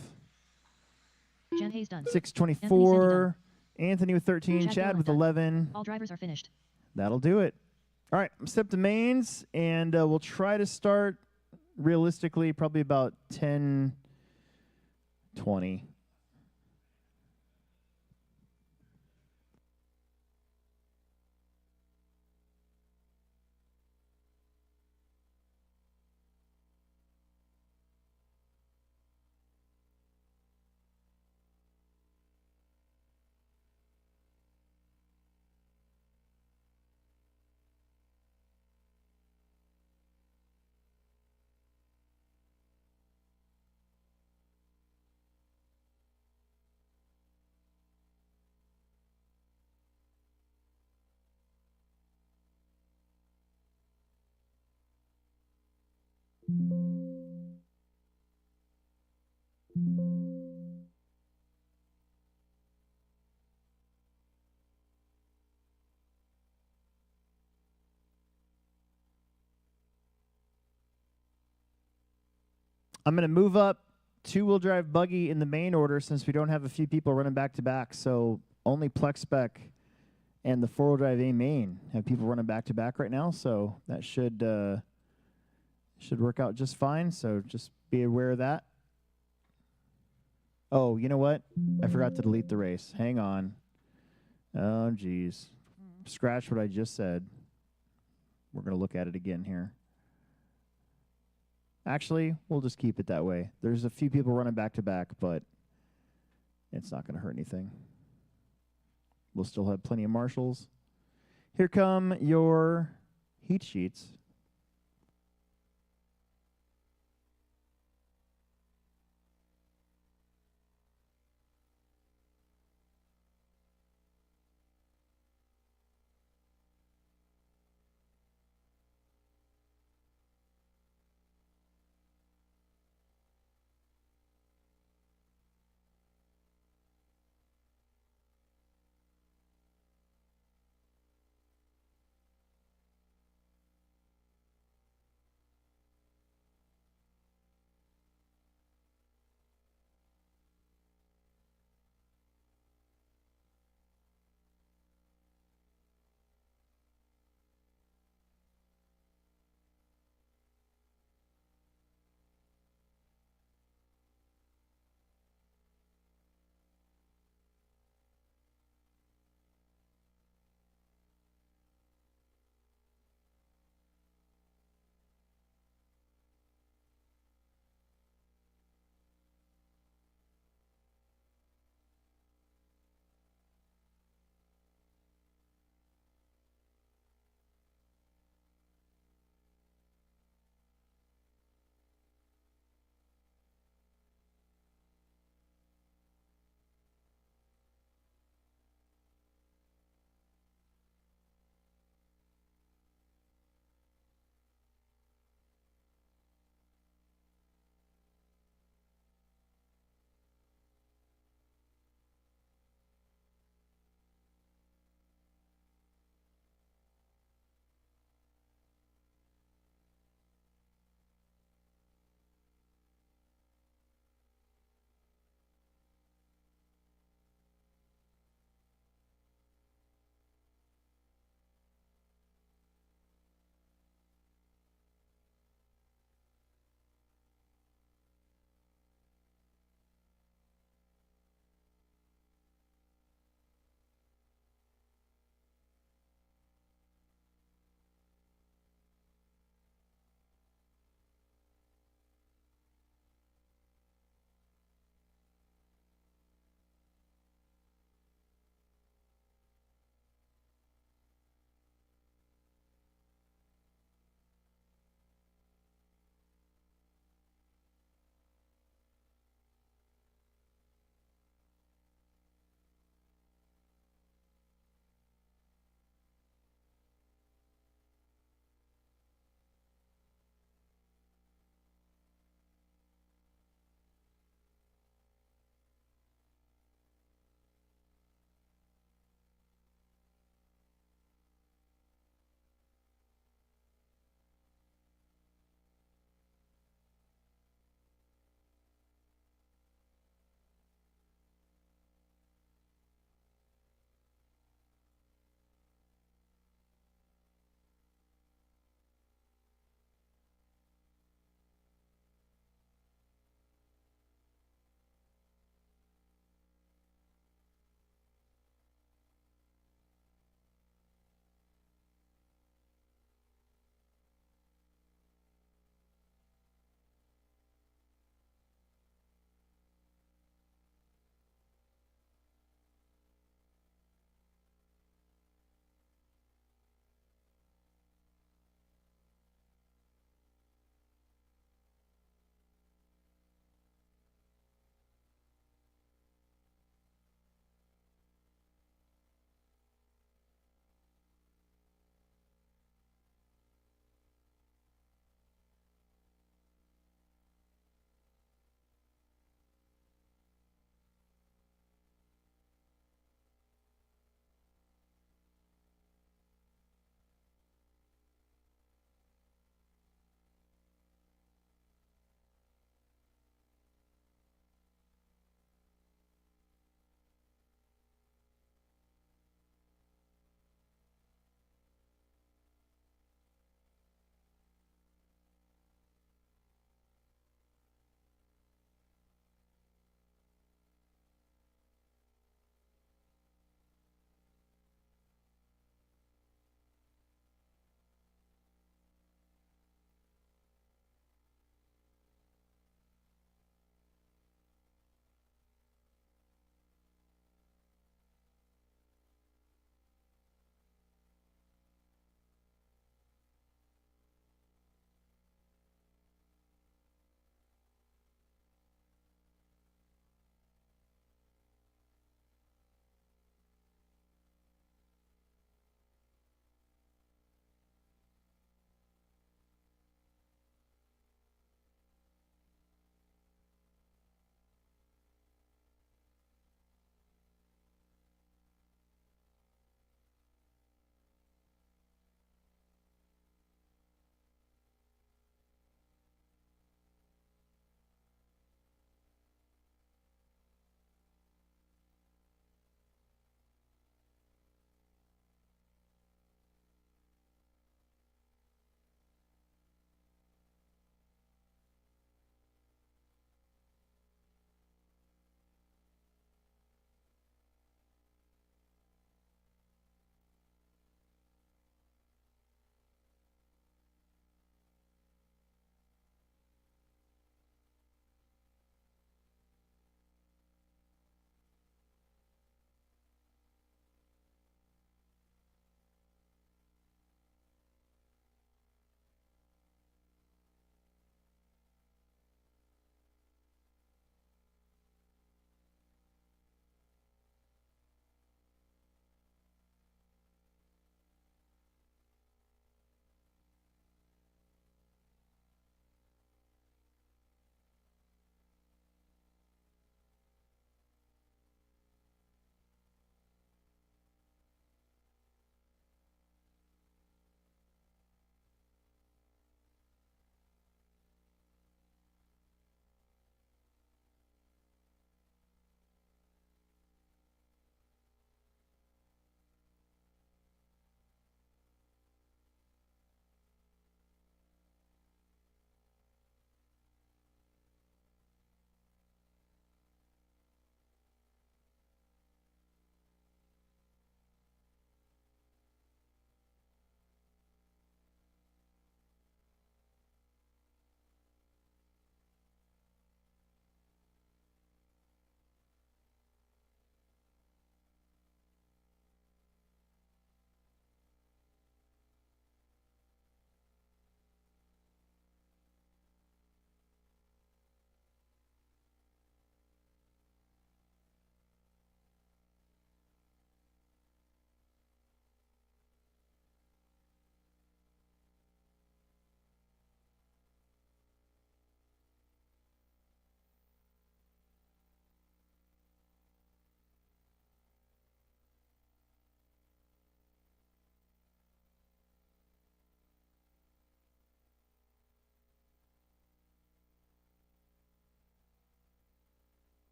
Jan Hayes done. 6:24. Anthony with 13. Chad with done. 11. All drivers are finished. That'll do it. All right, step to mains, and we'll try to start realistically probably about 10:20. I'm going to move up two-wheel drive buggy in the main order since we don't have a few people running back to back. So only Plex Spec and the four-wheel drive A main have people running back to back right now. So that should work out just fine. So just be aware of that. Oh, you know what? I forgot to delete the race. Hang on. Oh, geez. Scratch what I just said. We're going to look at it again here. Actually, we'll just keep it that way. There's a few people running back to back, but it's not going to hurt anything. We'll still have plenty of marshals. Here come your heat sheets.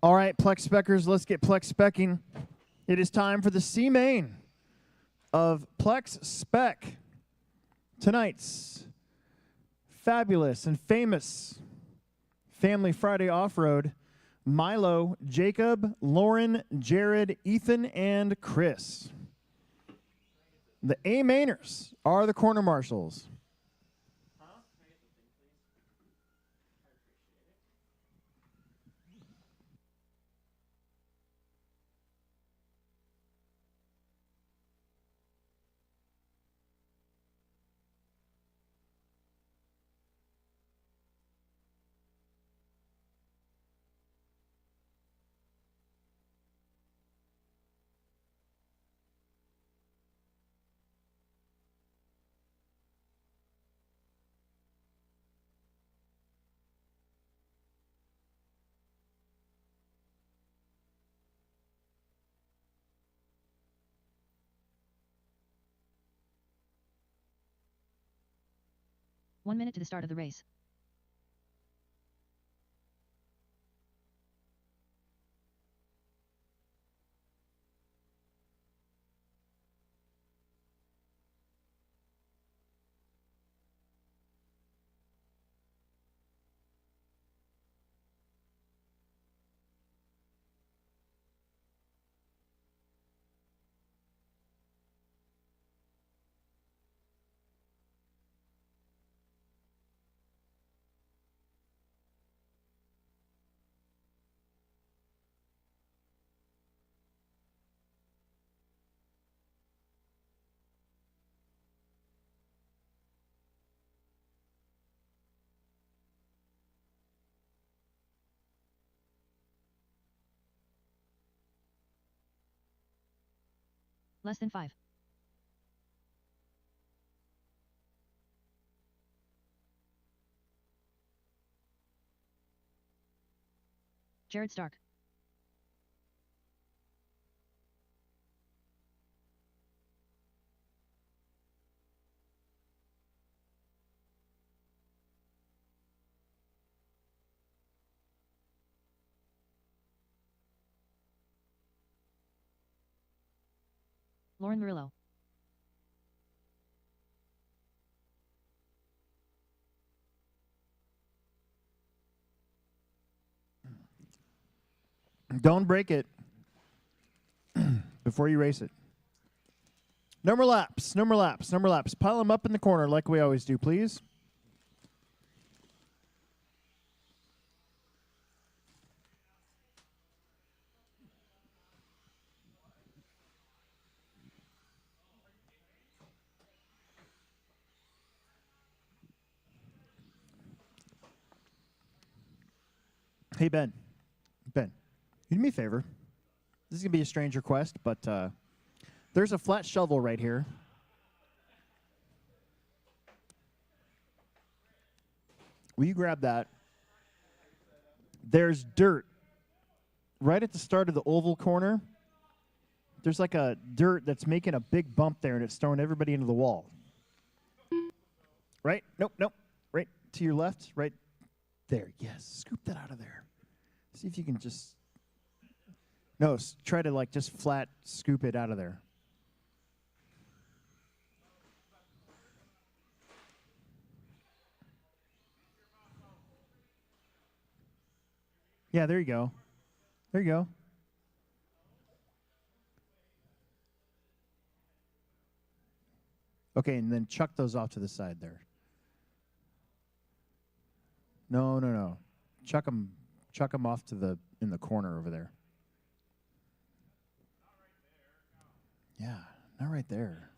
All right, Plex Speckers, let's get Plex Specking. It is time for the C main of Plex Spec. Tonight's fabulous and famous Family Friday Off-Road, Milo, Jacob, Lauren, Jared, Ethan, and Chris. The A-mainers are the corner marshals. One minute to the start of the race. Less than 5. Jared Stark. Lauren Murillo. Don't break it before you race it. No more laps, no more laps, no more laps. Pile them up in the corner like we always do, please. Hey, Ben. Ben, you do me a favor. This is going to be a strange request, but there's a flat shovel right here. Will you grab that? There's dirt right at the start of the oval corner. There's like a dirt that's making a big bump there, and it's throwing everybody into the wall. Right? Nope, nope. Right to your left, right there. Yes, scoop that out of there. See if you can just... No, try to like just flat scoop it out of there. Yeah, there you go. There you go. Okay, and then chuck those off to the side there. No, no, no. Chuck them off to the in the corner over there. Yeah, not right there.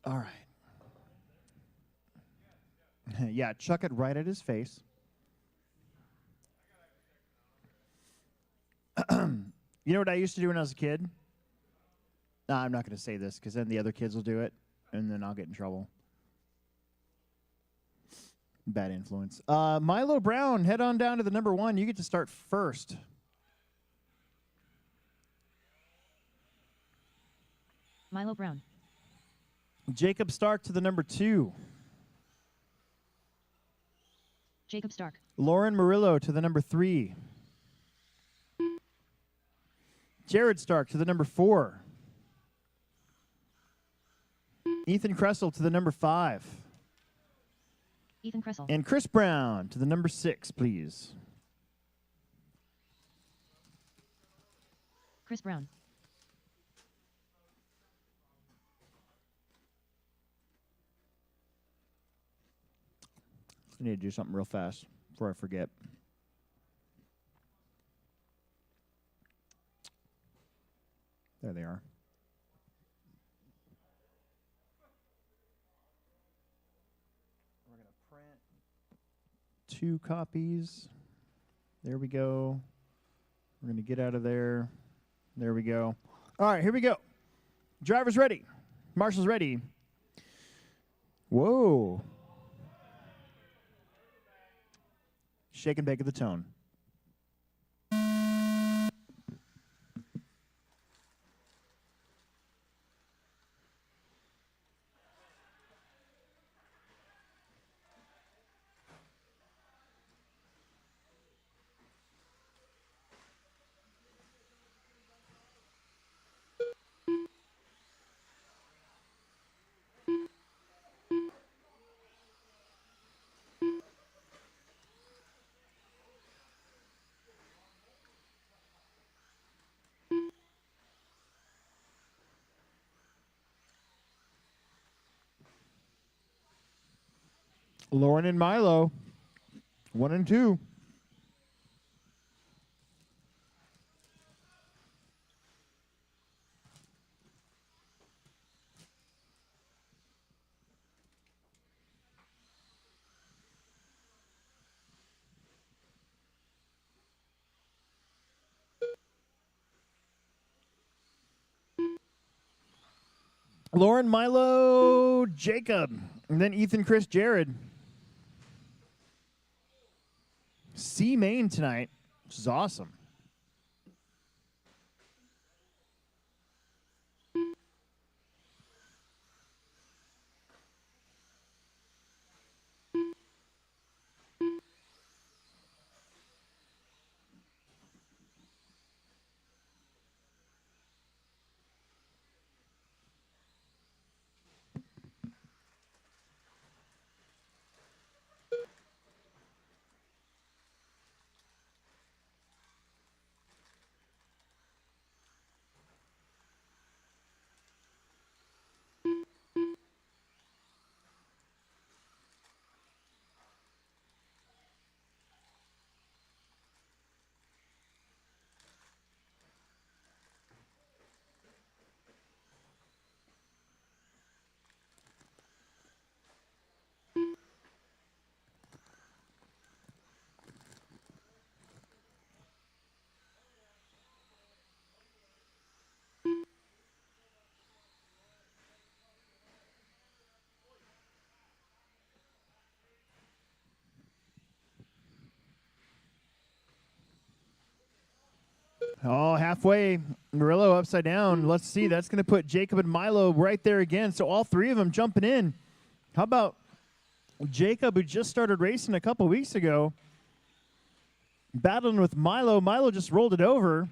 All right. Yeah, chuck it right at his face. You know what I used to do when I was a kid? Nah, I'm not going to say this because then the other kids will do it, and then I'll get in trouble. Bad influence. Milo Brown, head on down to the number 1. You get to start first. Milo Brown. Jacob Stark to the number 2. Jacob Stark. Lauren Murillo to the number 3. Jared Stark to the number 4. Ethan Kressel to the number 5. Ethan Kressel. And Chris Brown to the number 6, please. Chris Brown. I need to do something real fast before I forget. There they are. We're going to print 2 copies. There we go. We're going to get out of there. There we go. All right, here we go. Driver's ready. Marshall's ready. Whoa. Shake and bake of the tone. Lauren and Milo, 1 and 2. Lauren, Milo, Jacob, and then Ethan, Chris, Jared. C main tonight, which is awesome. Oh, halfway. Murillo upside down. Let's see. That's going to put Jacob and Milo right there again. So all 3 of them jumping in. How about Jacob, who just started racing a couple weeks ago, battling with Milo. Milo just rolled it over.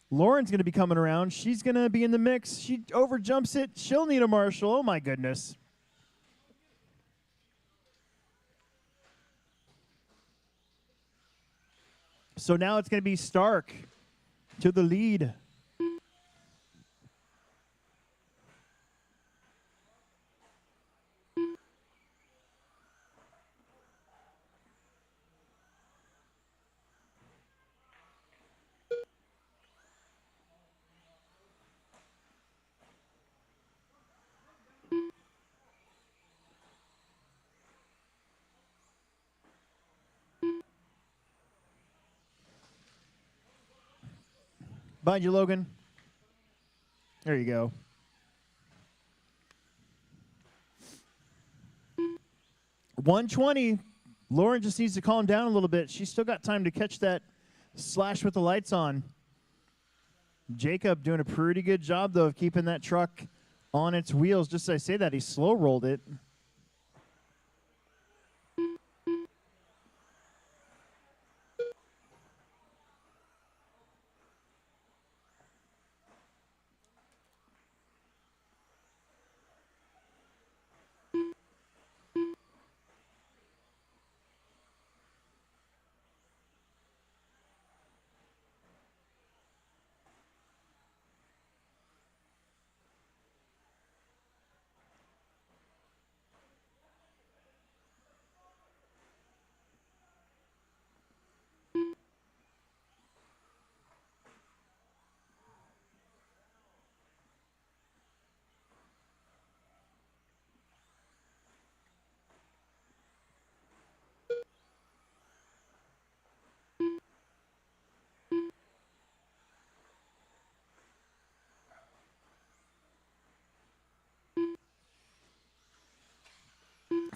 Lauren's going to be coming around. She's going to be in the mix. She overjumps it. She'll need a Marshall. Oh, my goodness. So now it's going to be Stark to the lead. Behind you, Logan. There you go. $120. Lauren just needs to calm down a little bit. She's still got time to catch that slash with the lights on. Jacob doing a pretty good job, though, of keeping that truck on its wheels. Just as I say that, he slow rolled it.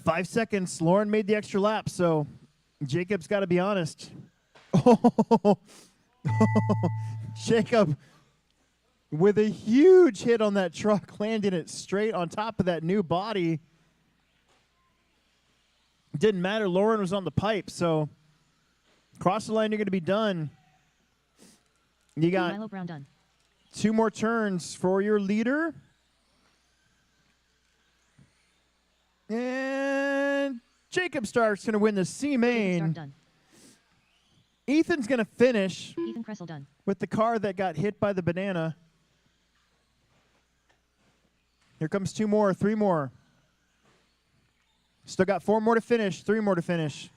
5 seconds. Lauren made the extra lap, so Jacob's got to be honest. Oh, Jacob with a huge hit on that truck, landing it straight on top of that new body. Didn't matter. Lauren was on the pipe, so cross the line, you're going to be done. You got Milo Brown done. 2 more turns for your leader. And Jacob Stark's going to win the C Jacob Stark main. done. Ethan's going to finish Ethan Kressel done. with the car that got hit by the banana. Here comes 2 more, 3 more. Still got 4 more to finish, 3 more to finish.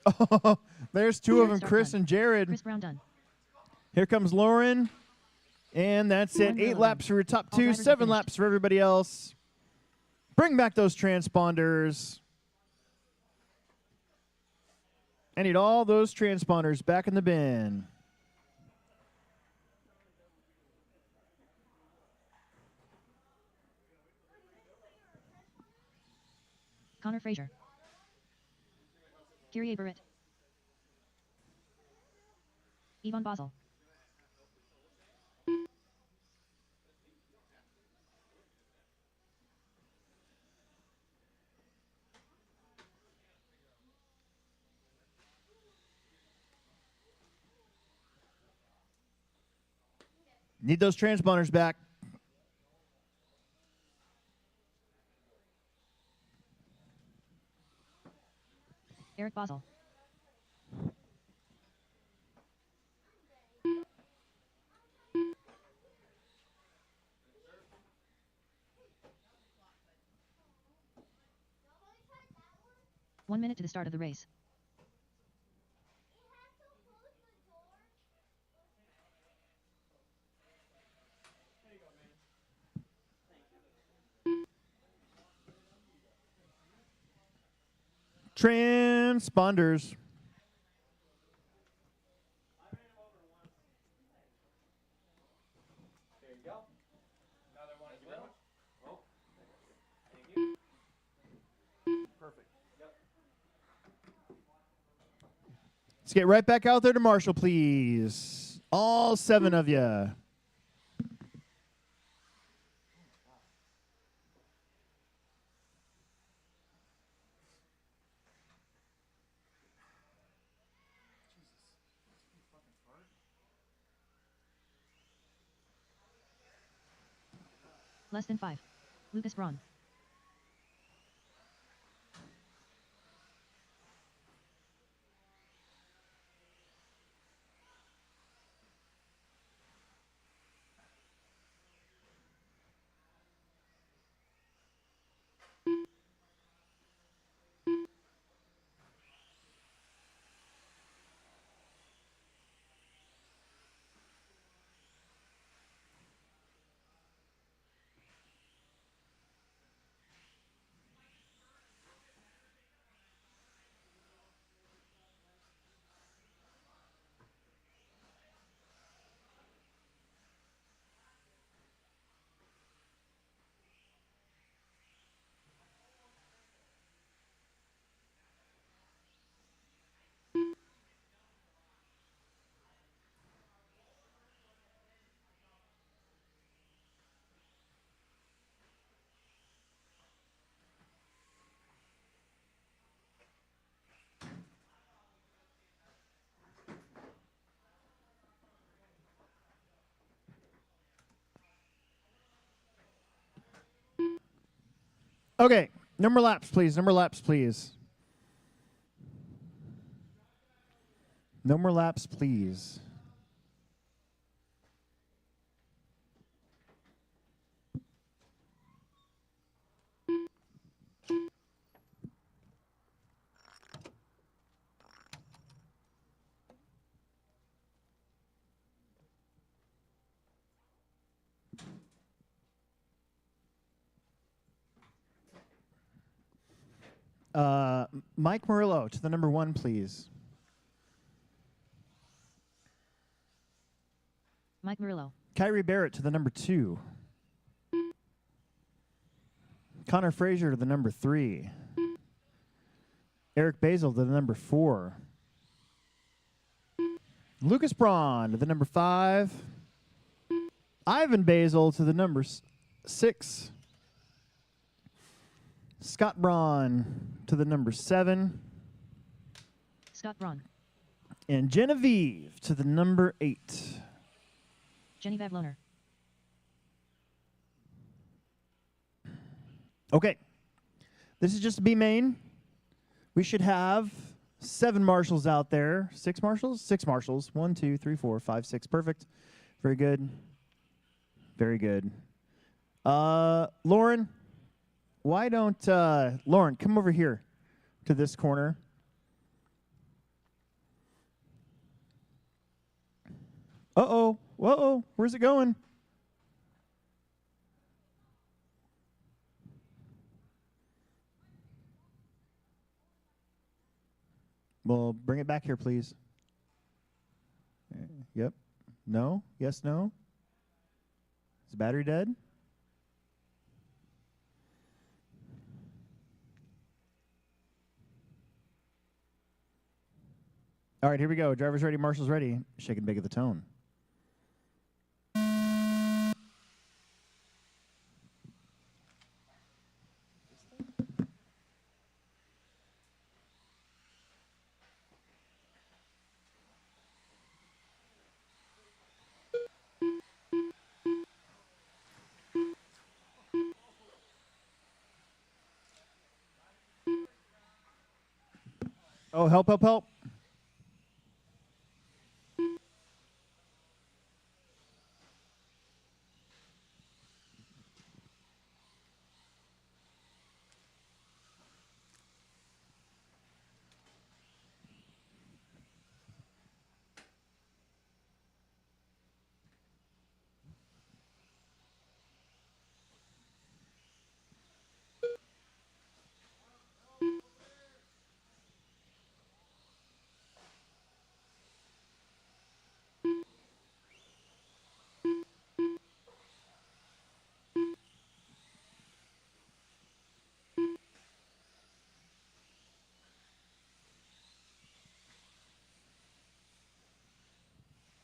Oh, there's 2 of them, Stark Chris done. and Jared. Chris Brown done. Here comes Lauren. And that's it. Lauren 8 Miller laps for your top All 2, drivers are 7 finished. laps for everybody else. Bring back those transponders. I need all those transponders back in the bin. Connor Fraser. Kyrie Barrett. Yvonne Basel. Need those transponders back. Eric Basel. One minute to the start of the race. Transponders. There you go. Another one as well. Oh, thank you. Perfect. Yep. Let's get right back out there to Marshall, please. All 7 of you. Less than 5. Lucas Braun. Okay, number laps, please. Number laps, please. No more laps, please. Mike Murillo to the number 1, please. Mike Murillo. Kyrie Barrett to the number 2. Connor Fraser to the number 3. Eric Basil to the number 4. Lucas Braun to the number 5. Ivan Basil to the number 6. Scott Braun to the number 7. Scott Braun. And Genevieve to the number 8. Genevieve Loner. Okay. This is just a B main. We should have 7 marshals out there. 6 marshals? 6 marshals. 1, 2, 3, 4, 5, 6. Perfect. Very good. Very good. Lauren, why don't Lauren come over here to this corner? Uh-oh. Uh-oh. Where's it going? Well, bring it back here, please. Yep. No? Yes, no? Is the battery dead? All right, here we go. Driver's ready, marshal's ready. Shake and bake of the tone. Oh, help, help, help.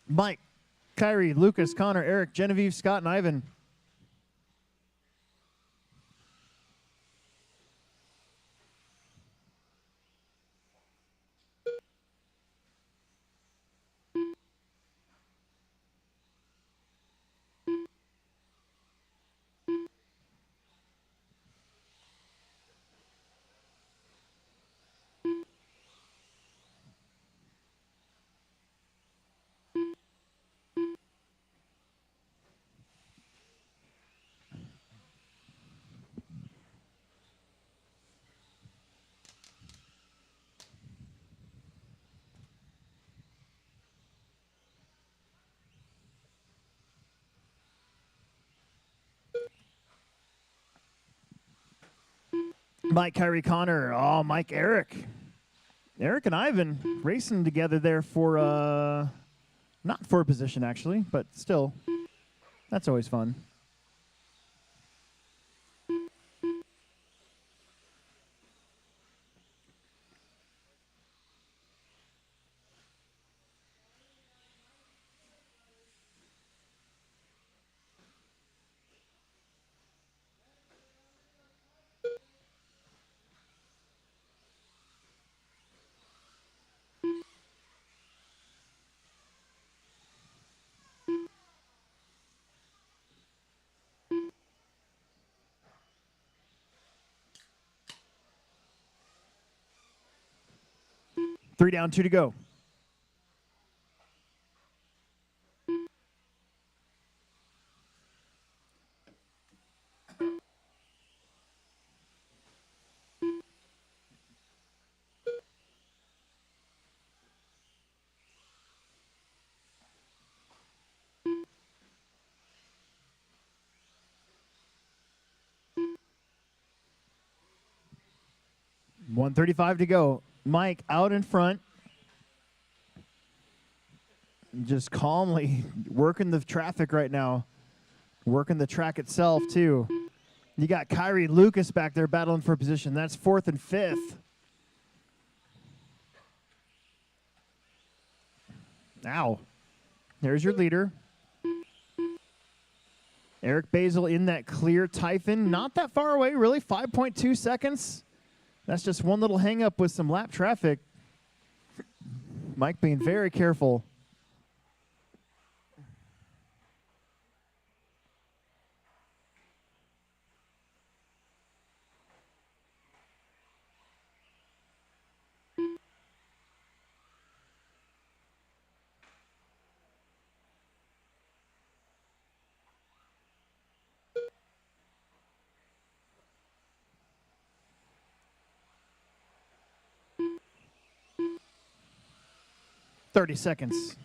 Mike, Kyrie, Lucas, Connor, Eric, Genevieve, Scott, and Ivan. Mike, Kyrie, Connor. Oh, Mike, Eric. Eric and Ivan racing together there for, not for a position, actually, but still, that's always fun. Three down, 2 to go. $135 to go. Mike out in front. Just calmly working the traffic right now. Working the track itself, too. You got Kyrie Lucas back there battling for position. That's 4th and 5th. Ow. There's your leader. Eric Basil in that clear Typhon. Not that far away, really. 5.2 seconds. That's just one little hang up with some lap traffic. Mike being very careful. Thirty seconds.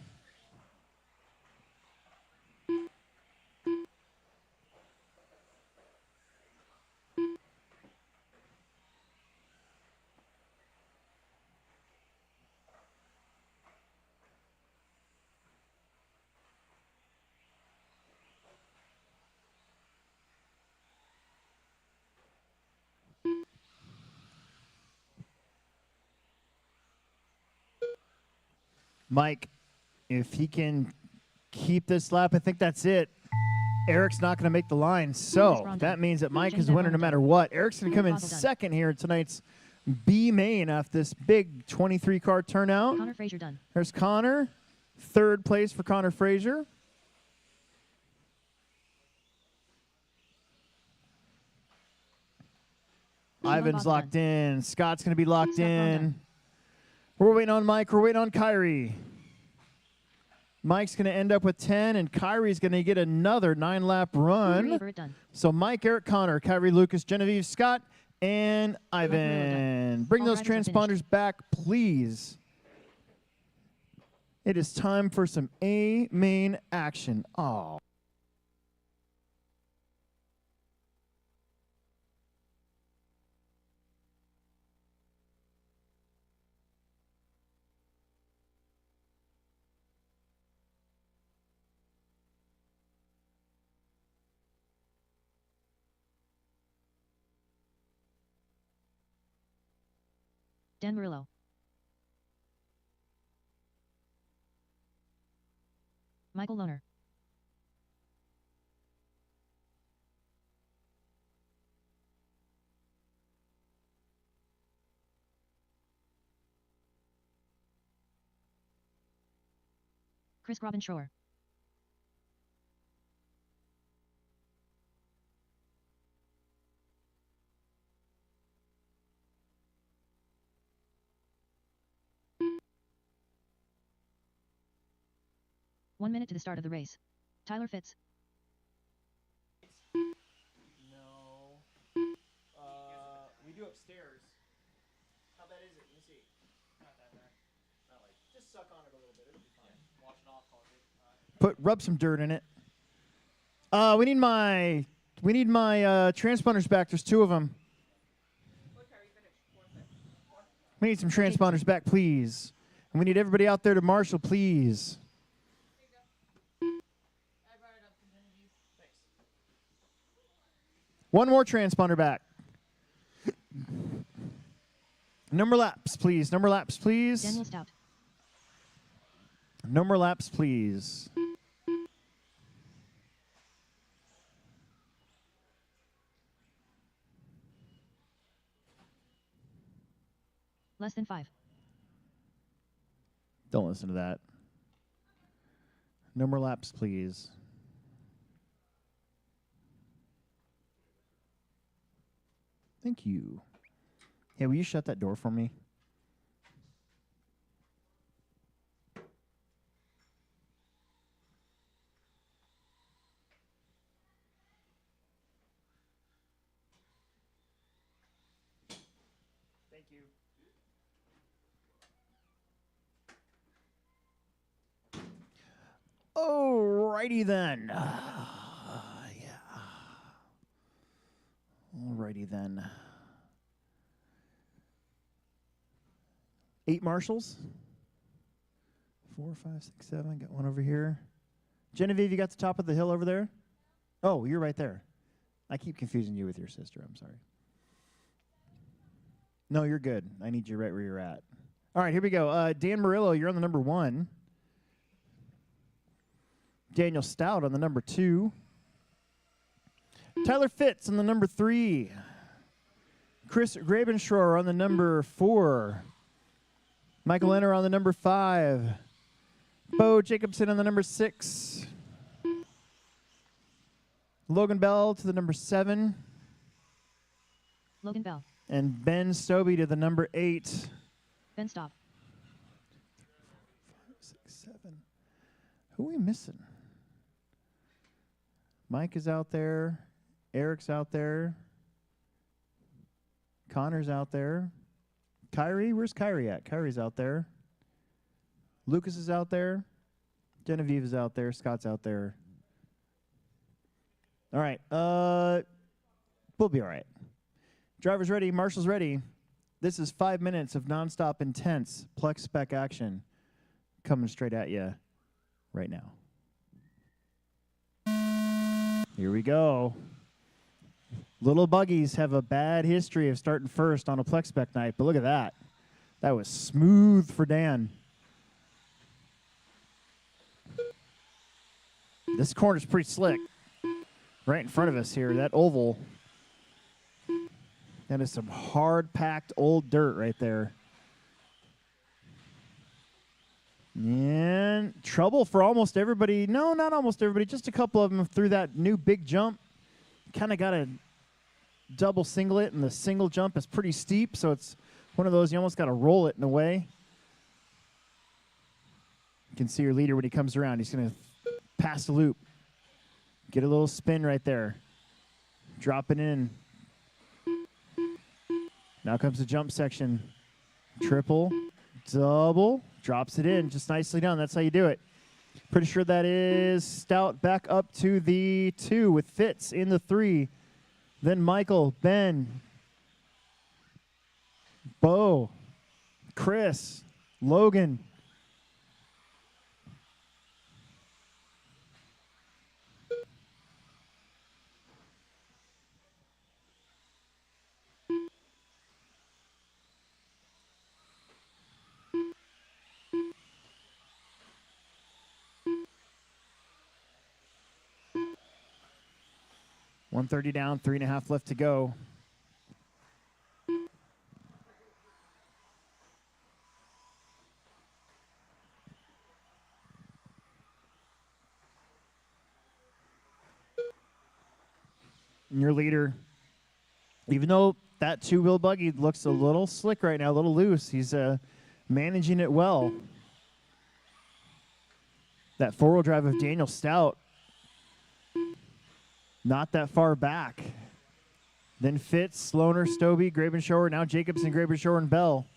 Mike, if he can keep this lap, I think that's it. Eric's not going to make the line, so that means that Mike is the winner no matter what. Eric's going to come in second here in tonight's B main off this big 23-car turnout. Connor Fraser done. There's Connor, third place for Connor Fraser. Ivan's locked in. Scott's going to be locked in. We're waiting on Mike. We're waiting on Kyrie. Mike's going to end up with 10, and Kyrie's going to get another 9-lap run. So Mike, Eric, Connor, Kyrie, Lucas, Genevieve, Scott, and Ivan. Bring those transponders back, please. It is time for some A main action. Oh. Dan Murillo. Michael Lohner. Chris Robin Shore. One minute to the start of the race. Tyler Fitz. No. We do upstairs. How bad is it? Let me see. Not that bad. Not like, just suck on it a little bit. It'll be fine. Yeah. Wash it off. Rub some dirt in it. We need my transponders back. There's 2 of them. We need some transponders back, please. And we need everybody out there to marshal, please. One more transponder back. Number laps, please. Number laps, please. Daniel Stout. Number laps, please. Less than 5. Don't listen to that. Number laps, please. Thank you. Hey, will you shut that door for me? Thank you. Alrighty then. Yeah. Alrighty then. 8 marshals. 4, 5, 6, 7. Got one over here. Genevieve, you got the top of the hill over there? Oh, you're right there. I keep confusing you with your sister. I'm sorry. No, you're good. I need you right where you're at. All right, here we go. Dan Murillo, you're on the number 1. Daniel Stout on the number 2. Tyler Fitz on the number 3. Chris Grabenschroer on the number 4. Michael Enner on the number 5. Bo Jacobson on the number 6. Logan Bell to the number 7. Logan Bell. And Ben Stobie to the number 8. Ben Stop. 5, 6, 7. Who are we missing? Mike is out there. Eric's out there. Connor's out there. Kyrie, where's Kyrie at? Kyrie's out there. Lucas is out there. Genevieve is out there. Scott's out there. All right. We'll be all right. Driver's ready. Marshall's ready. This is 5 minutes of nonstop intense Plex spec action coming straight at you right now. Here we go. Little buggies have a bad history of starting first on a Plex spec night, but look at that. That was smooth for Dan. This corner's pretty slick. Right in front of us here, that oval. That is some hard-packed old dirt right there. And trouble for almost everybody. No, not almost everybody. Just a couple of them through that new big jump. Kind of got a double singlet, and the single jump is pretty steep, so it's one of those you almost got to roll it in a way. You can see your leader when he comes around. He's going to pass the loop. Get a little spin right there. Drop it in. Now comes the jump section. Triple, double, drops it in. Just nicely done. That's how you do it. Pretty sure that is Stout back up to the 2 with Fitz in the 3. Then Michael, Ben, Bo, Chris, Logan. .130 down, 3.5 left to go. And your leader, even though that two-wheel buggy looks a little slick right now, a little loose, he's managing it well. That four-wheel drive of Daniel Stout, not that far back. Then Fitz, Sloaner, Stobie, Grabenschroer, now Jacobson, Grabenschroer, and Bell.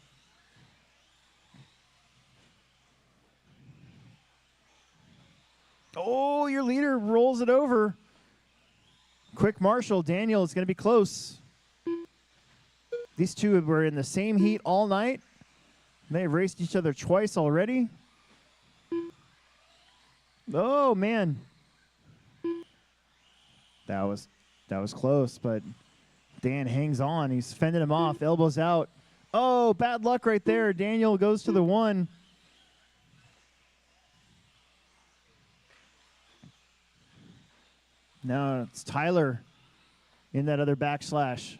Oh, your leader rolls it over. Quick Marshall, Daniel is going to be close. These two were in the same heat all night. They've raced each other twice already. Oh, man. That was close, but Dan hangs on. He's fending him off, elbows out. Oh, bad luck right there. Daniel goes to the 1. Now it's Tyler in that other backslash.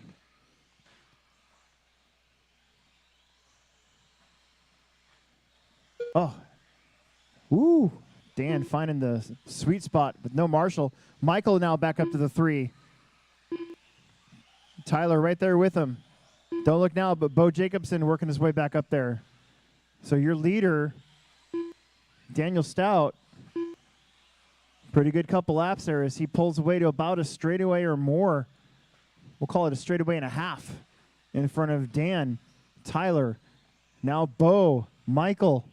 Oh. Ooh. Dan finding the sweet spot with no Marshall. Michael now back up to the 3. Tyler right there with him. Don't look now, but Bo Jacobson working his way back up there. So your leader, Daniel Stout, pretty good couple laps there as he pulls away to about a straightaway or more. We'll call it a straightaway and a half in front of Dan, Tyler. Now Bo, Michael,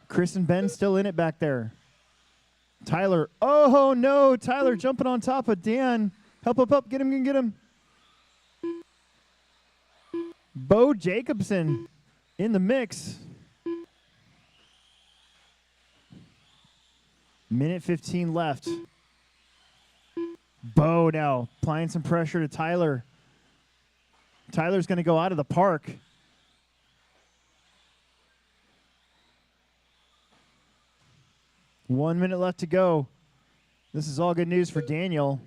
Chris and Ben still in it back there. Tyler, oh no, Tyler jumping on top of Dan. Help, get him, get him. Bo Jacobson in the mix. Minute 15 left. Bo now applying some pressure to Tyler. Tyler's going to go out of the park. 1 minute left to go. This is all good news for Daniel.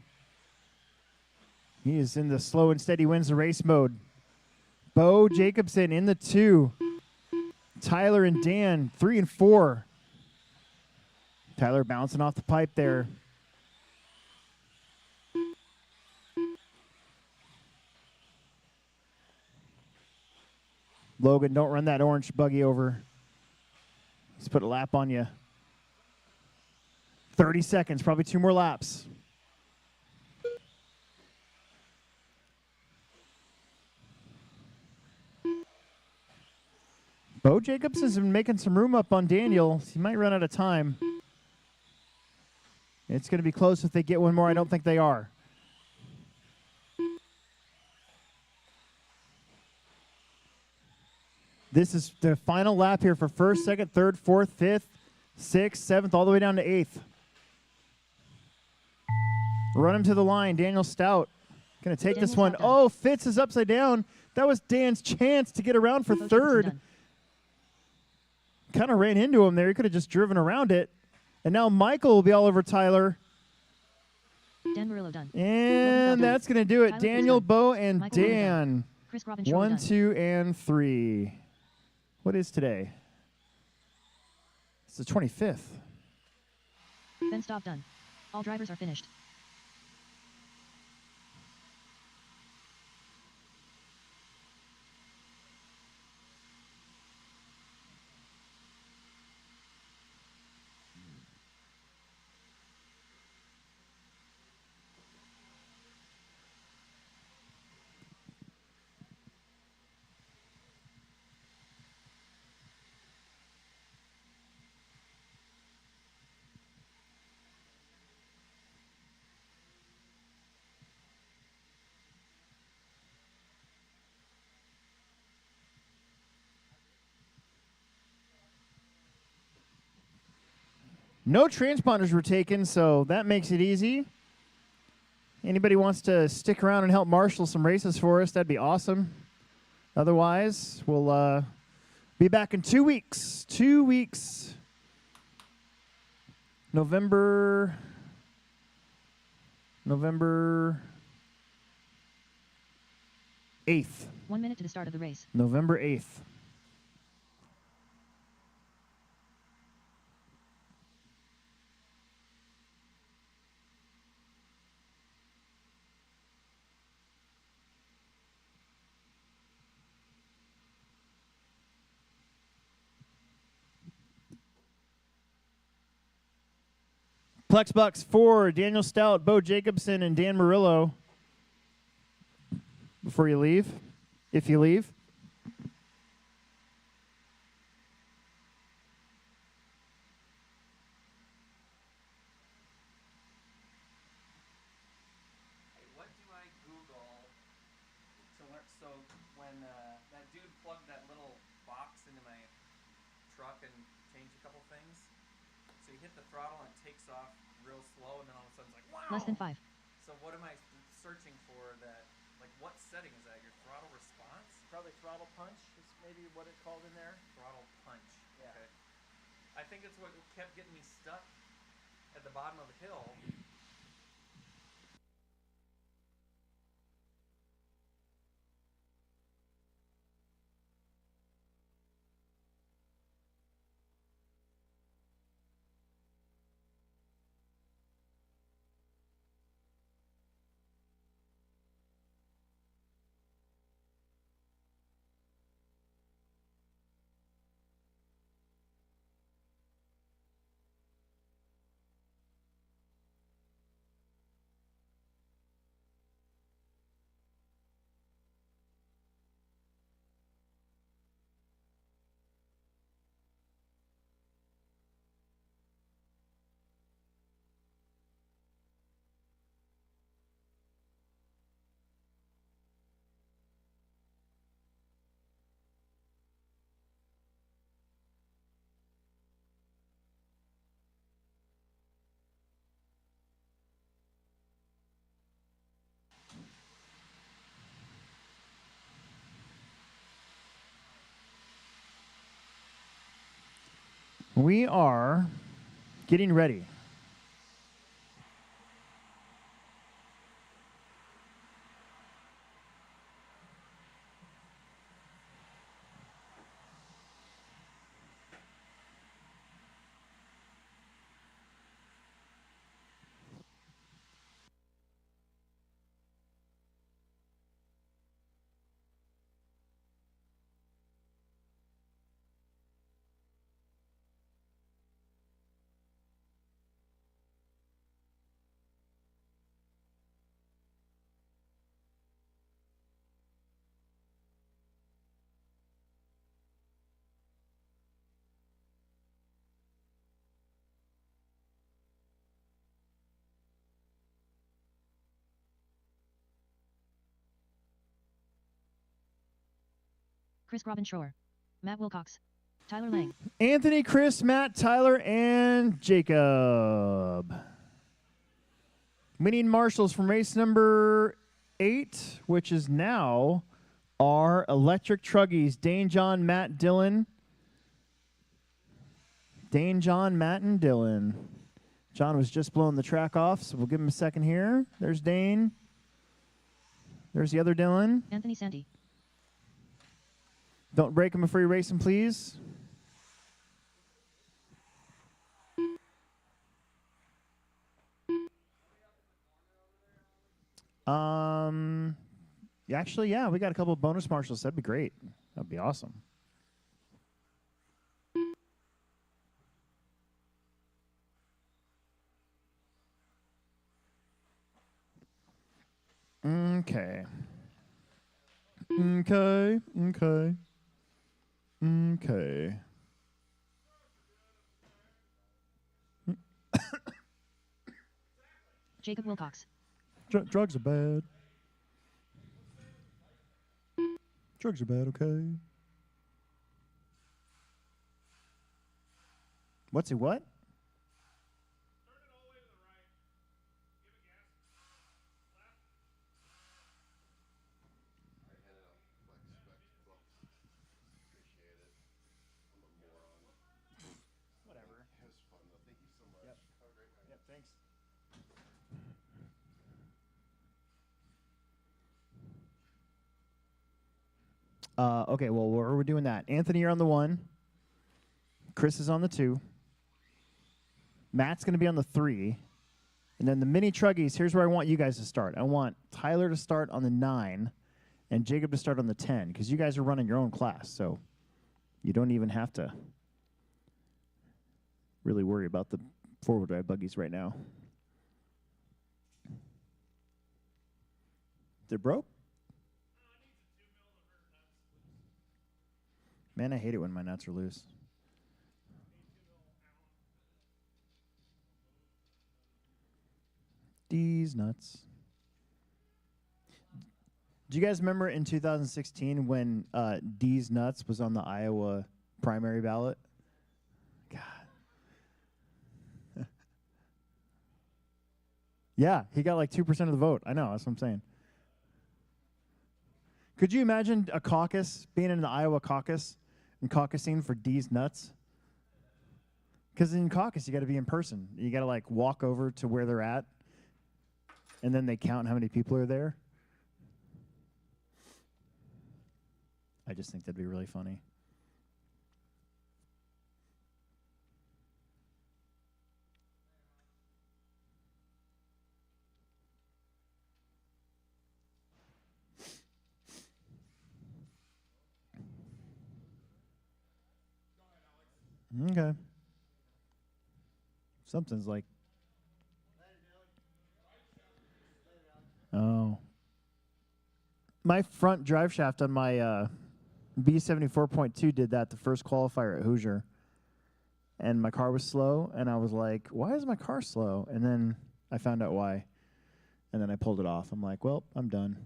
He is in the slow and steady wins the race mode. Bo Jacobson in the 2. Tyler and Dan 3 and 4. Tyler bouncing off the pipe there. Logan, don't run that orange buggy over. Let's put a lap on you. 30 seconds, probably 2 more laps. Bo Jacobson's been making some room up on Daniel. He might run out of time. It's going to be close if they get one more. I don't think they are. This is the final lap here for first, second, third, fourth, fifth, sixth, seventh, all the way down to eighth. Run him to the line. Daniel Stout going to take this one. Oh, Fitz is upside down. That was Dan's chance to get around for third. Kind of ran into him there. He could have just driven around it. And now Michael will be all over Tyler. Dan Murillo done. And that's going to do it. Tyler Daniel, done. Bo, and Michael Murillo Dan. done. Chris Robin Shore 1, done. 2, and 3. What is today? It's the 25th. Ben Staub done. All drivers are finished. No transponders were taken, so that makes it easy. Anybody wants to stick around and help marshal some races for us, that'd be awesome. Otherwise, we'll be back in 2 weeks. 2 weeks. November 8th. 1 minute to the start of the race. November 8th. Plex Bucks for Daniel Stout, Bo Jacobson, and Dan Murillo. Before you leave, if you leave. Hey, what do I Google to learn? So when that dude plugged that little box into my truck and changed a couple things, so you hit the throttle and it takes off real slow, and then all of a sudden it's like, wow. Less than 5. So what am I searching for that, like what setting is that? Your throttle response? Probably throttle punch is maybe what it called in there. Throttle punch. Yeah. Okay. I think it's what kept getting me stuck at the bottom of the hill. We are Getting ready. Chris Robin Shore. Matt Wilcox. Tyler Lang. Anthony, Chris, Matt, Tyler, and Jacob. We need marshals from race number 8, which is now our electric truggies. Dane, John, Matt, Dylan. Dane, John, Matt, and Dylan. John was just blowing the track off, so we'll give him a second here. There's Dane. There's the other Dylan. Anthony Sandy. Don't break him before you race him, please. Actually, yeah, we got a couple of bonus marshals. That'd be great. That'd be awesome. Okay. Okay. Okay. Okay. Jacob Wilcox. Drugs are bad. Drugs are bad, okay? What's it, what? Whatever. It was fun, though. Thank you so much. Yep. Have a great night. Yep, thanks. Okay, well, we're doing that. Anthony, you're on the 1. Chris is on the 2. Matt's going to be on the 3. And then the mini truggies, here's where I want you guys to start. I want Tyler to start on the 9 and Jacob to start on the 10 because you guys are running your own class, so you don't even have to really worry about the four-wheel drive buggies right now. They're broke? Man, I hate it when my nuts are loose. These nuts. Do you guys remember in 2016 when D's Nuts was on the Iowa primary ballot? God. Yeah, he got like 2% of the vote. I know, that's what I'm saying. Could you imagine a caucus, being in the Iowa caucus and caucusing for D's Nuts? Because in caucus, you got to be in person. You got to like walk over to where they're at, and then they count how many people are there. I just think that'd be really funny. Okay. Something's like. Oh. My front drive shaft on my B74.2 did that the first qualifier at Hoosier. And my car was slow, and I was like, why is my car slow? And then I found out why. And then I pulled it off. I'm like, well, I'm done.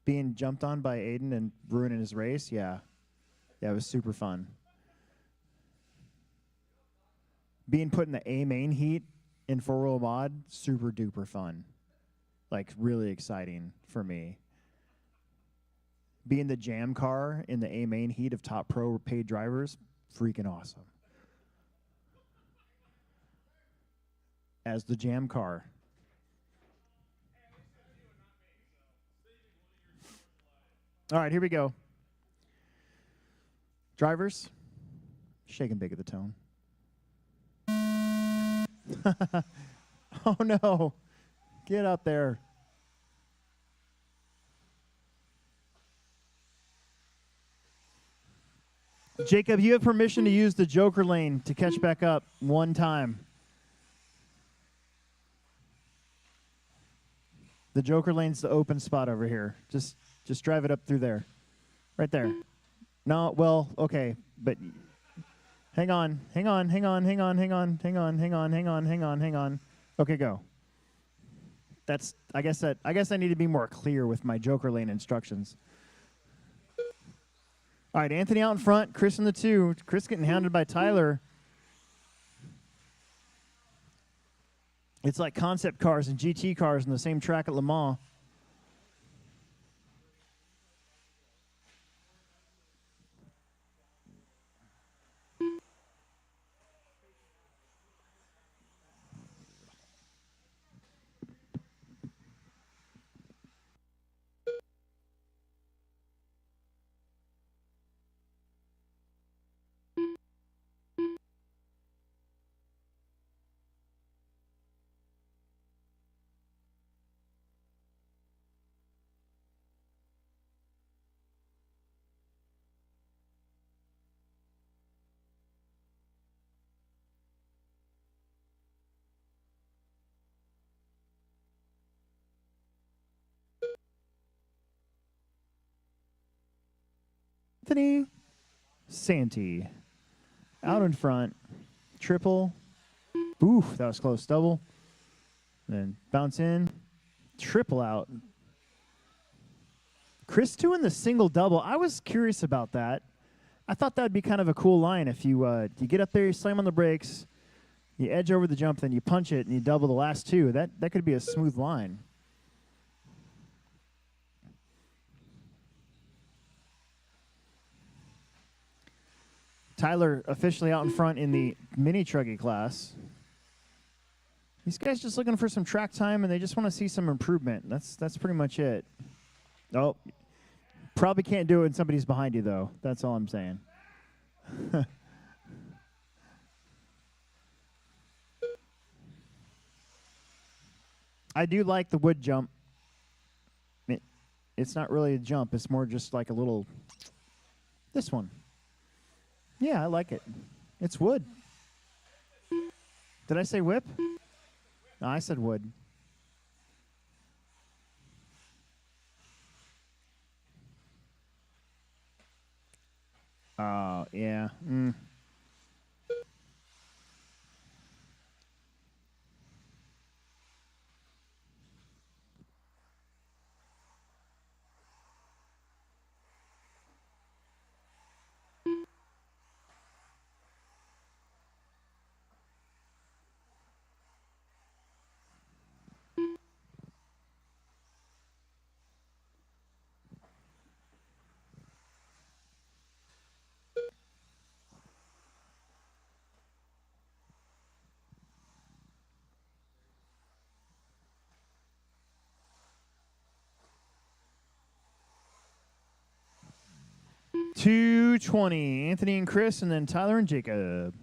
Being jumped on by Aiden and ruining his race, yeah. Yeah, it was super fun. Being put in the A main heat in four-wheel mod, super duper fun. Like, really exciting for me. Being the jam car in the A main heat of top pro paid drivers, freaking awesome. As the jam car. All right, here we go. Drivers, shake and bake at the tone. Oh no, get up there. Jacob, you have permission to use the Joker lane to catch back up one time. The Joker lane's the open spot over here. Just drive it up through there. Right there. No, well, okay, but hang on. Okay, go. That's I guess I need to be more clear with my Joker lane instructions. All right, Anthony out in front, Chris in the 2. Chris getting hounded by Tyler. It's like concept cars and GT cars in the same track at Le Mans. Anthony Santee out in front. Triple. Oof, that was close. Double. Then bounce in. Triple out. Chris doing the single double. I was curious about that. I thought that would be kind of a cool line if you get up there, you slam on the brakes, you edge over the jump, then you punch it, and you double the last two. That could be a smooth line. Tyler officially out in front in the mini truggy class. These guys just looking for some track time, and they just want to see some improvement. That's pretty much it. Oh, probably can't do it when somebody's behind you, though. That's all I'm saying. I do like the wood jump. It's not really a jump. It's more just like a little... This one. Yeah, I like it. It's wood. Did I say whip? No, I said wood. Oh, yeah. 220. Anthony and Chris, and then Tyler and Jacob.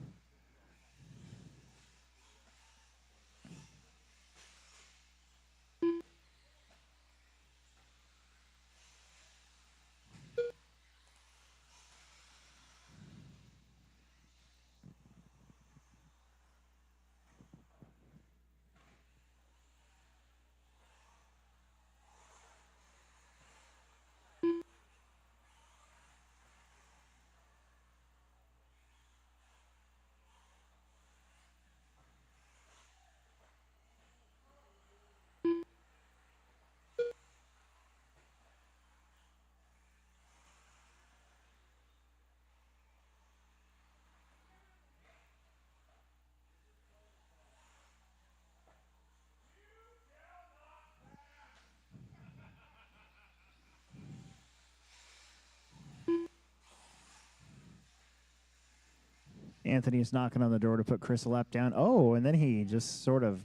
Anthony is knocking on the door to put Chris a lap down. Oh, and then he just sort of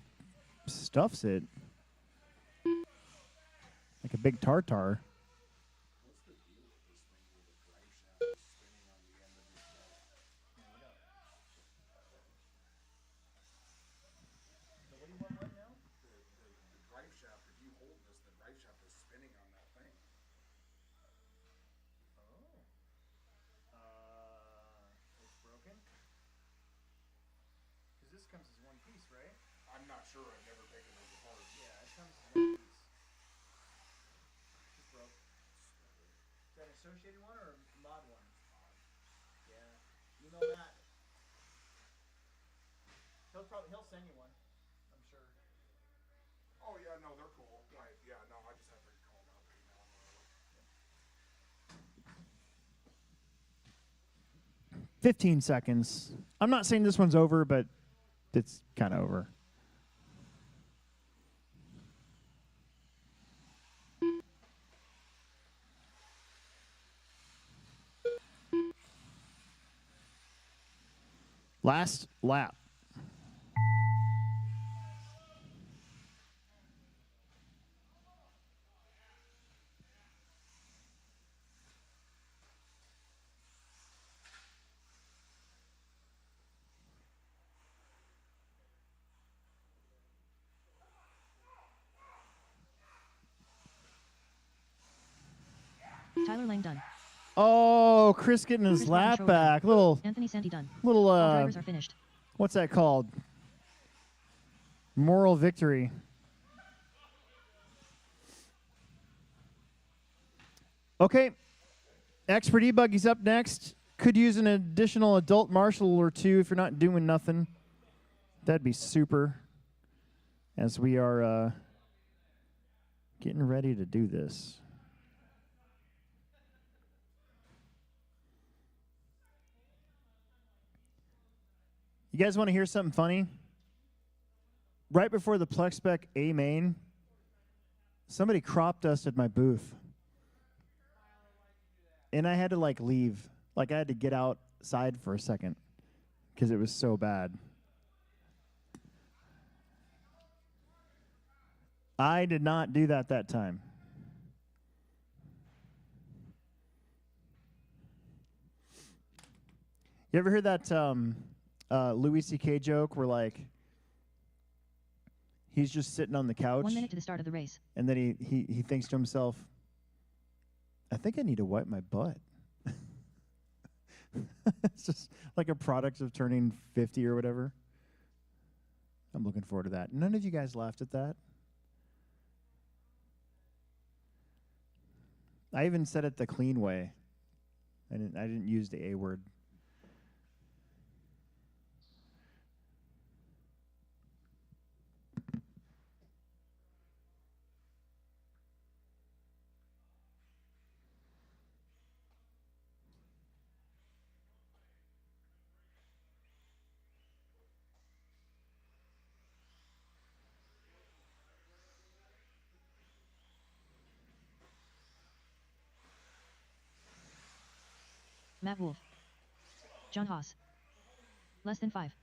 stuffs it like a big tartar. Drive shaft, if you hold this, the drive shaft is spinning on that thing. It's broken? Because this comes as one piece, right? I'm not sure, I've never taken those apart. Yeah, it comes as one piece. Just broke. Is that an associated one or a mod one? Yeah. Email Matt. He'll send you one. I'm sure. Oh yeah, no, they're cool. Yeah, no, I just have to call them up, email them, whatever. 15 seconds. I'm not saying this one's over, but it's kind of over. Last lap. Tyler Lang done. Oh, Chris getting his Chris Martin lap Schroeder back. done. Little, Anthony Santi done. little. All drivers are finished. What's that called? Moral victory. Okay, Expert E-Buggy's up next. Could use an additional adult marshal or two if you're not doing nothing. That'd be super. As we are getting ready to do this. You guys want to hear something funny? Right before the Plex Spec A main, somebody crop dusted my booth. And I had to like leave. Like I had to get outside for a second because it was so bad. I did not do that time. You ever heard that Louis C.K. joke where like he's just sitting on the couch 1 minute to the start of the race. and then he thinks to himself, I think I need to wipe my butt. It's just like a product of turning 50 or whatever. I'm looking forward to that. None of you guys laughed at that. I even said it the clean way. I didn't use the A word. Matt Wolf. John Haas. Less than 5.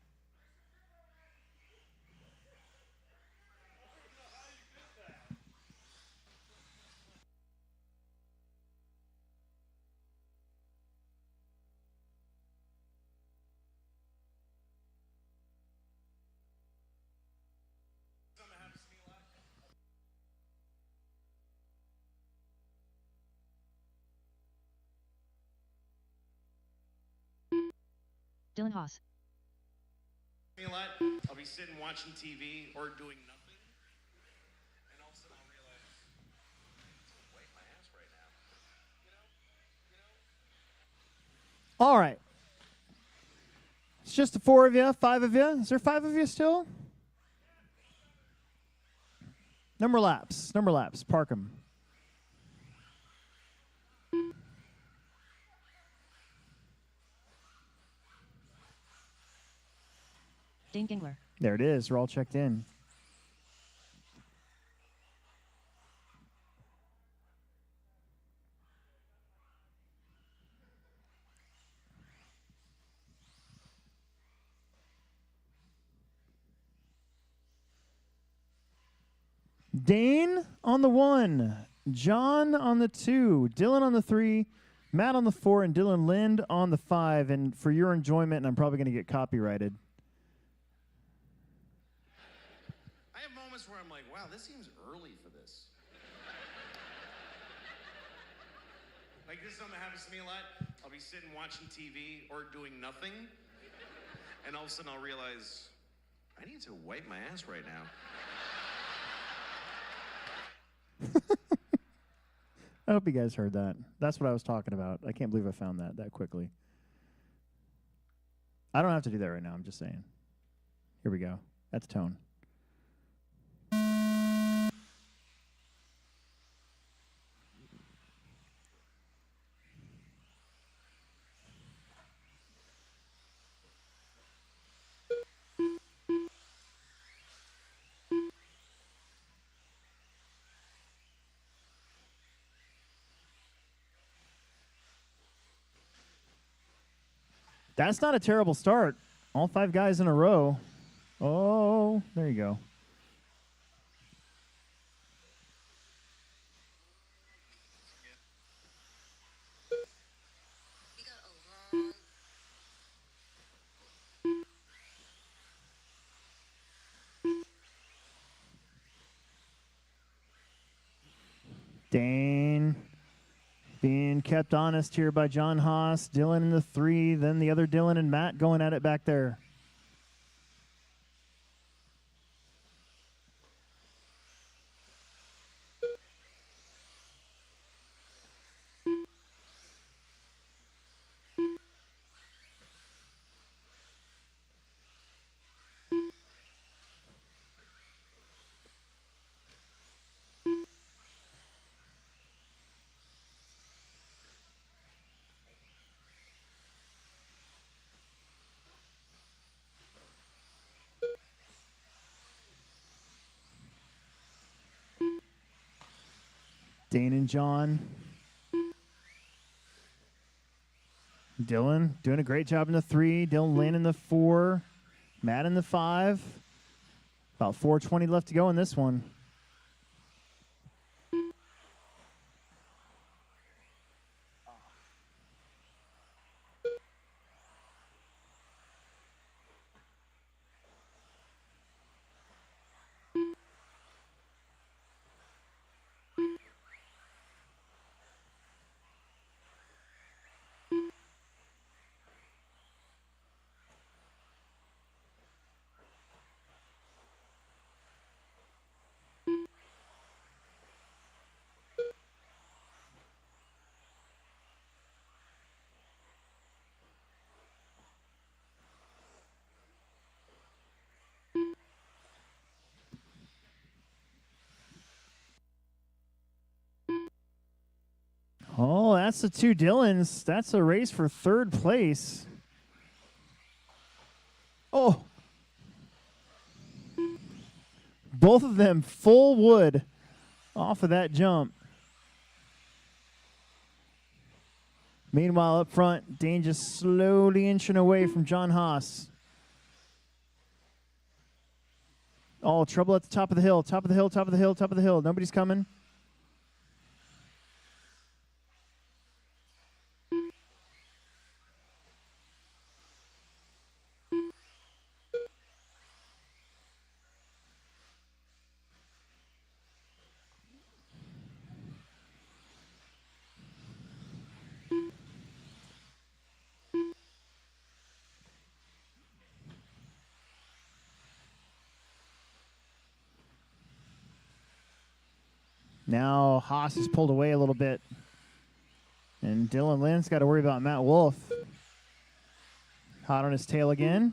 Dylan Haas. Me a lot. I'll be sitting watching TV or doing nothing, and all of a sudden I'll realize I'm wiping my ass right now. All right. It's just the 4 of you, 5 of you. Is there 5 of you still? Number laps. Park them. Dane Gingler. There it is. We're all checked in. Dane on the 1, John on the 2, Dylan on the 3, Matt on the 4, and Dylan Lind on the 5. And for your enjoyment, and I'm probably going to get copyrighted. I have moments where I'm like, wow, this seems early for this. Like, this is something that happens to me a lot. I'll be sitting watching TV or doing nothing, and all of a sudden I'll realize, I need to wipe my ass right now. I hope you guys heard that. That's what I was talking about. I can't believe I found that quickly. I don't have to do that right now. I'm just saying. Here we go. That's tone. That's not a terrible start. All 5 guys in a row. Oh, there you go. Dane being kept honest here by John Haas. Dylan in the 3, then the other Dylan and Matt going at it back there. Dane and John. Dylan doing a great job in the 3. Dylan Lynn in the 4. Matt in the 5. About 4:20 left to go in this one. Oh, that's the 2 Dylans. That's a race for 3rd place. Oh. Both of them full wood off of that jump. Meanwhile, up front, Dane just slowly inching away from John Haas. Oh, trouble at the top of the hill, top of the hill, top of the hill, top of the hill. Nobody's coming. Now Haas is pulled away a little bit. And Dylan Lynn's got to worry about Matt Wolf. Hot on his tail again.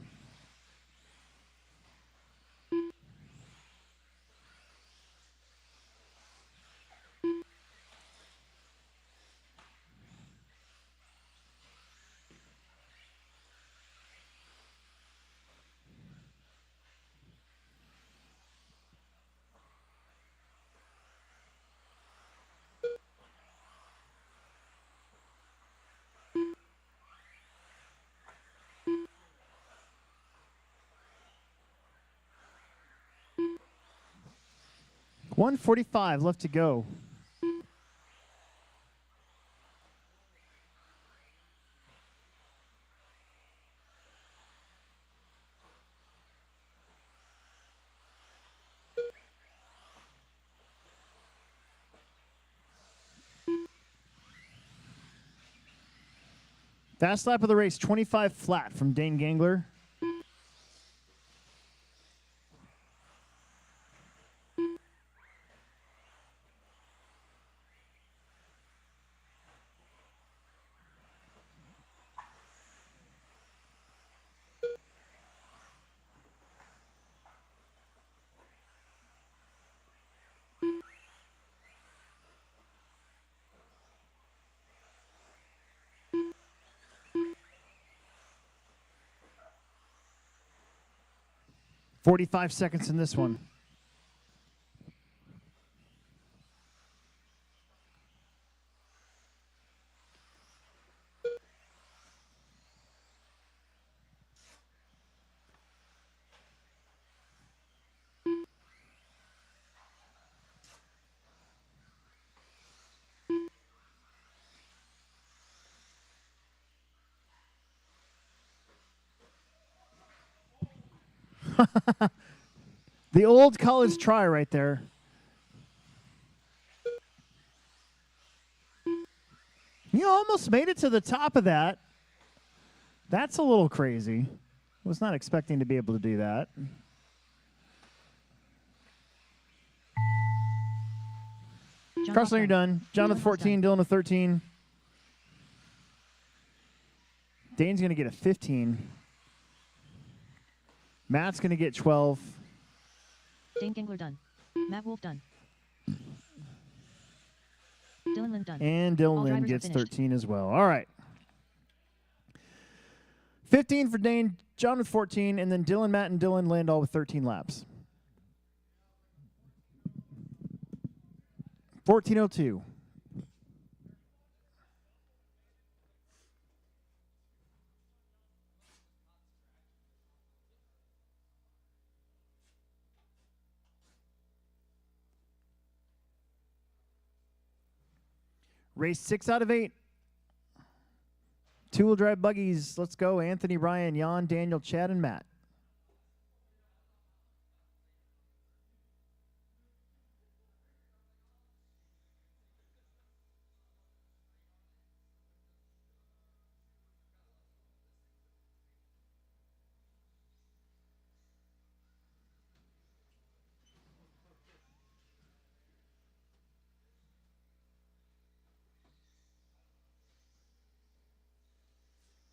1:45 left to go. Fast lap of the race, 25 flat from Dane Gangler. "45 seconds in this one." The old college try right there. You almost made it to the top of that. That's a little crazy. Was not expecting to be able to do that. John Carson, Ross you're done. John with Dylan Ross 14, Dylan with 13. Dane's going to get a 15. Matt's going to get 12. Dane Gangler done. Matt Wolf done. Dylan Lind done. And All Dylan Lynn drivers are gets finished. 13 as well. All right. 15 for Dane, John with 14, and then Dylan, Matt, and Dylan Lind all with 13 laps. 14:02. Race 6 out of 8. Two-wheel drive buggies. Let's go. Anthony, Ryan, Jan, Daniel, Chad, and Matt.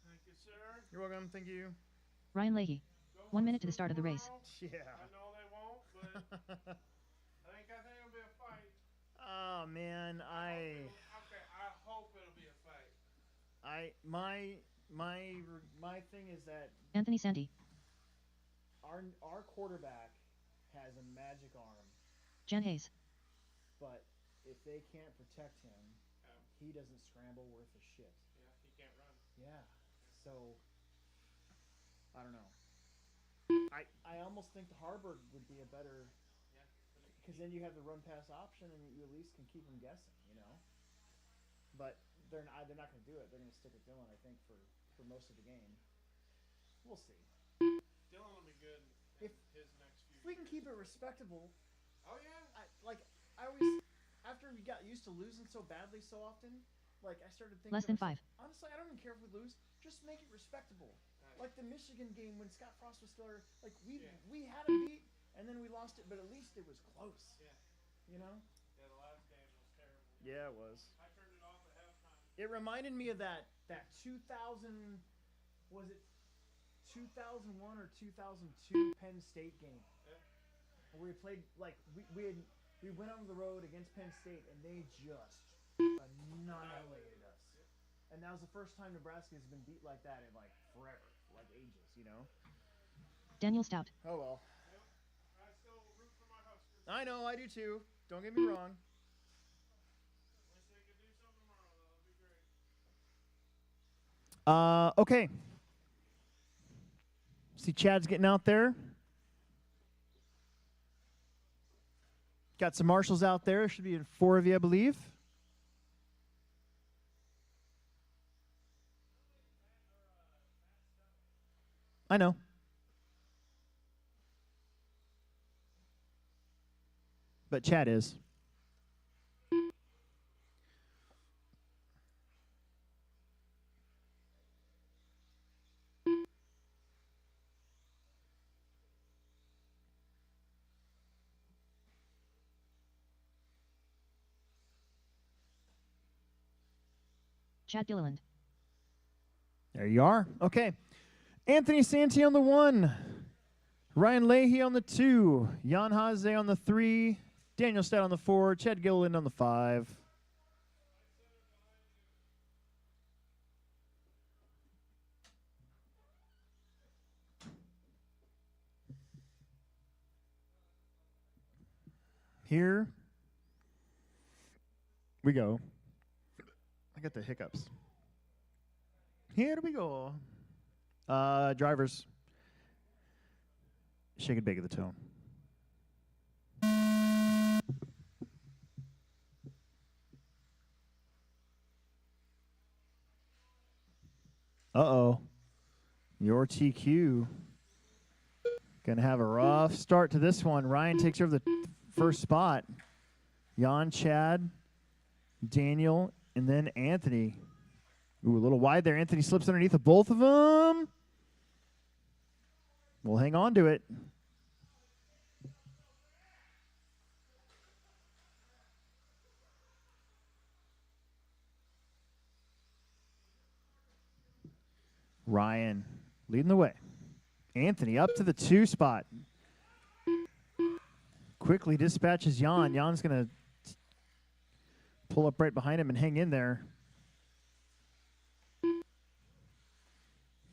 Thank you, sir. You're welcome. Thank you. Ryan Leahy. 1 minute to the start of the race. Yeah. I know they won't, but I think it'll be a fight. Oh man, Okay, I hope it'll be a fight. my thing is that Anthony Sandy. our quarterback has a magic arm, Jan Hayes. but if they can't protect him, he doesn't scramble worth a shit. Yeah, he can't run. Yeah. So I don't know. I almost think the Harburg would be a better, because then you have the run pass option and you at least can keep them guessing, you know. But they're not going to do it. They're going to stick with Dylan, I think, for most of the game. We'll see. Dylan will be good in If his next few we can years. keep it respectable. Oh, yeah. I always, after we got used to losing so badly so often, like I started thinking Less to than myself, 5. honestly, I don't even care if we lose. Just make it respectable. Right. Like the Michigan game when Scott Frost was still there, like we had a beat and then we lost it, but at least it was close. Yeah. You know? Yeah, the last game was terrible. Yeah, it was. I turned it off at halftime. It reminded me of that 2000, was it 2001 or 2002 Penn State game? Yeah. Where we played, like we went on the road against Penn State and they just annihilated us. And that was the first time Nebraska has been beat like that in like forever, like ages, you know. Daniel Stout. Oh well. Yep. I still root for my Huskers. I know, I do too. Don't get me wrong. Wish they could do something tomorrow, though. That'd be great. Okay. See Chad's getting out there. Got some marshals out there. Should be 4 of you, I believe. I know. But Chad is. Chad Gilliland. There you are. Okay. Anthony Santi on the 1. Ryan Leahy on the 2. Jan Haze on the 3. Daniel Stout on the 4. Chad Gilliland on the 5. Here we go. I got the hiccups. Here we go. Drivers. Shake and bake of the tone. Uh-oh. Your TQ. Gonna have a rough start to this one. Ryan takes over the first spot. Jan, Chad, Daniel, and then Anthony. Ooh, a little wide there. Anthony slips underneath of both of them. We'll hang on to it. Ryan leading the way. Anthony up to the 2 spot. Quickly dispatches Jan. Jan's going to pull up right behind him and hang in there.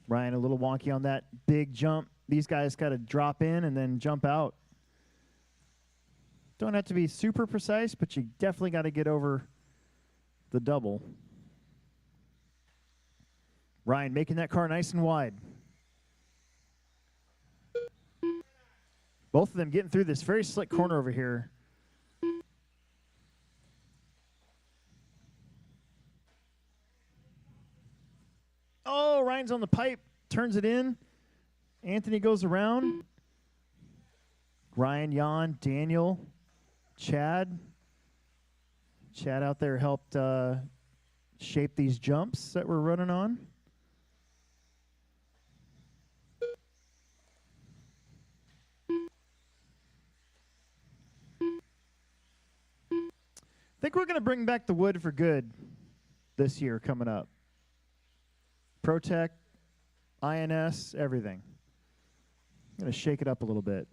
Ryan a little wonky on that big jump. These guys got to drop in and then jump out. Don't have to be super precise, but you definitely got to get over the double. Ryan making that car nice and wide. Both of them getting through this very slick corner over here. Oh, Ryan's on the pipe, turns it in. Anthony goes around. Ryan, Jan, Daniel, Chad. Chad out there helped shape these jumps that we're running on. I think we're going to bring back the wood for good this year coming up. ProTech, INS, everything. I'm going to shake it up a little bit.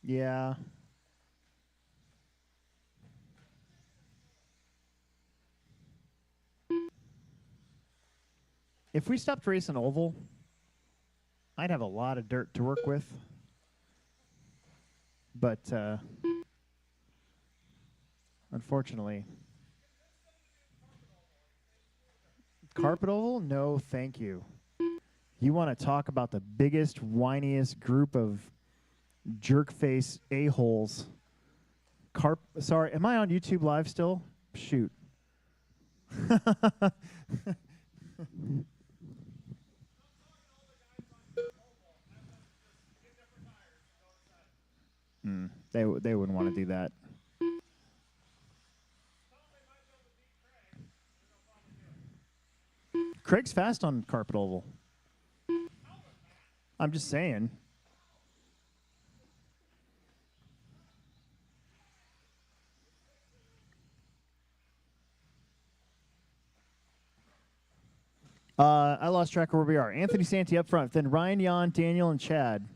Yeah. If we stopped racing oval, I'd have a lot of dirt to work with. But unfortunately, carpet oval? No, thank you. You want to talk about the biggest, whiniest group of jerk face a-holes. Sorry, am I on YouTube Live still? Shoot. They wouldn't want to do that. Craig's fast on carpet oval. I'm just saying. I lost track of where we are. Anthony Santi up front, then Ryan, Jan, Daniel, and Chad.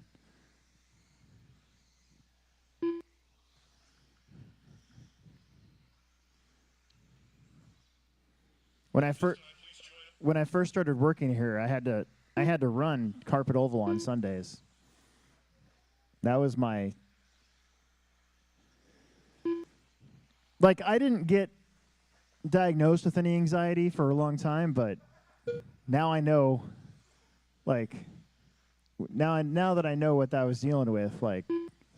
When I first started working here, I had to run carpet oval on Sundays. That was my I didn't get diagnosed with any anxiety for a long time, but now I know now that I know what I was dealing with,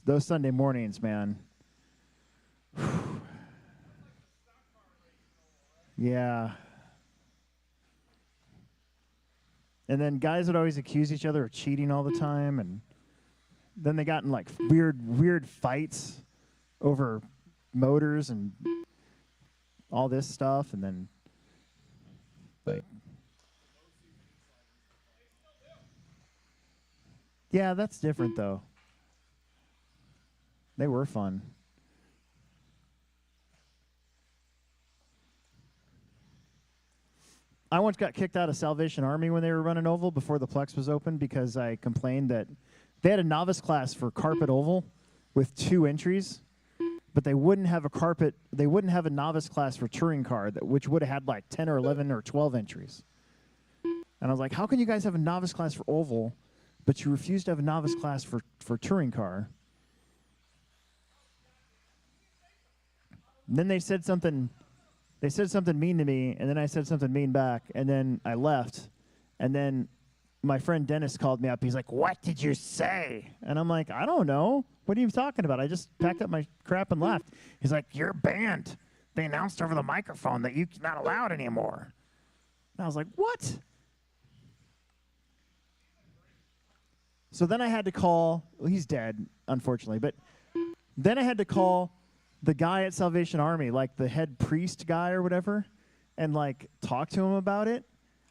those Sunday mornings, man. Yeah. And then guys would always accuse each other of cheating all the time, and then they got in weird fights over motors and all this stuff, and then yeah, that's different though. They were fun. I once got kicked out of Salvation Army when they were running oval before the Plex was open because I complained that they had a novice class for carpet oval with 2 entries, but they wouldn't have a novice class for touring car which would have had 10 or 11 or 12 entries. And I was like, how can you guys have a novice class for oval, but you refuse to have a novice class for touring car? And then they said something mean to me, and then I said something mean back, and then I left. And then my friend Dennis called me up. He's like, what did you say? And I'm like, I don't know. What are you talking about? I just packed up my crap and left. He's like, you're banned. They announced over the microphone that you're not allowed anymore. And I was like, what? So then I had to call, well, he's dead, unfortunately, but then I had to call the guy at Salvation Army, the head priest guy or whatever, and talk to him about it.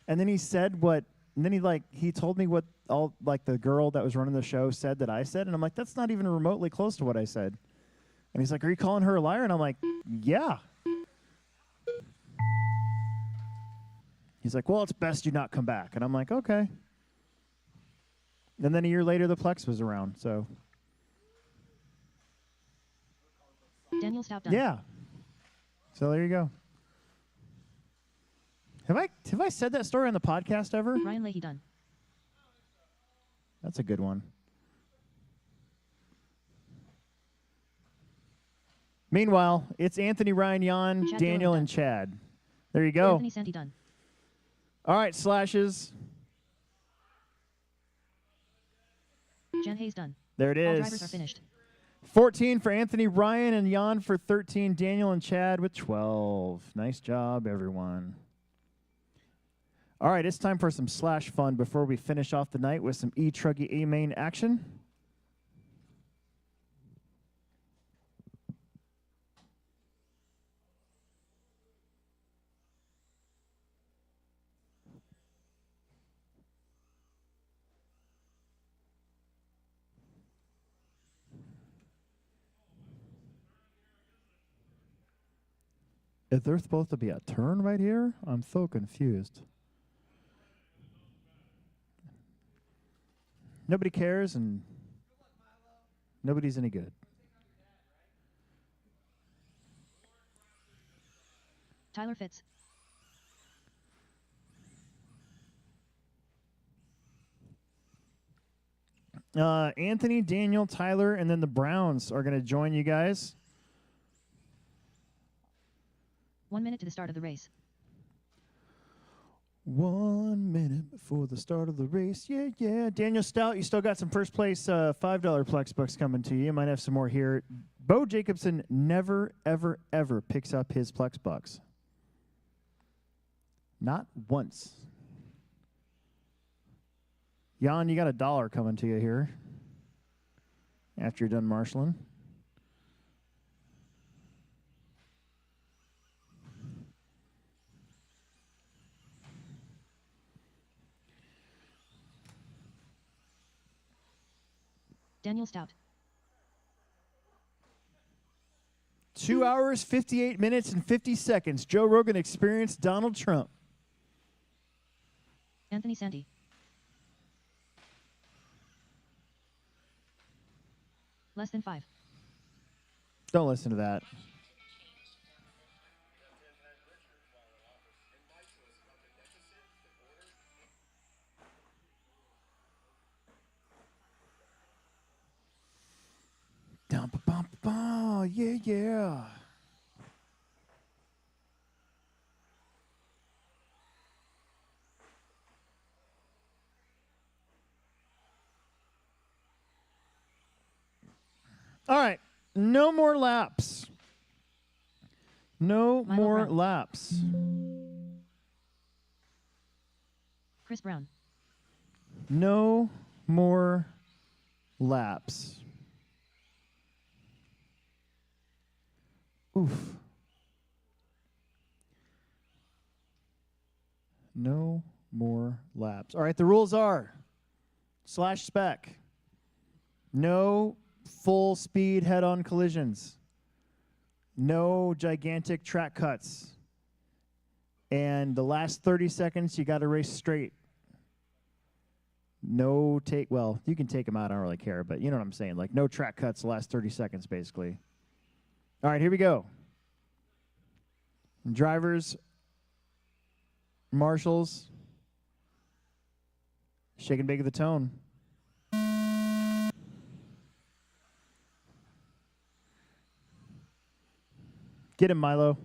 And then he said and then he told me what all the girl that was running the show said that I said, and I'm like, that's not even remotely close to what I said. And he's like, are you calling her a liar? And I'm like, yeah. He's like, well, it's best you not come back. And I'm like, okay. And then a year later, the Plex was around, so. Daniel Stout done. Yeah. So there you go. Have I said that story on the podcast ever? Ryan Leahy done. That's a good one. Meanwhile, it's Anthony, Ryan, Jan, Chad Daniel, Gillen and Chad. There you go. Anthony Sandy done. All right, slashes. Jan Hayes done. There it All is. drivers are finished. 14 for Anthony, Ryan, and Jan for 13. Daniel and Chad with 12. Nice job, everyone. All right, it's time for some slash fun before we finish off the night with some E-Truggy A-Main action. Is there supposed to be a turn right here? I'm so confused. Nobody cares, and nobody's any good. Tyler Fitz. Anthony, Daniel, Tyler, and then the Browns are going to join you guys. 1 minute to the start of the race. 1 minute before the start of the race. Yeah, yeah. Daniel Stout, you still got some first place $5 Plex bucks coming to you. You might have some more here. Bo Jacobson never, ever, ever picks up his Plex bucks. Not once. Jan, you got $1 coming to you here after you're done marshaling. Daniel Stout. 2 hours, 58 minutes, and 50 seconds. Joe Rogan experienced Donald Trump. Anthony Sandy. Less than 5. Don't listen to that. yeah. All right. No more laps. No Milo more Brown. laps. Chris Brown. No more laps. Oof. No more laps. All right, the rules are /spec. No full speed head-on collisions. No gigantic track cuts. And the last 30 seconds, you got to race straight. No take, well, you can take them out, I don't really care, but you know what I'm saying. Like, no track cuts the last 30 seconds, basically. All right, here we go. Drivers, marshals, shake and bake of the tone. Get him, Milo.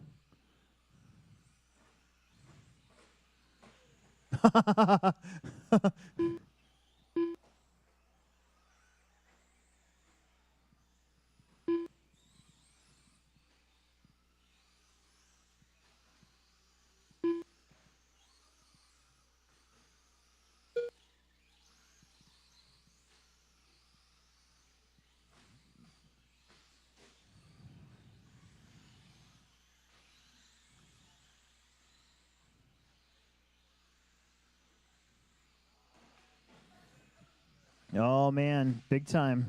Oh, man, big time.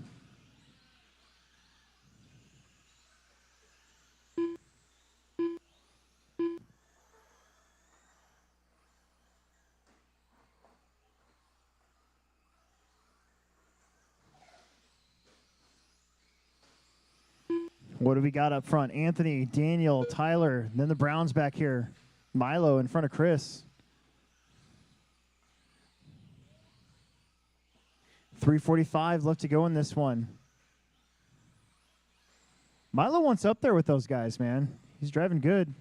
What do we got up front? Anthony, Daniel, Tyler, and then the Browns back here. Milo in front of Chris. 3:45 left to go in this one. Milo wants up there with those guys, man. He's driving good.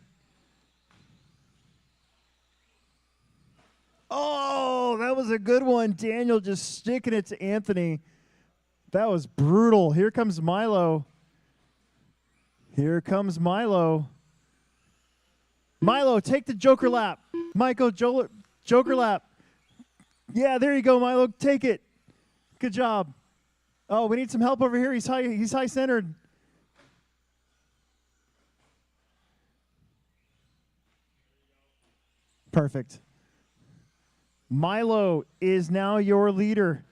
Oh, that was a good one. Daniel just sticking it to Anthony. That was brutal. Here comes Milo. Here comes Milo. Milo, take the Joker lap. Michael, Joker lap. Yeah, there you go, Milo. Take it. Good job. Oh, we need some help over here. He's high centered. Perfect. Milo is now your leader.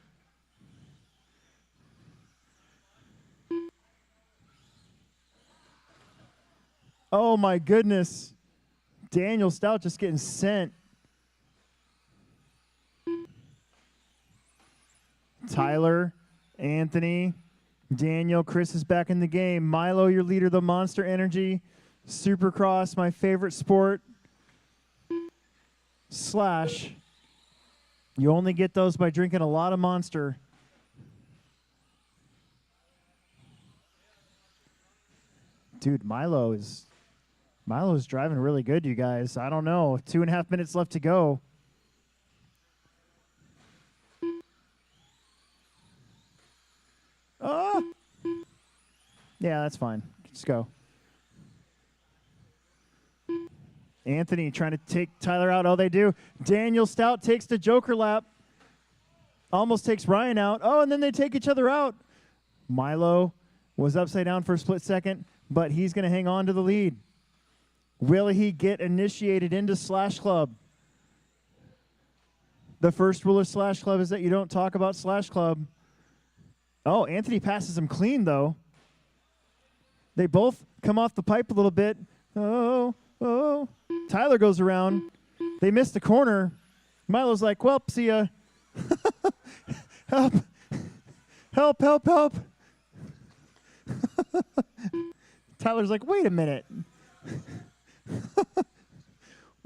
Oh my goodness. Daniel Stout just getting sent. Tyler, Anthony, Daniel, Chris is back in the game. Milo, your leader, the Monster Energy. Supercross, my favorite sport. / you only get those by drinking a lot of Monster. Dude, Milo's driving really good, you guys. I don't know. 2.5 minutes left to go. Oh! Yeah, that's fine. Just go. Anthony trying to take Tyler out. Oh, they do. Daniel Stout takes the Joker lap. Almost takes Ryan out. Oh, and then they take each other out. Milo was upside down for a split second, but he's going to hang on to the lead. Will he get initiated into Slash Club? The first rule of Slash Club is that you don't talk about Slash Club. Oh, Anthony passes him clean, though. They both come off the pipe a little bit. Oh. Tyler goes around. They missed the corner. Milo's like, well, see ya. Help. Help, help, help. Tyler's like, wait a minute.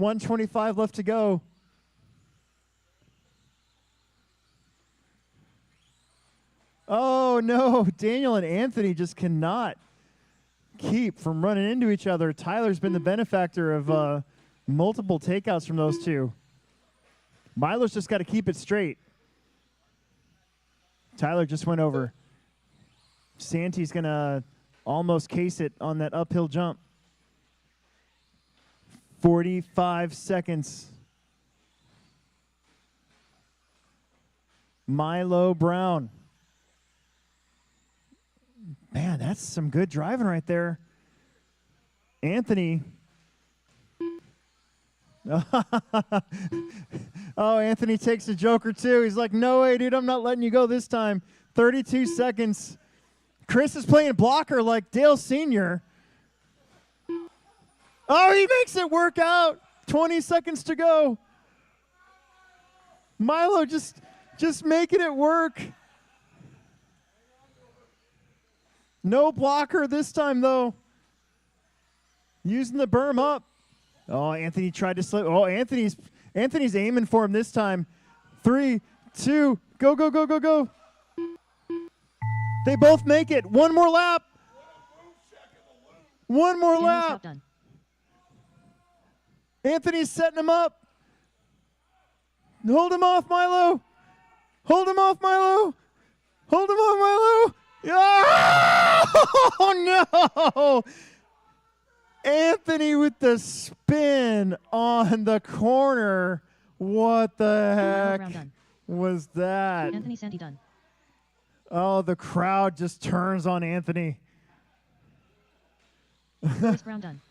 1:25 left to go. Oh, no. Daniel and Anthony just cannot keep from running into each other. Tyler's been the benefactor of multiple takeouts from those two. Milo's just got to keep it straight. Tyler just went over. Santi's going to almost case it on that uphill jump. 45 seconds. Milo Brown. Man, that's some good driving right there. Anthony. Oh, Anthony takes a joker too. He's like, no way, dude, I'm not letting you go this time. 32 seconds. Chris is playing blocker like Dale Sr. Oh, he makes it work out. 20 seconds to go. Milo just making it work. No blocker this time, though. Using the berm up. Oh, Anthony tried to slip. Oh, Anthony's aiming for him this time. 3, 2, go, go, go, go, go. They both make it. One more lap. One more Daniel's lap. top done. Anthony's setting him up. Hold him off, Milo. Hold him off, Milo. Hold him off, Milo. Oh, no. Anthony with the spin on the corner. What the heck Round done. was that? Anthony Santi done. Oh, the crowd just turns on Anthony. Chris Brown done.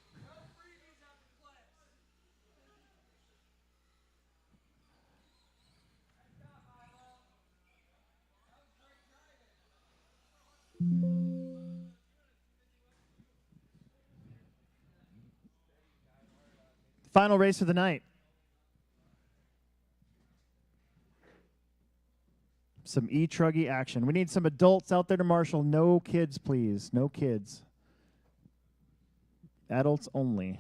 Final race of the night. Some e-truggy action. We need some adults out there to marshal. No kids, please. No kids. Adults only.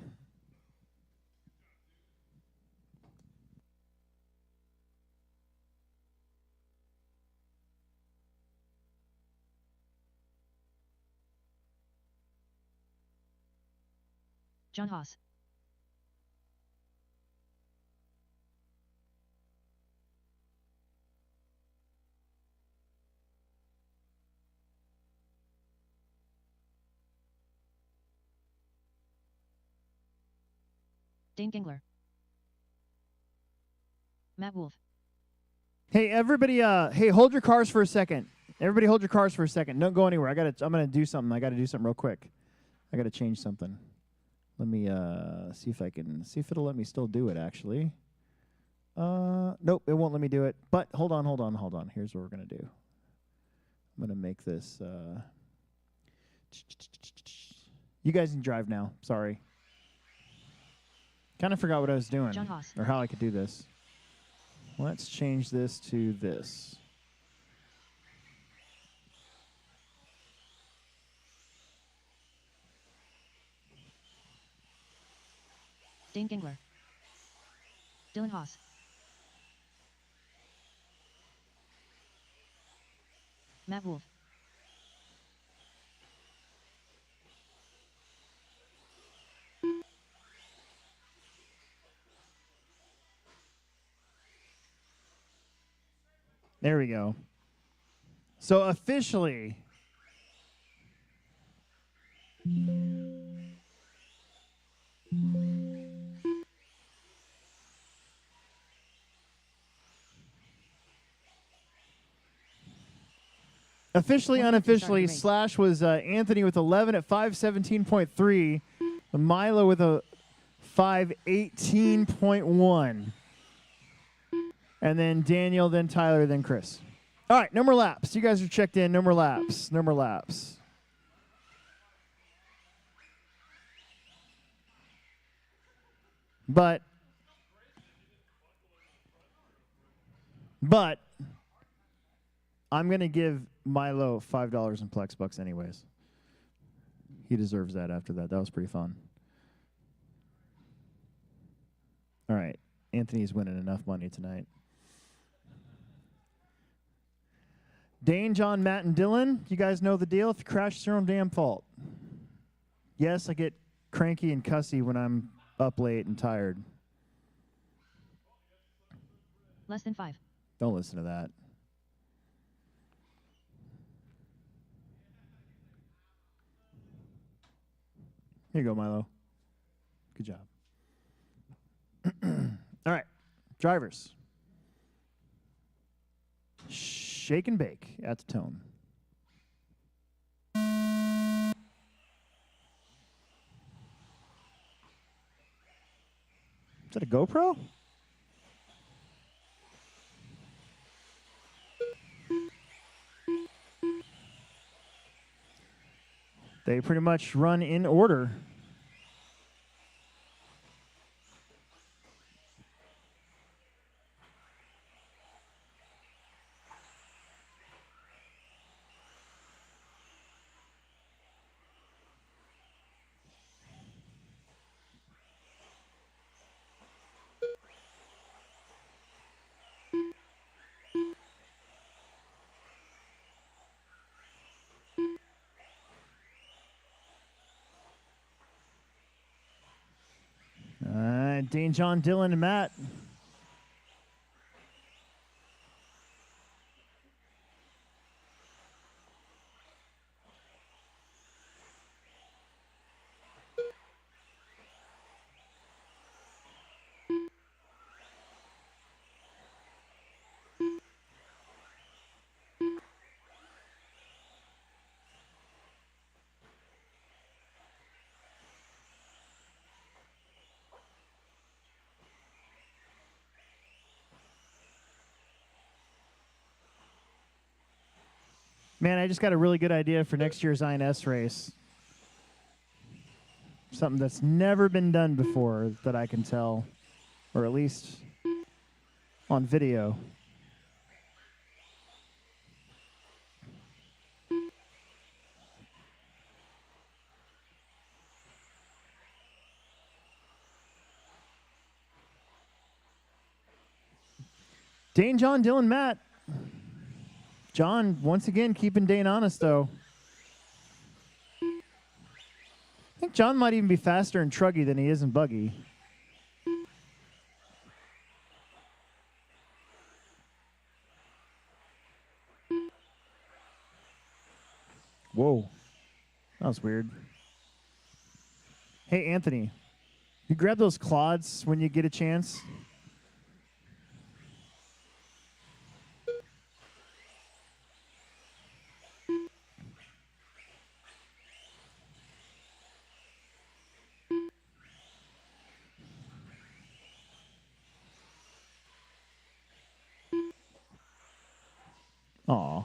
John Haas. Dane Gingler. Matt Wolf. Hey, everybody, hey, hold your cars for a second. Everybody hold your cars for a second. Don't go anywhere. I'm going to do something. I got to do something real quick. I got to change something. Let me see if it'll let me still do it, actually. Nope, it won't let me do it. But hold on. Here's what we're going to do. I'm going to make this. You guys can drive now. Sorry. Kind of forgot what I was doing John Haas. or how I could do this. Let's change this to this. Dane Gingler. Dylan Haas. Matt Wolf. There we go. So officially, unofficially, Slash was Anthony with 11 at 5:17.3, Milo with a 5:18.1. And then Daniel, then Tyler, then Chris. All right, no more laps. You guys are checked in. No more laps. No more laps. But I'm going to give Milo $5 in Plex Bucks anyways. He deserves that after that. That was pretty fun. All right. Anthony's winning enough money tonight. Dane, John, Matt, and Dylan, you guys know the deal. If you crash, it's your own damn fault. Yes, I get cranky and cussy when I'm up late and tired. Less than 5. Don't listen to that. Here you go, Milo. Good job. All right, drivers. Shake and bake at the tone. Is that a GoPro? They pretty much run in order. Dane, John, Dylan, and Matt. Man, I just got a really good idea for next year's INS race. Something that's never been done before that I can tell, or at least on video. Dane, John, Dylan, Matt. John, once again, keeping Dane honest, though. I think John might even be faster in truggy than he is in buggy. Whoa. That was weird. Hey, Anthony, you grab those clods when you get a chance? Aw.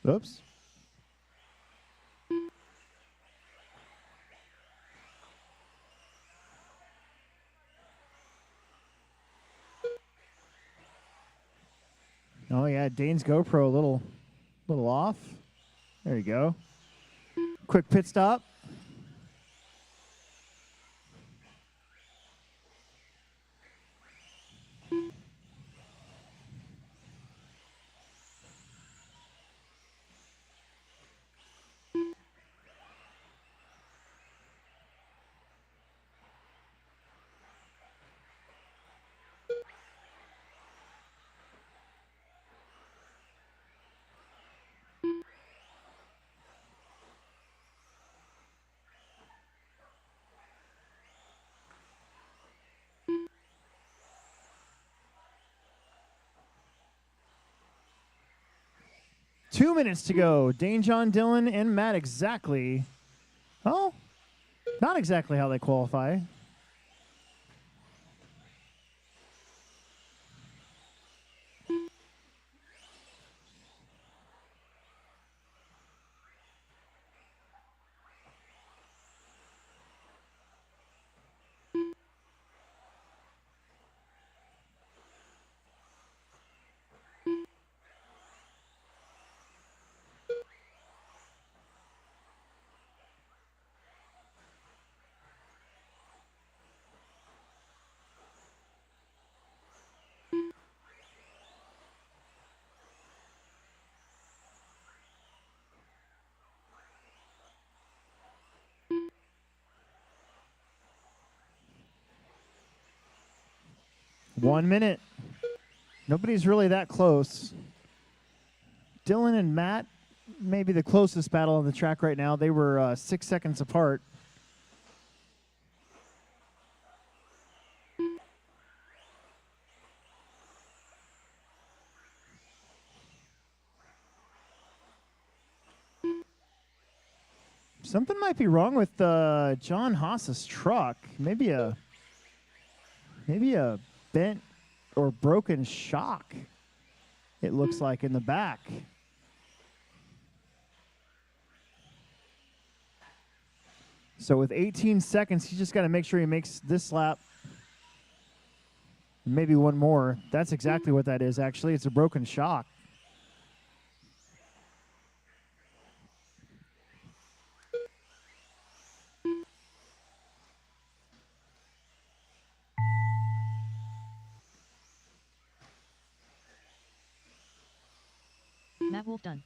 Oops. Oh yeah, Dane's GoPro a little off. There you go. Quick pit stop. Two minutes to go. Dane, John, Dylan, and Matt exactly. Oh, not exactly how they qualify. 1 minute. Nobody's really that close. Dylan and Matt, maybe the closest battle on the track right now. They were 6 seconds apart. Something might be wrong with John Haas's truck. Maybe a bent or broken shock, it looks like, in the back. So with 18 seconds, he's just got to make sure he makes this lap. Maybe one more. That's exactly what that is, actually. It's a broken shock. Matt Wolf done.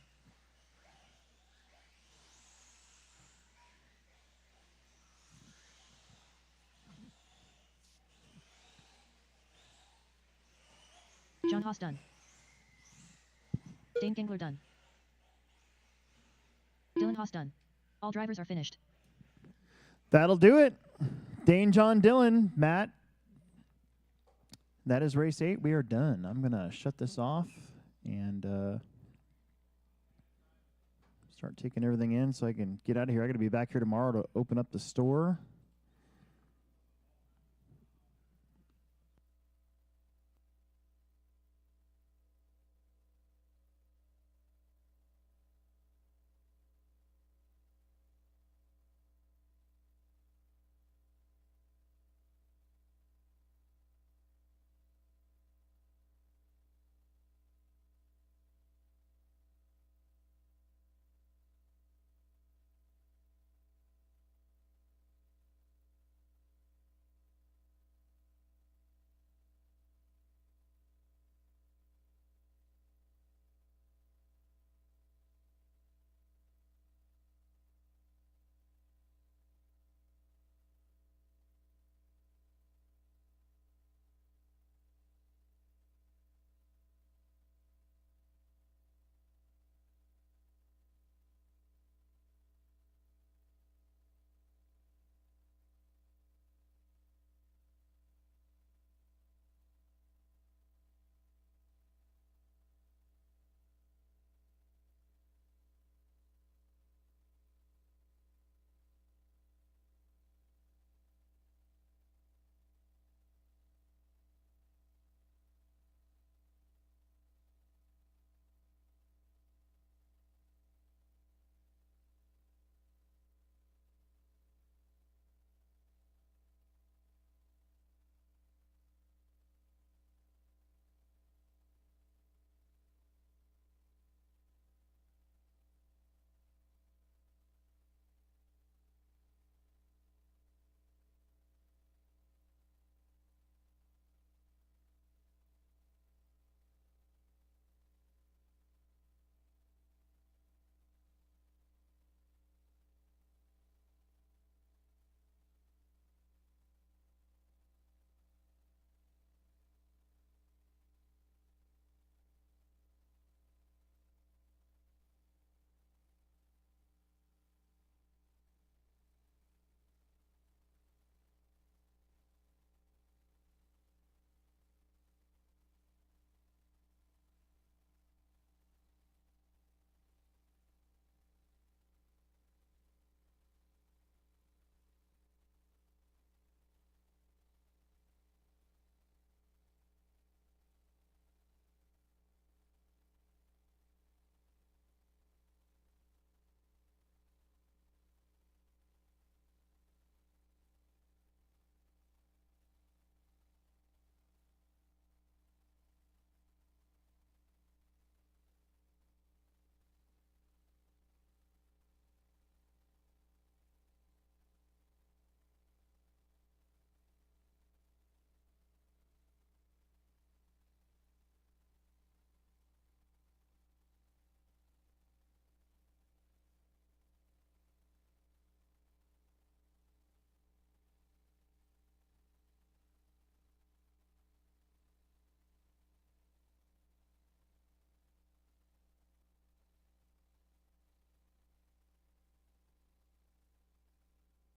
John Haas done. Dane Gengler done. Dylan Haas done. All drivers are finished. That'll do it. Dane, John, Dylan, Matt. That is race 8. We are done. I'm going to shut this off and start taking everything in so I can get out of here. I got to be back here tomorrow to open up the store.